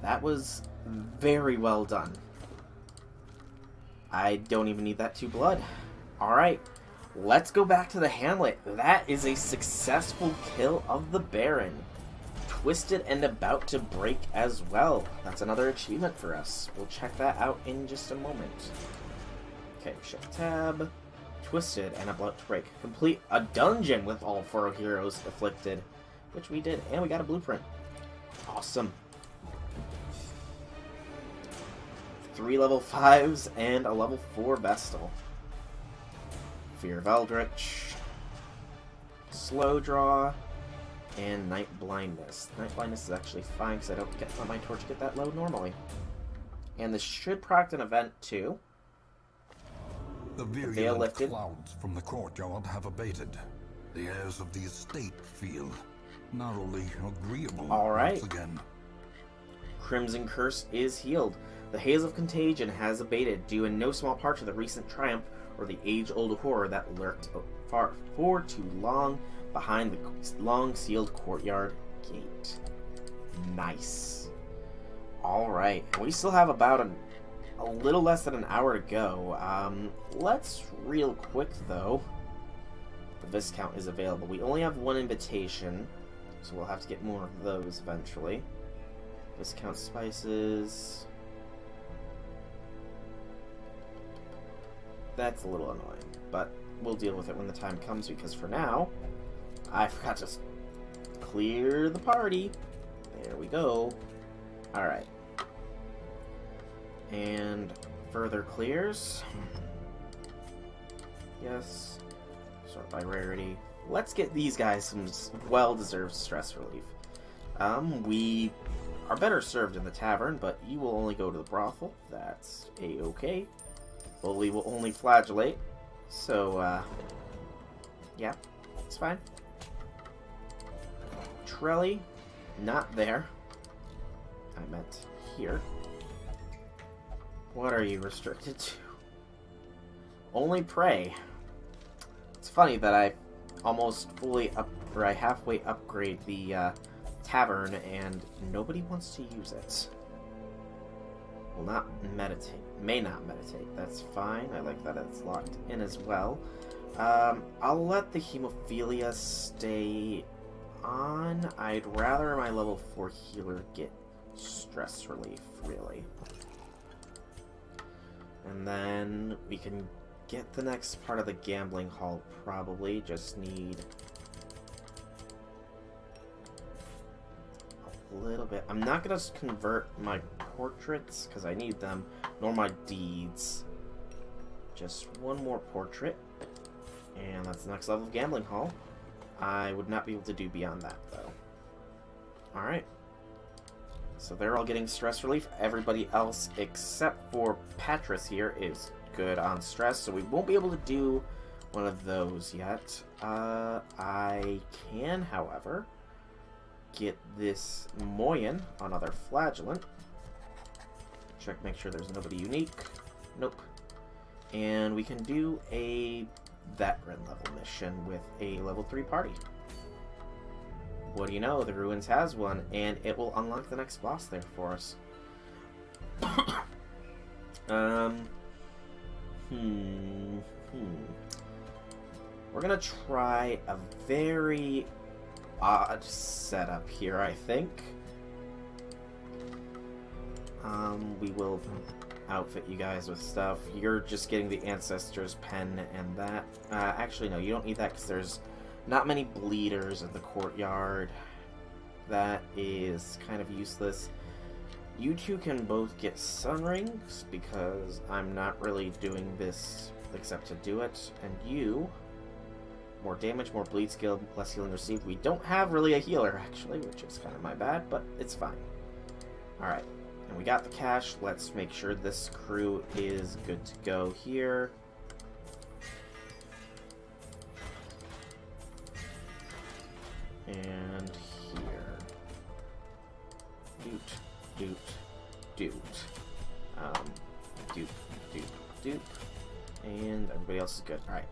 That was very well done. I don't even need that 2 blood. Alright, let's go back to the hamlet. That is a successful kill of the Baron. Twisted and about to break as well. That's another achievement for us. We'll check that out in just a moment. Okay, shift tab. Twisted and about to break. Complete a dungeon with all 4 heroes afflicted, which we did, and we got a blueprint. Awesome. 3 level 5s and a level 4 Vestal. Fear of Eldritch. Slow draw. And Night Blindness. Night Blindness is actually fine because I don't get on my torch get that low normally. And this should proc an event too. The virulent clouds from the courtyard have abated. The airs of the estate feel narrowly agreeable once again. Crimson Curse is healed. The haze of contagion has abated, due in no small part to the recent triumph or the age-old horror that lurked for too long behind the long-sealed courtyard gate. Nice. Alright, we still have about a little less than an hour to go. Let's real quick, though. The Viscount is available. We only have 1 invitation, so we'll have to get more of those eventually. Viscount Spices. That's a little annoying, but we'll deal with it when the time comes, because for now, I forgot to clear the party. There we go. Alright. And further clears. Yes. Sort by rarity. Let's get these guys some well-deserved stress relief. We are better served in the tavern, but you will only go to the brothel. That's a-okay. Bully will only flagellate. So, yeah, it's fine. Trelly, not there. I meant here. What are you restricted to? Only prey. It's funny that I almost fully I halfway upgrade the tavern and nobody wants to use it. Will not meditate. May not meditate. That's fine. I like that it's locked in as well. I'll let the hemophilia stay on. I'd rather my level 4 healer get stress relief, really. And then we can get the next part of the gambling hall, probably. Just need a little bit. I'm not going to convert my portraits, because I need them, nor my deeds. Just 1 more portrait. And that's the next level of gambling hall. I would not be able to do beyond that, though. Alright. So they're all getting stress relief. Everybody else, except for Patras here, is good on stress, so we won't be able to do one of those yet. I can, however, get this Moyen, another flagellant. Check, make sure there's nobody unique. Nope. And we can do a veteran level mission with a level 3 party. What do you know? The Ruins has one, and it will unlock the next boss there for us. We're gonna try a very odd setup here, I think. We will outfit you guys with stuff. You're just getting the Ancestor's Pen and that. Actually, no, you don't need that because there's not many bleeders in the courtyard. That is kind of useless. You two can both get Sun Rings because I'm not really doing this except to do it. And you, more damage, more bleed skill, less healing received. We don't have really a healer, actually, which is kind of my bad, but it's fine. Alright, and we got the cash. Let's make sure this crew is good to go here. And here. Doot, doot, doot. Doot, doot, doot. And everybody else is good. Alright.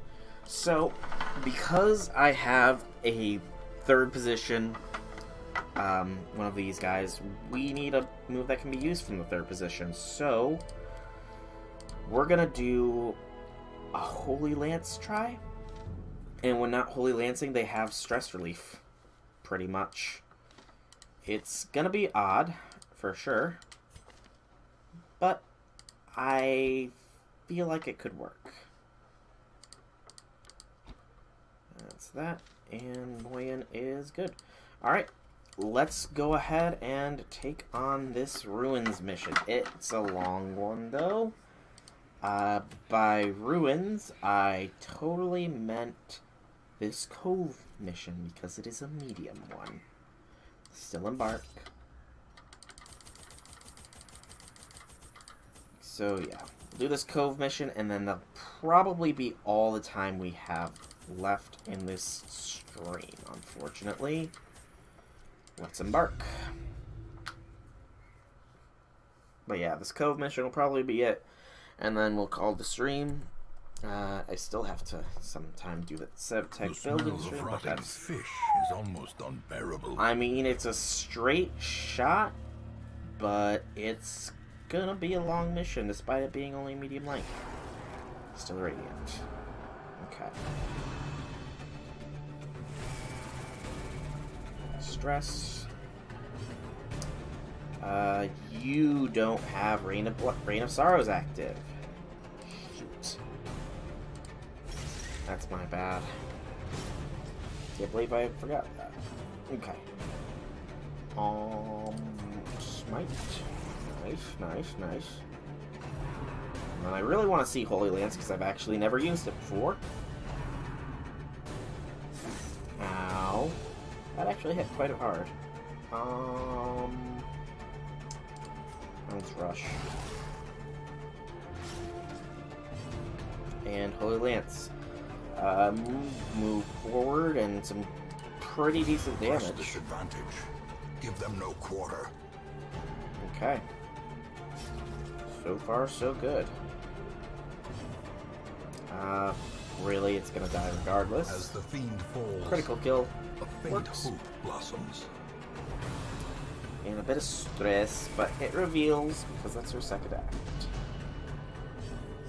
So, because I have a third position, one of these guys, we need a move that can be used from the third position. So, we're gonna do a Holy Lance try. And when not Holy Lancing, they have Stress Relief. Pretty much. It's gonna be odd, for sure. But I feel like it could work. That's that. And Moyen is good. Alright. Let's go ahead and take on this Ruins mission. It's a long one, though. By Ruins, I totally meant this Cove mission, because it is a medium one. Still embark. So, yeah. We'll do this Cove mission, and then that'll probably be all the time we have left in this stream, unfortunately. Let's embark. But yeah, this Cove mission will probably be it, and then we'll call the stream. I still have to sometime do that Sevtech building stream, but that's... fish is almost unbearable. I mean, it's a straight shot, but it's gonna be a long mission, despite it being only medium length. Still radiant. Okay. Stress. You don't have Rain of Sorrows active. Shoot. That's my bad. Can't believe I forgot that. Okay. Smite. Nice. And I really want to see Holy Lance because I've actually never used it before. Ow. That actually hit quite hard. Let's rush. And Holy Lance. Move forward and some pretty decent damage. Disadvantage. Give them no quarter. Okay. So far, so good. Really, it's gonna die regardless. As the fiend falls, critical kill. A faint hope blossoms. And a bit of stress, but it reveals because that's her second act.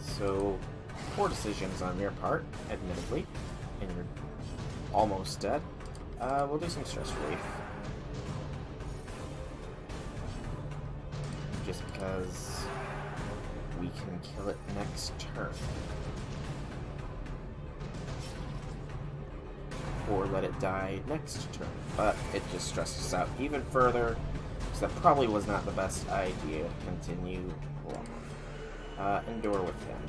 So, poor decisions on your part, admittedly, and you're almost dead. We'll do some stress relief. Just because we can kill it next turn. Or let it die next turn. But it just stresses us out even further, so that probably was not the best idea to continue long. Endure with him.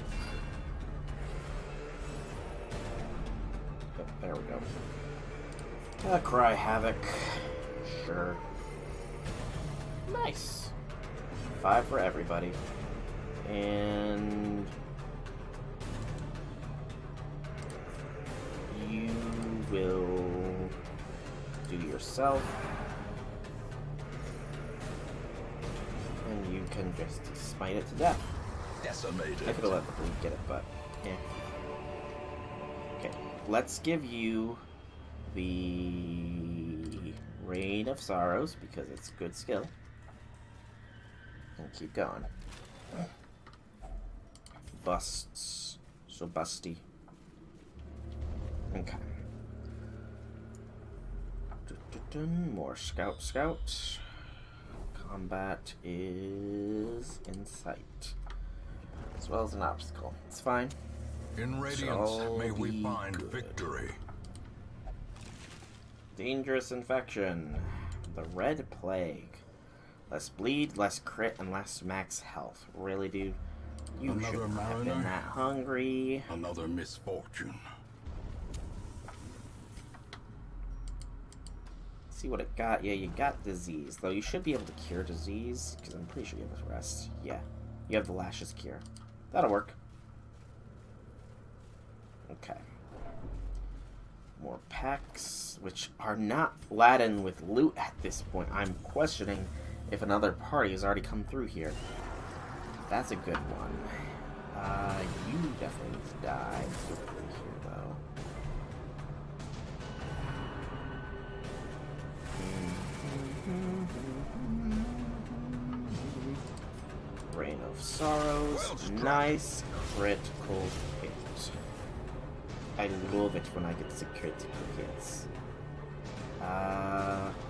Yep, there we go. Cry Havoc. Sure. Nice. 5 for everybody. And you will do yourself. And you can just smite it to death. Decimated. I could have let the bleed get it, but yeah. Okay, let's give you the Rain of Sorrows because it's good skill. And keep going. Busts. So busty. Okay. More scout. Combat is in sight, as well as an obstacle. It's fine. In Radiance, may we find victory. Dangerous infection. The Red Plague. Less bleed, less crit, and less max health. Really, dude? You shouldn't have been that hungry. Another misfortune. See what it got. Yeah, you got disease. Though you should be able to cure disease, because I'm pretty sure you have the rest. Yeah. You have the Lashes Cure. That'll work. Okay. More packs, which are not laden with loot at this point. I'm questioning if another party has already come through here. That's a good one. You definitely need to die quickly here, though. Rain of Sorrows. Nice critical hit. I love it when I get the critical hits.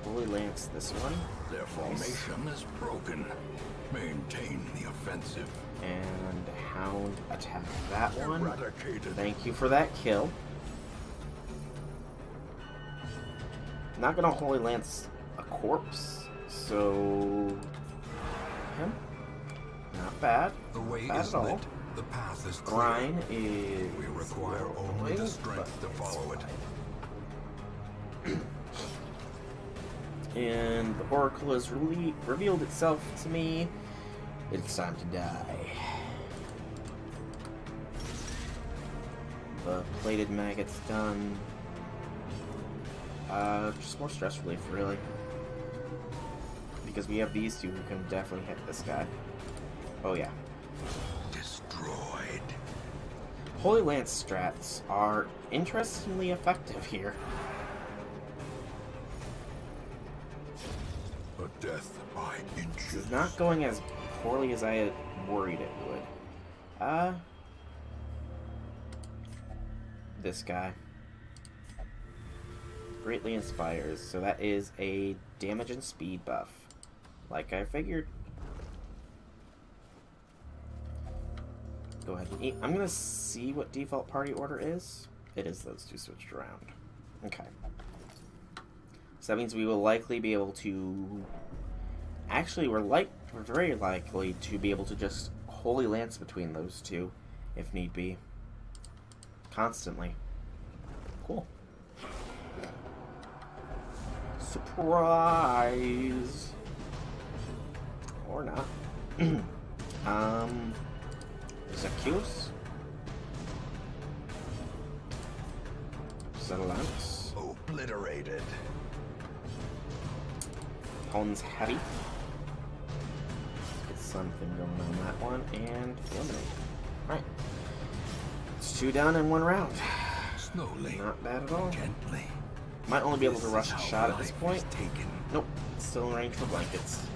Holy Lance this one. Their formation is broken. Maintain the offensive. And Hound attack that one. Thank you for that kill. Not gonna Holy Lance a corpse, so him. Not bad. The way bad is at all. lit. The path is clear. Grine is. We require only the strength to follow it. And the Oracle has revealed itself to me. It's time to die. The Plated Maggot's done. Just more stress relief, really. Because we have these two who can definitely hit this guy. Oh, yeah. Destroyed. Holy Lance strats are interestingly effective here. A death by inches. It's not going as poorly as I had worried it would. This guy. Greatly inspires, so that is a damage and speed buff. Like I figured. Go ahead and eat. I'm gonna see what default party order is. It is those two switched around. Okay. So that means we will likely be able to... Actually, we're very likely to be able to just Holy Lance between those two, if need be. Constantly. Cool. Surprise! Or not. Zacchaeus? Lance. Obliterated. Hone's Heavy. Get something going on that one. And eliminate. Alright. It's 2 down in 1 round. Slowly. Not bad at all. Gently. Might only be able to rush a shot at this point. Taken. Nope. Still in range for blankets.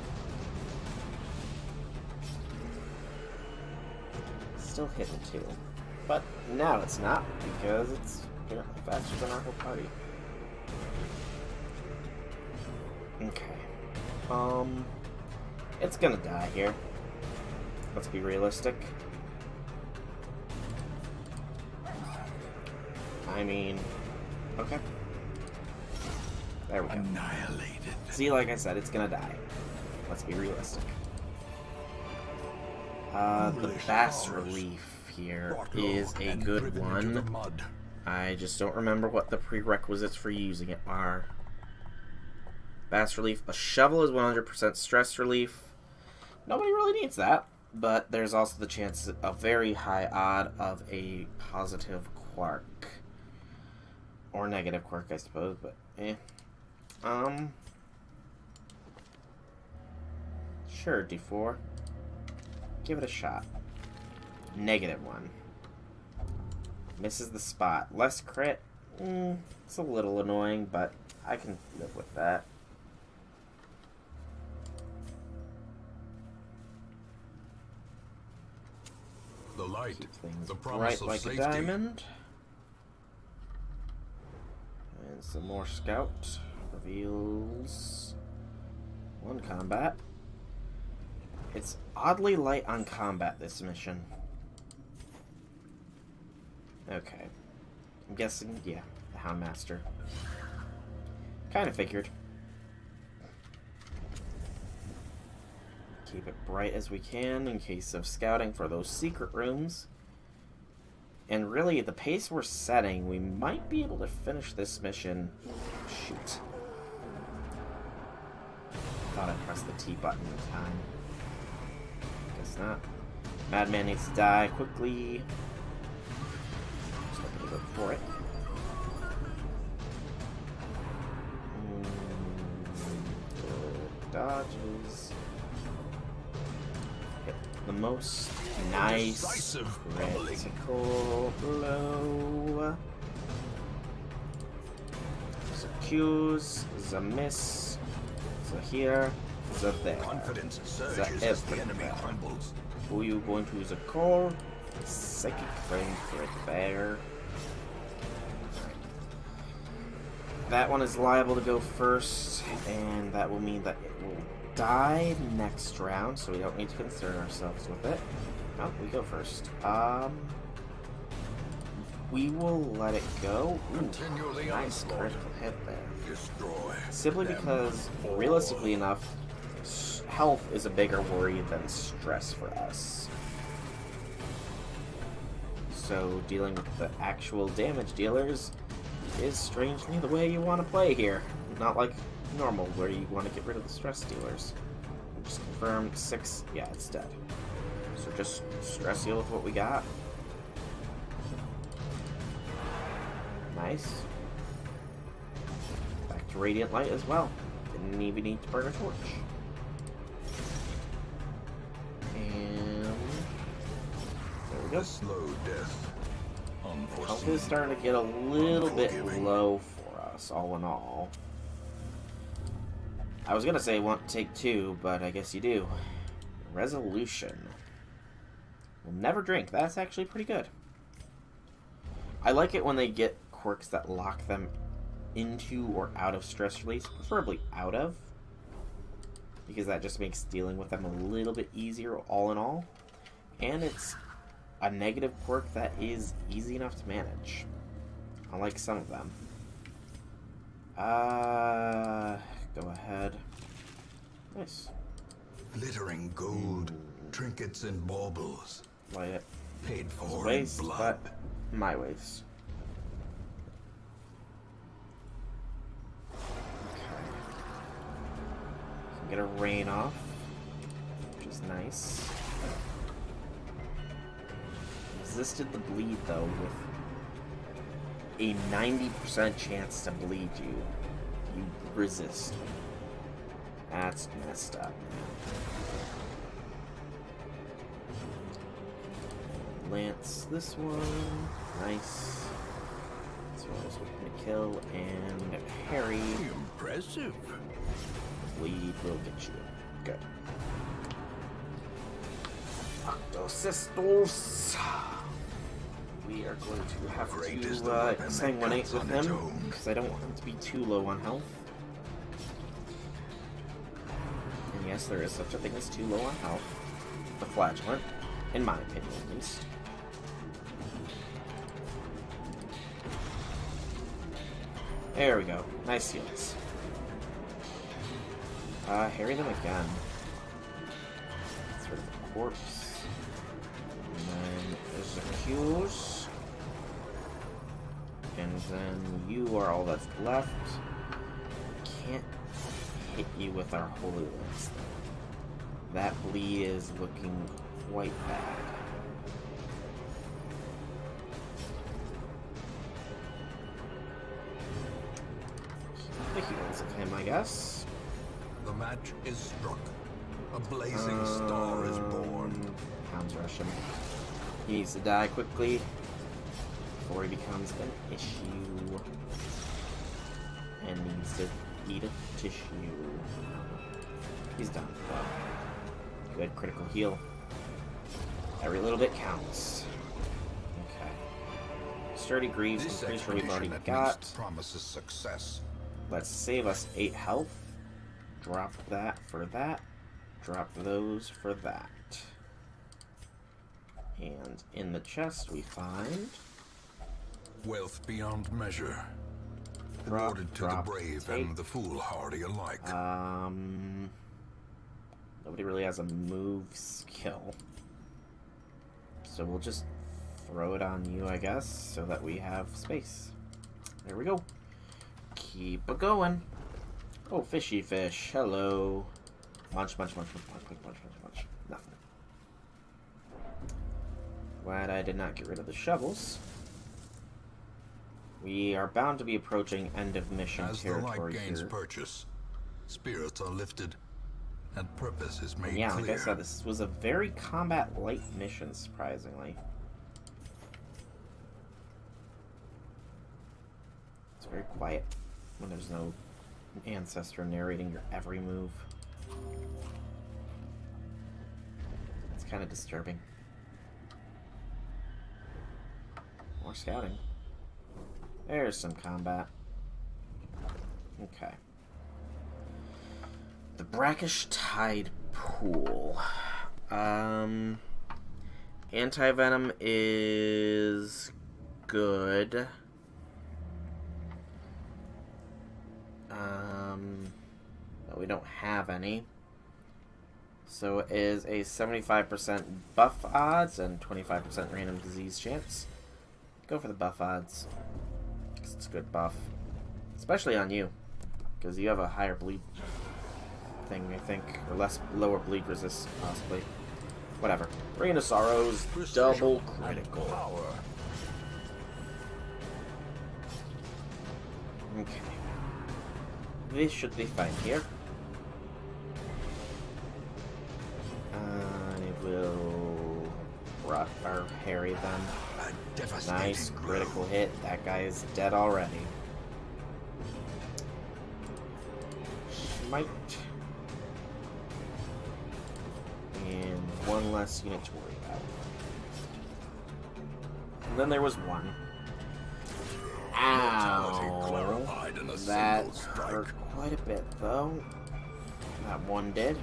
Still hitting too. But now it's not, because it's apparently faster than our whole party. Okay. It's gonna die here. Let's be realistic. I mean, okay. There we go. Annihilated. See, like I said, it's gonna die. Let's be realistic. The Bas Relief here is a good one. I just don't remember what the prerequisites for using it are. Bas Relief. A shovel is 100% stress relief. Nobody really needs that, but there's also the chance, a very high odd of a positive quark. Or negative quark, I suppose, but eh. Sure, D4. Give it a shot. -1. Misses the spot. Less crit. It's a little annoying, but I can live with that. The light, Things the promise bright of like safety. a diamond. And some more scout reveals 1 combat. It's oddly light on combat, this mission. Okay. I'm guessing, yeah, the Houndmaster. Kind of figured. Keep it bright as we can in case of scouting for those secret rooms. And really, the pace we're setting, we might be able to finish this mission. Shoot. Thought I pressed the T button in time. Guess not. Madman needs to die quickly. Just hoping to go for it. Good dodges. Hit the most. Nice critical blow. So Q's, the miss, so here, the there, confidence surges as the enemy crumbles. Who you going to use a core? Psychic frame for it there. That one is liable to go first, and that will mean that it will die next round, so we don't need to concern ourselves with it. Oh, we go first. We will let it go. Ooh, nice critical hit there. Destroy Simply because, realistically enough, health is a bigger worry than stress for us. So dealing with the actual damage dealers is strangely the way you want to play here. Not like normal, where you want to get rid of the stress dealers. Just confirm 6. Yeah, it's dead. So just stress deal with what we got. Nice. Back to Radiant Light as well. Didn't even need to burn a torch. And there we go. Slow death. Health is starting to get a little bit low for us, all in all. I was gonna say want to take 2, but I guess you do. Resolution. We'll never drink. That's actually pretty good. I like it when they get quirks that lock them into or out of stress release, preferably out of, because that just makes dealing with them a little bit easier all in all. And it's a negative quirk that is easy enough to manage, unlike some of them. Go ahead. Nice. Glittering gold, trinkets and baubles. Light it. Paid for Waste, in blood. but my waste. Okay. Get a rain off, which is nice. Resisted the bleed though with a 90% chance to bleed you. You resist. That's messed up. Lance this one. Nice. That's what I was hoping to kill. And Harry. Impressive. Bleed will get you. Good. Octosistos. We are going to have to sanguinate with him, because I don't want him to be too low on health. And yes, there is such a thing as too low on health. The Flagellant, in my opinion at least. There we go. Nice heals. Harry them again. Sort of a corpse. And then there's the Q's. And then you are all that's left. Can't hit you with our Holy Lance. That bleed is looking quite bad. The heals of him, I guess. The match is struck. A blazing star is born. Hounds rush him. He needs to die quickly before he becomes an issue. And needs to eat a tissue. He's done. Well, good critical heal. Every little bit counts. Okay. Sturdy Greaves, I'm pretty sure we've already got. Promises success. let's save us 8 health. Drop that for that. Drop those for that. And in the chest we find... wealth beyond measure. Awarded to the brave and the foolhardy alike. Nobody really has a move skill. So we'll just throw it on you, I guess, so that we have space. There we go. Keep it going. Oh, fishy fish. Hello. Munch, munch, munch, munch, munch, munch, munch, munch. Nothing. Glad I did not get rid of the shovels. We are bound to be approaching end of mission territory here. As the light gains purchase, spirits are lifted, and purpose is made clear. Clear. Like I said, this was a very combat-light mission, surprisingly. It's very quiet when there's no ancestor narrating your every move. It's kind of disturbing. More scouting. There's some combat. Okay. The Brackish Tide Pool. Anti-venom is good. But we don't have any. So it is a 75% buff odds and 25% random disease chance. Go for the buff odds. It's a good buff. Especially on you. Because you have a higher bleed thing, I think. Or lower bleed resist, possibly. Whatever. Rain of Sorrows, double critical. Okay. This should be fine here. I will harry them. Nice critical hit. That guy is dead already. Smite. And one less unit to worry about. And then there was one. Ow! That hurt quite a bit, though. That one did.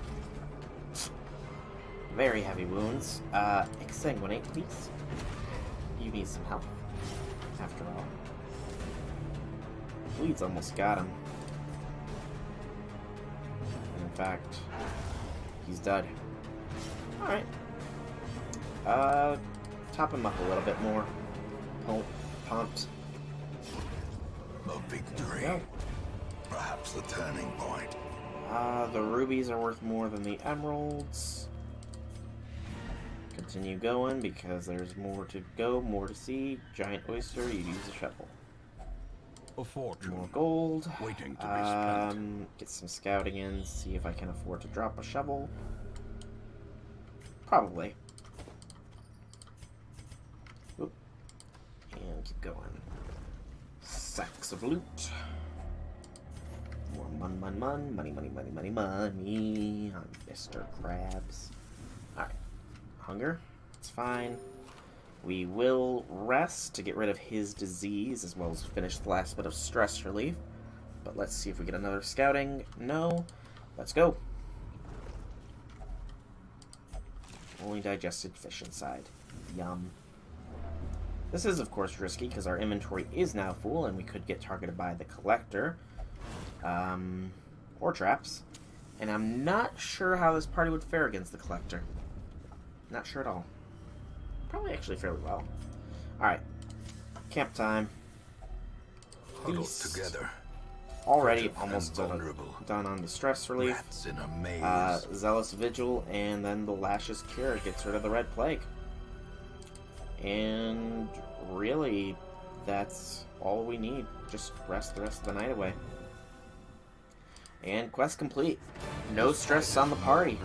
Very heavy wounds. Exsanguinate, please. You need some help, after all. Bleed's almost got him. In fact, he's dead. Alright. Top him up a little bit more. Pumped. A victory. Perhaps the turning point. The rubies are worth more than the emeralds. Continue going because there's more to go, more to see. Giant oyster, you use a shovel. A fortune. More gold. Waiting to be spent. Get some scouting in, see if I can afford to drop a shovel. Probably. Oop. And keep going. Sacks of loot. More money on Mr. Krabs. Alright. Hunger. It's fine. We will rest to get rid of his disease, as well as finish the last bit of stress relief. But let's see if we get another scouting. No. Let's go. Only digested fish inside. Yum. This is, of course, risky, because our inventory is now full, and we could get targeted by the Collector. Or traps. And I'm not sure how this party would fare against the Collector. Not sure at all. Probably actually fairly well. Alright. Camp time. Huddled together. Already almost done on the stress relief. In a maze. Zealous Vigil, and then the Lashes Cure gets rid of the Red Plague. And really, that's all we need. Just rest the rest of the night away. And quest complete. No stress on the party.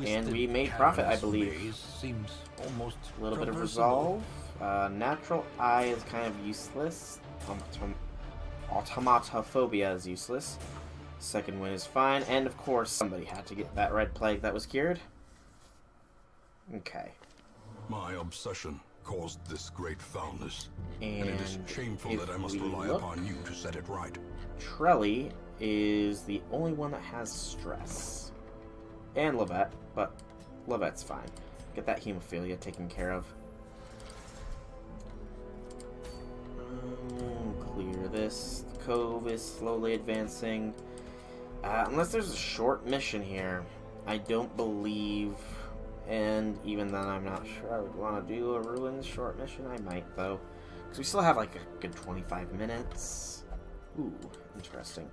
And we made profit, I believe. Seems almost a little bit of resolve. Natural Eye is kind of useless. Automatophobia is useless. Second Wind is fine. And of course, somebody had to get that Red Plague that was cured. Okay. My obsession caused this great foulness. And it is shameful that I must rely upon you to set it right. Trelly is the only one that has stress. And Levette, but Levette's fine. Get that hemophilia taken care of. Clear this. The cove is slowly advancing. Unless there's a short mission here, I don't believe, and even then I'm not sure I would want to do a ruined short mission. I might, though. Because we still have like a good 25 minutes. Ooh, interesting.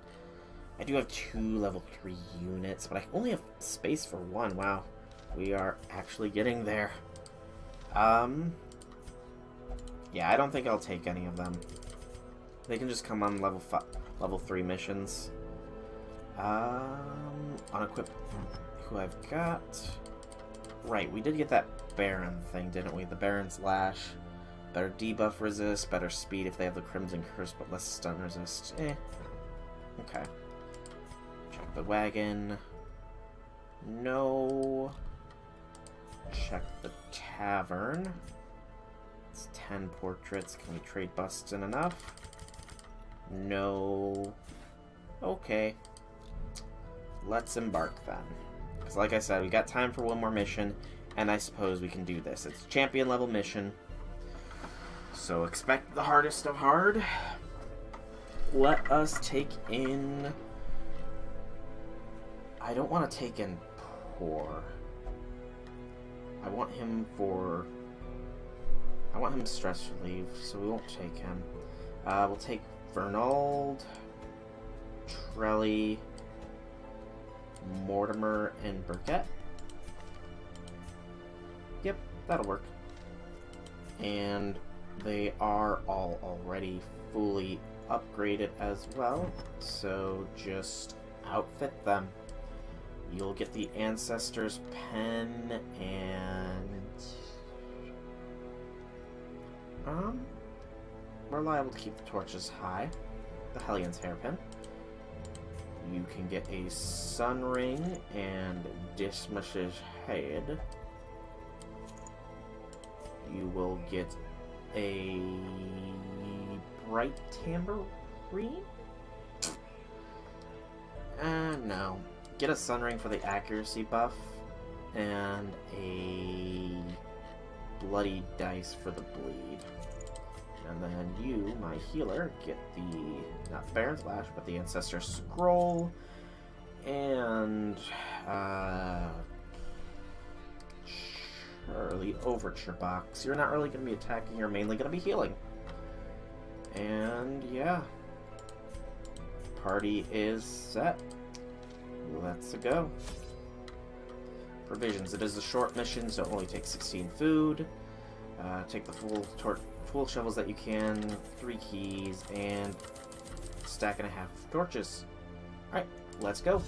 I do have 2 level 3 units, but I only have space for 1. Wow. We are actually getting there. Yeah, I don't think I'll take any of them. They can just come on level 3 missions. Unequip who I've got. Right, we did get that Baron thing, didn't we? The Baron's Lash. Better debuff resist, better speed if they have the Crimson Curse, but less stun resist. Okay. Check the wagon. No. Check the tavern. It's 10 portraits. Can we trade busts in enough? No. Okay. Let's embark then. Because like I said, we got time for one more mission, and I suppose we can do this. It's a champion level mission. So expect the hardest of hard. Let us take in... I don't want to take in Poor. I want him stress relief, so we won't take him. We'll take Vernald, Trelly, Mortimer, and Burkett. Yep, that'll work. And they are all already fully upgraded as well, so just outfit them. You'll get the Ancestor's Pen and... we're liable to keep the torches high. The Hellion's Hairpin. You can get a Sun Ring and Dismish's Head. You will get a Bright Tambourine? No. Get a Sun Ring for the accuracy buff, and a Bloody Dice for the bleed. And then you, my healer, get the, not the Baron's Lash, but the Ancestor Scroll, and, Charlie Overture Box. You're not really going to be attacking, you're mainly going to be healing. And, yeah. Party is set. Let's go. Provisions. It is a short mission, so it only takes 16 food. Take the full shovels that you can, 3 keys, and a stack and a half of torches. Alright, let's go.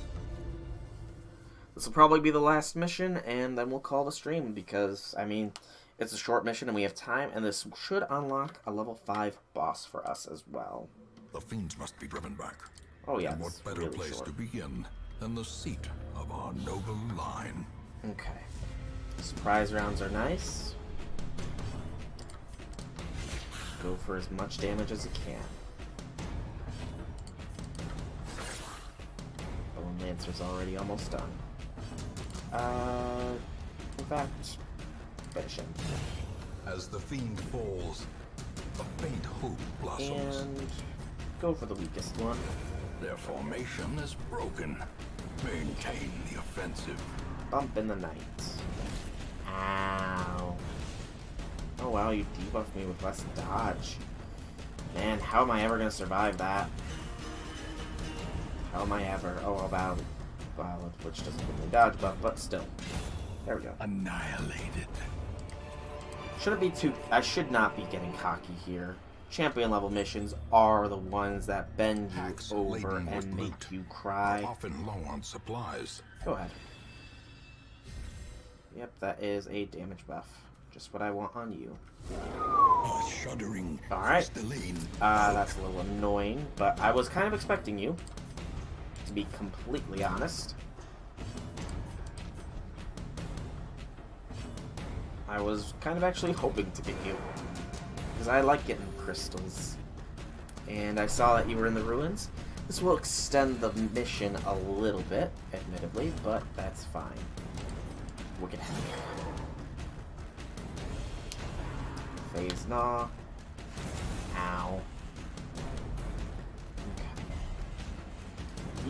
This will probably be the last mission, and then we'll call the stream, because, I mean, it's a short mission and we have time, and this should unlock a level 5 boss for us as well. The fiends must be driven back. Oh yeah, and what better really place short to begin than the seat of our noble line? Okay. Surprise rounds are nice. Go for as much damage as you can. Bone Lancer's already almost done. In fact, finish him. As the fiend falls, a faint hope blossoms. And go for the weakest one. Their formation is broken. Maintain the offensive. Bump in the night. Ow. Oh wow, you debuffed me with less dodge. Man, how am I ever gonna survive that? How am I ever? Oh, I'll Valid, which doesn't give me dodge buff, but still. There we go. Annihilated. Shouldn't be too... I should not be getting cocky here. Champion level missions are the ones that bend you over and make you cry. Often low on supplies. Go ahead. Yep, that is a damage buff. Just what I want on you. Shuddering. Alright. That's a little annoying, but I was kind of expecting you, to be completely honest. I was kind of actually hoping to get you. Because I like getting crystals. And I saw that you were in the ruins. This will extend the mission a little bit, admittedly, but that's fine. Wicked Heck. Phase Gnaw. Ow. Okay.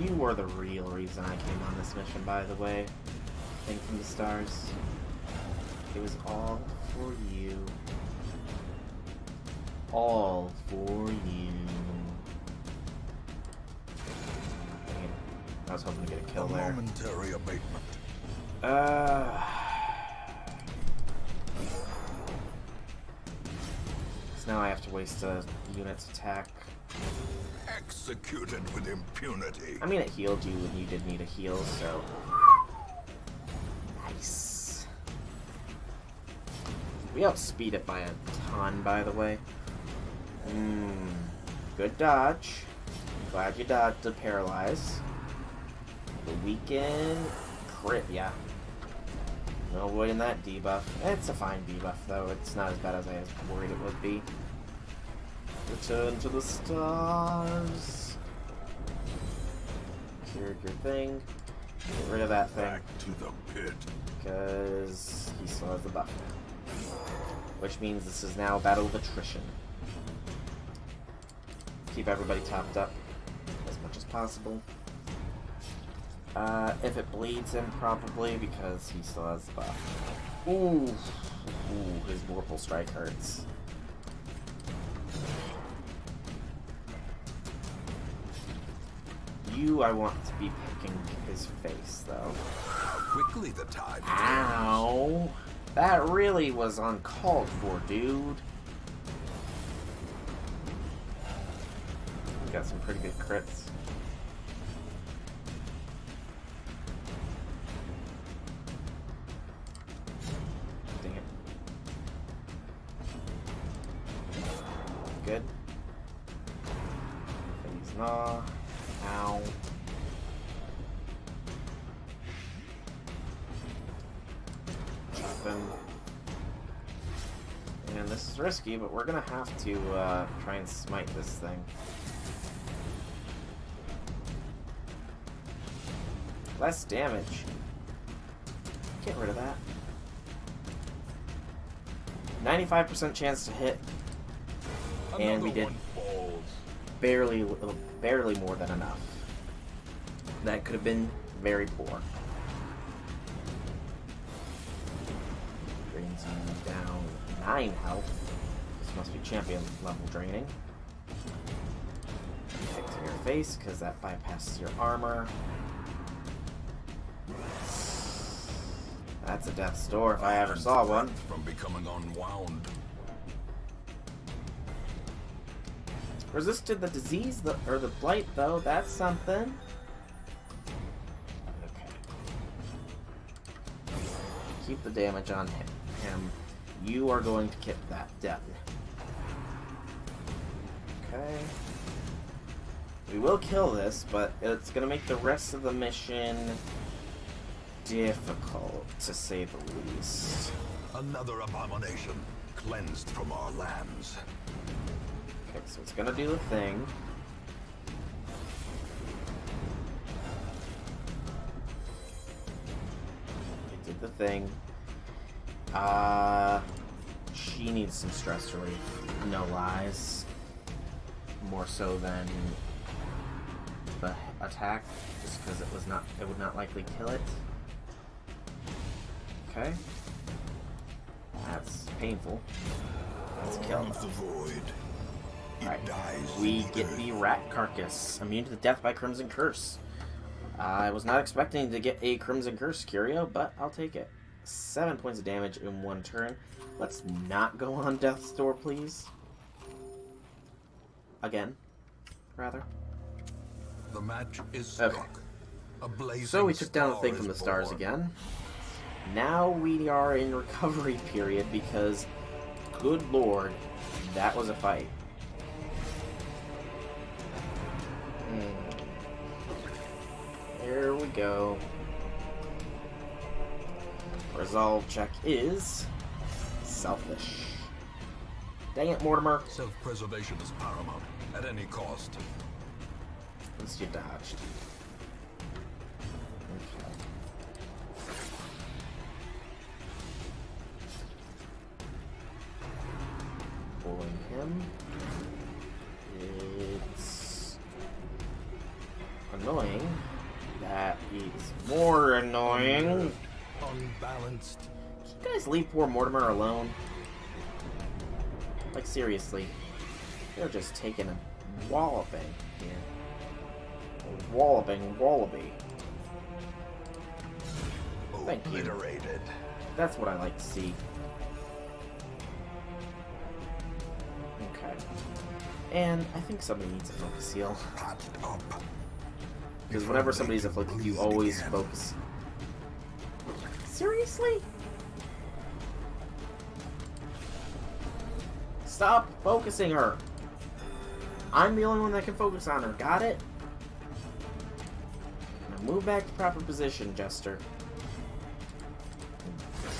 You were the real reason I came on this mission, by the way. Thank from the stars. It was all for you. All for you. Dang it. I was hoping to get a kill there. Momentary abatement. So now I have to waste a unit's attack. Executed with impunity. I mean, it healed you when you did need a heal, so... Nice. We outspeed it by a ton, by the way. Good dodge. Glad you dodged the paralyze. The weaken crit, yeah. No avoiding that debuff. It's a fine debuff, though. It's not as bad as I was worried it would be. Return to the stars. Cured your thing. Get rid of that thing. Back to the pit. Because he still has the buff now. Which means this is now a battle of attrition. Keep everybody topped up as much as possible. If it bleeds him, probably, because he still has the buff. Ooh. Ooh, his Vorpal Strike hurts. You, I want to be picking his face, though. How quickly the tide. Ow! That really was uncalled for, dude. Got some pretty good crits. Dang it. Good. Phase Gnaw. Ow. Chop him. And this is risky, but we're gonna have to try and smite this thing. Less damage. Get rid of that. 95% chance to hit. And we did barely more than enough. That could have been very poor. Drains you down 9 health. This must be champion level draining. Kick to your face, because that bypasses your armor. That's a death's door if I ever saw one. From becoming unwound. Resisted the disease, or the blight, though. That's something. Okay. Keep the damage on him. You are going to get that done. Okay. We will kill this, but it's going to make the rest of the mission difficult, to say the least. Another abomination cleansed from our lands. Okay, so it's gonna do the thing. It did the thing. She needs some stress relief. No lies. More so than the attack, just because it would not likely kill it. Okay. That's painful. Let's kill the void. Alright. We get the Rat Carcass. Immune to the death by Crimson Curse. I was not expecting to get a Crimson Curse Curio, but I'll take it. 7 points of damage in 1 turn. Let's not go on Death's Door, please. Again. Rather. The match is struck. Okay. So we took down the thing from the stars again. Now we are in recovery period because, good lord, that was a fight. There we go. Resolve check is selfish. Dang it, Mortimer. Self-preservation is paramount, at any cost. At least you dodged. Okay. Pulling him. It's annoying. That is more annoying. Unbalanced. Can you guys leave poor Mortimer alone? Like, seriously. They're just taking a walloping here. A walloping wallaby. Thank you. Obliterated. That's what I like to see. Okay. And I think somebody needs a focus heal. Patched up. Because whenever somebody's afflicted, you always focus. Seriously? Stop focusing her. I'm the only one that can focus on her. Got it? Now move back to proper position, Jester.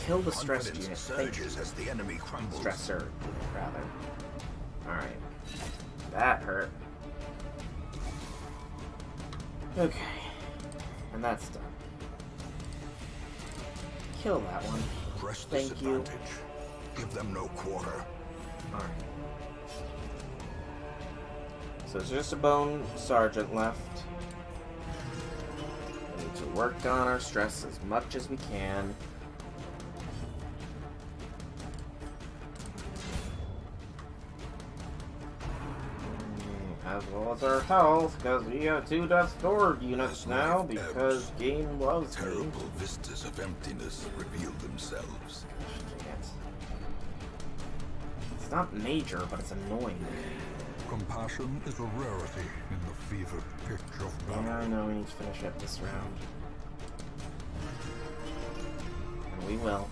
Kill the stress unit. Surges as the enemy crumbles. Stressor, rather. Alright. That hurt. Okay. And that's done. Kill that one. Press this Thank you. advantage. Give them no quarter. Alright. So there's just a bone sergeant left. We need to work on our stress as much as we can. As well as our health, because we have 2 Death Door units now, because game loves me. Terrible vistas of emptiness reveal themselves. It's not major, but it's annoying. Compassion is a rarity in the fevered pitch of battle. Yeah, I know we need to finish up this round. And we will.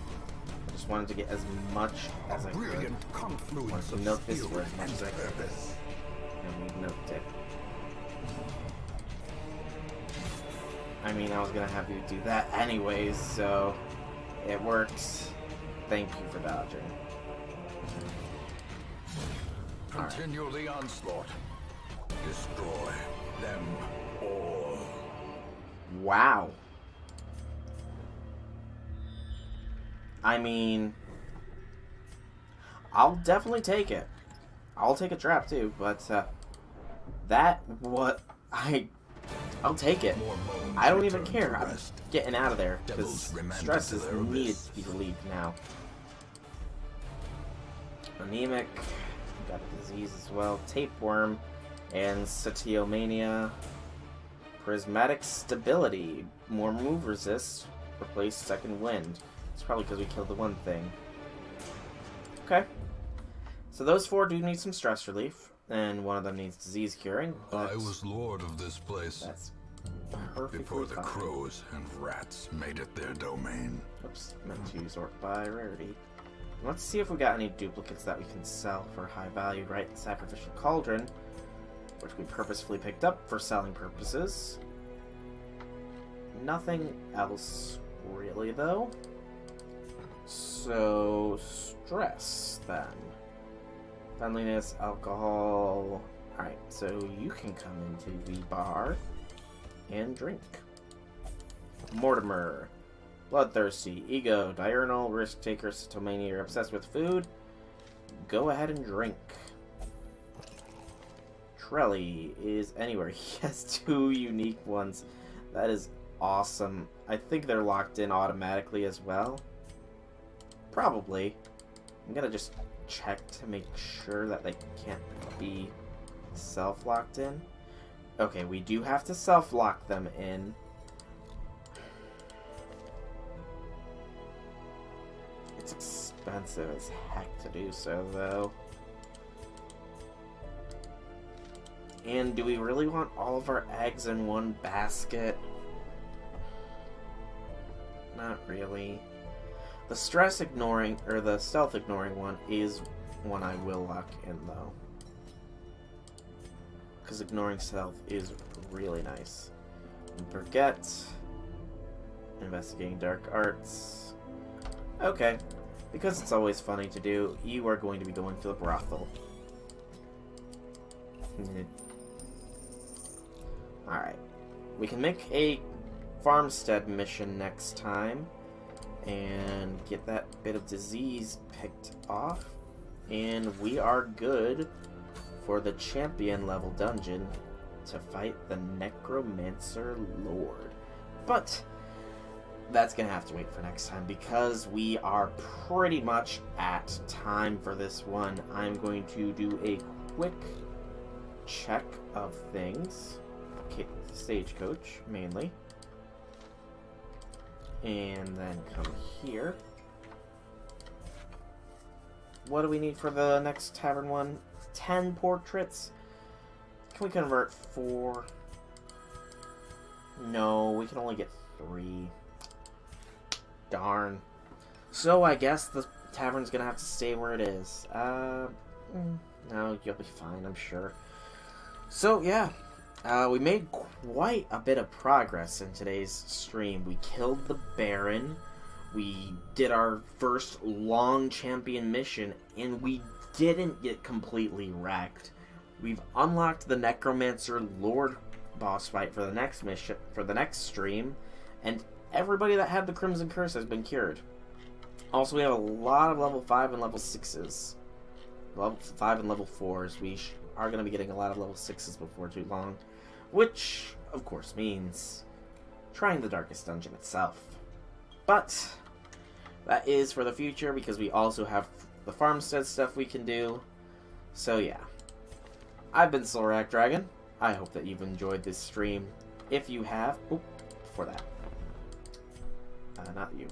I just wanted to get as much as I could. Brilliant confluence of Milk this skill for as much and as I could. purpose. And we milked it. I mean, I was gonna have you do that anyways, so it works. Thank you for dodging. Continue the onslaught. Destroy them all. Wow. I mean, I'll definitely take it. I'll take a trap too, but I'll take it. I don't even care. I'm getting out of there because stress is needed to be relieved now. Anemic, got a disease as well. Tapeworm and Satiomania. Prismatic stability, more move resist, replace second wind. It's probably because we killed the one thing. Okay. So those 4 do need some stress relief, and one of them needs disease curing. But I was lord of this place. That's perfectly before the fine. crows and rats made it their domain. Oops, meant to sort by rarity. Let's see if we got any duplicates that we can sell for high value, right? Sacrificial Cauldron, which we purposefully picked up for selling purposes. Nothing else really, though. So, stress, then. Friendliness, alcohol. Alright, so you can come into the bar and drink. Mortimer. Bloodthirsty, ego, diurnal, risk taker, Satiomania, you're obsessed with food. Go ahead and drink. Trelly is anywhere. He has 2 unique ones. That is awesome. I think they're locked in automatically as well. Probably. I'm gonna just check to make sure that they can't be self-locked in. Okay, we do have to self-lock them in. It's expensive as heck to do so, though. And do we really want all of our eggs in one basket? Not really. The stress ignoring, or the stealth ignoring one is one I will lock in, though. Because ignoring stealth is really nice. And forget. Investigating dark arts. Okay. because it's always funny to do, you are going to be going to the brothel. Alright. We can make a farmstead mission next time and get that bit of disease picked off. And we are good for the champion level dungeon to fight the Necromancer Lord. But that's going to have to wait for next time because we are pretty much at time for this one. I'm going to do a quick check of things. Okay, Stagecoach, mainly. And then come here. What do we need for the next tavern one? 10 portraits? Can we convert 4? No, we can only get 3. Darn. So I guess the tavern's gonna have to stay where it is. No, you'll be fine, I'm sure. So, yeah. We made quite a bit of progress in today's stream. We killed the Baron. We did our first long champion mission, and we didn't get completely wrecked. We've unlocked the Necromancer Lord boss fight for the next mission, for the next stream, and everybody that had the Crimson Curse has been cured. Also, we have a lot of level 5 and level 6s. Level 5 and level 4s. We are going to be getting a lot of level 6s before too long, which, of course, means trying the Darkest Dungeon itself. But that is for the future, because we also have the farmstead stuff we can do. So yeah, I've been Solrak Dragon. I hope that you've enjoyed this stream. If you have, before that, not you.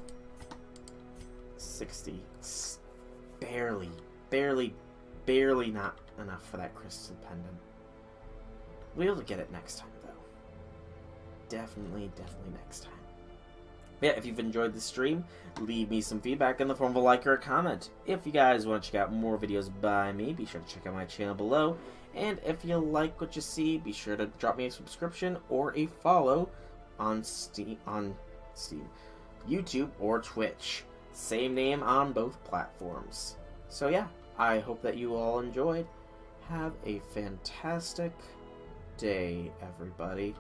60, barely not enough for that crystal pendant. We'll get it next time, though. Definitely next time. Yeah, if you've enjoyed the stream, leave me some feedback in the form of a like or a comment. If you guys want to check out more videos by me, be sure to check out my channel below. And if you like what you see, be sure to drop me a subscription or a follow on Steam, YouTube, or Twitch. Same name on both platforms. So yeah, I hope that you all enjoyed. Have a fantastic day, everybody.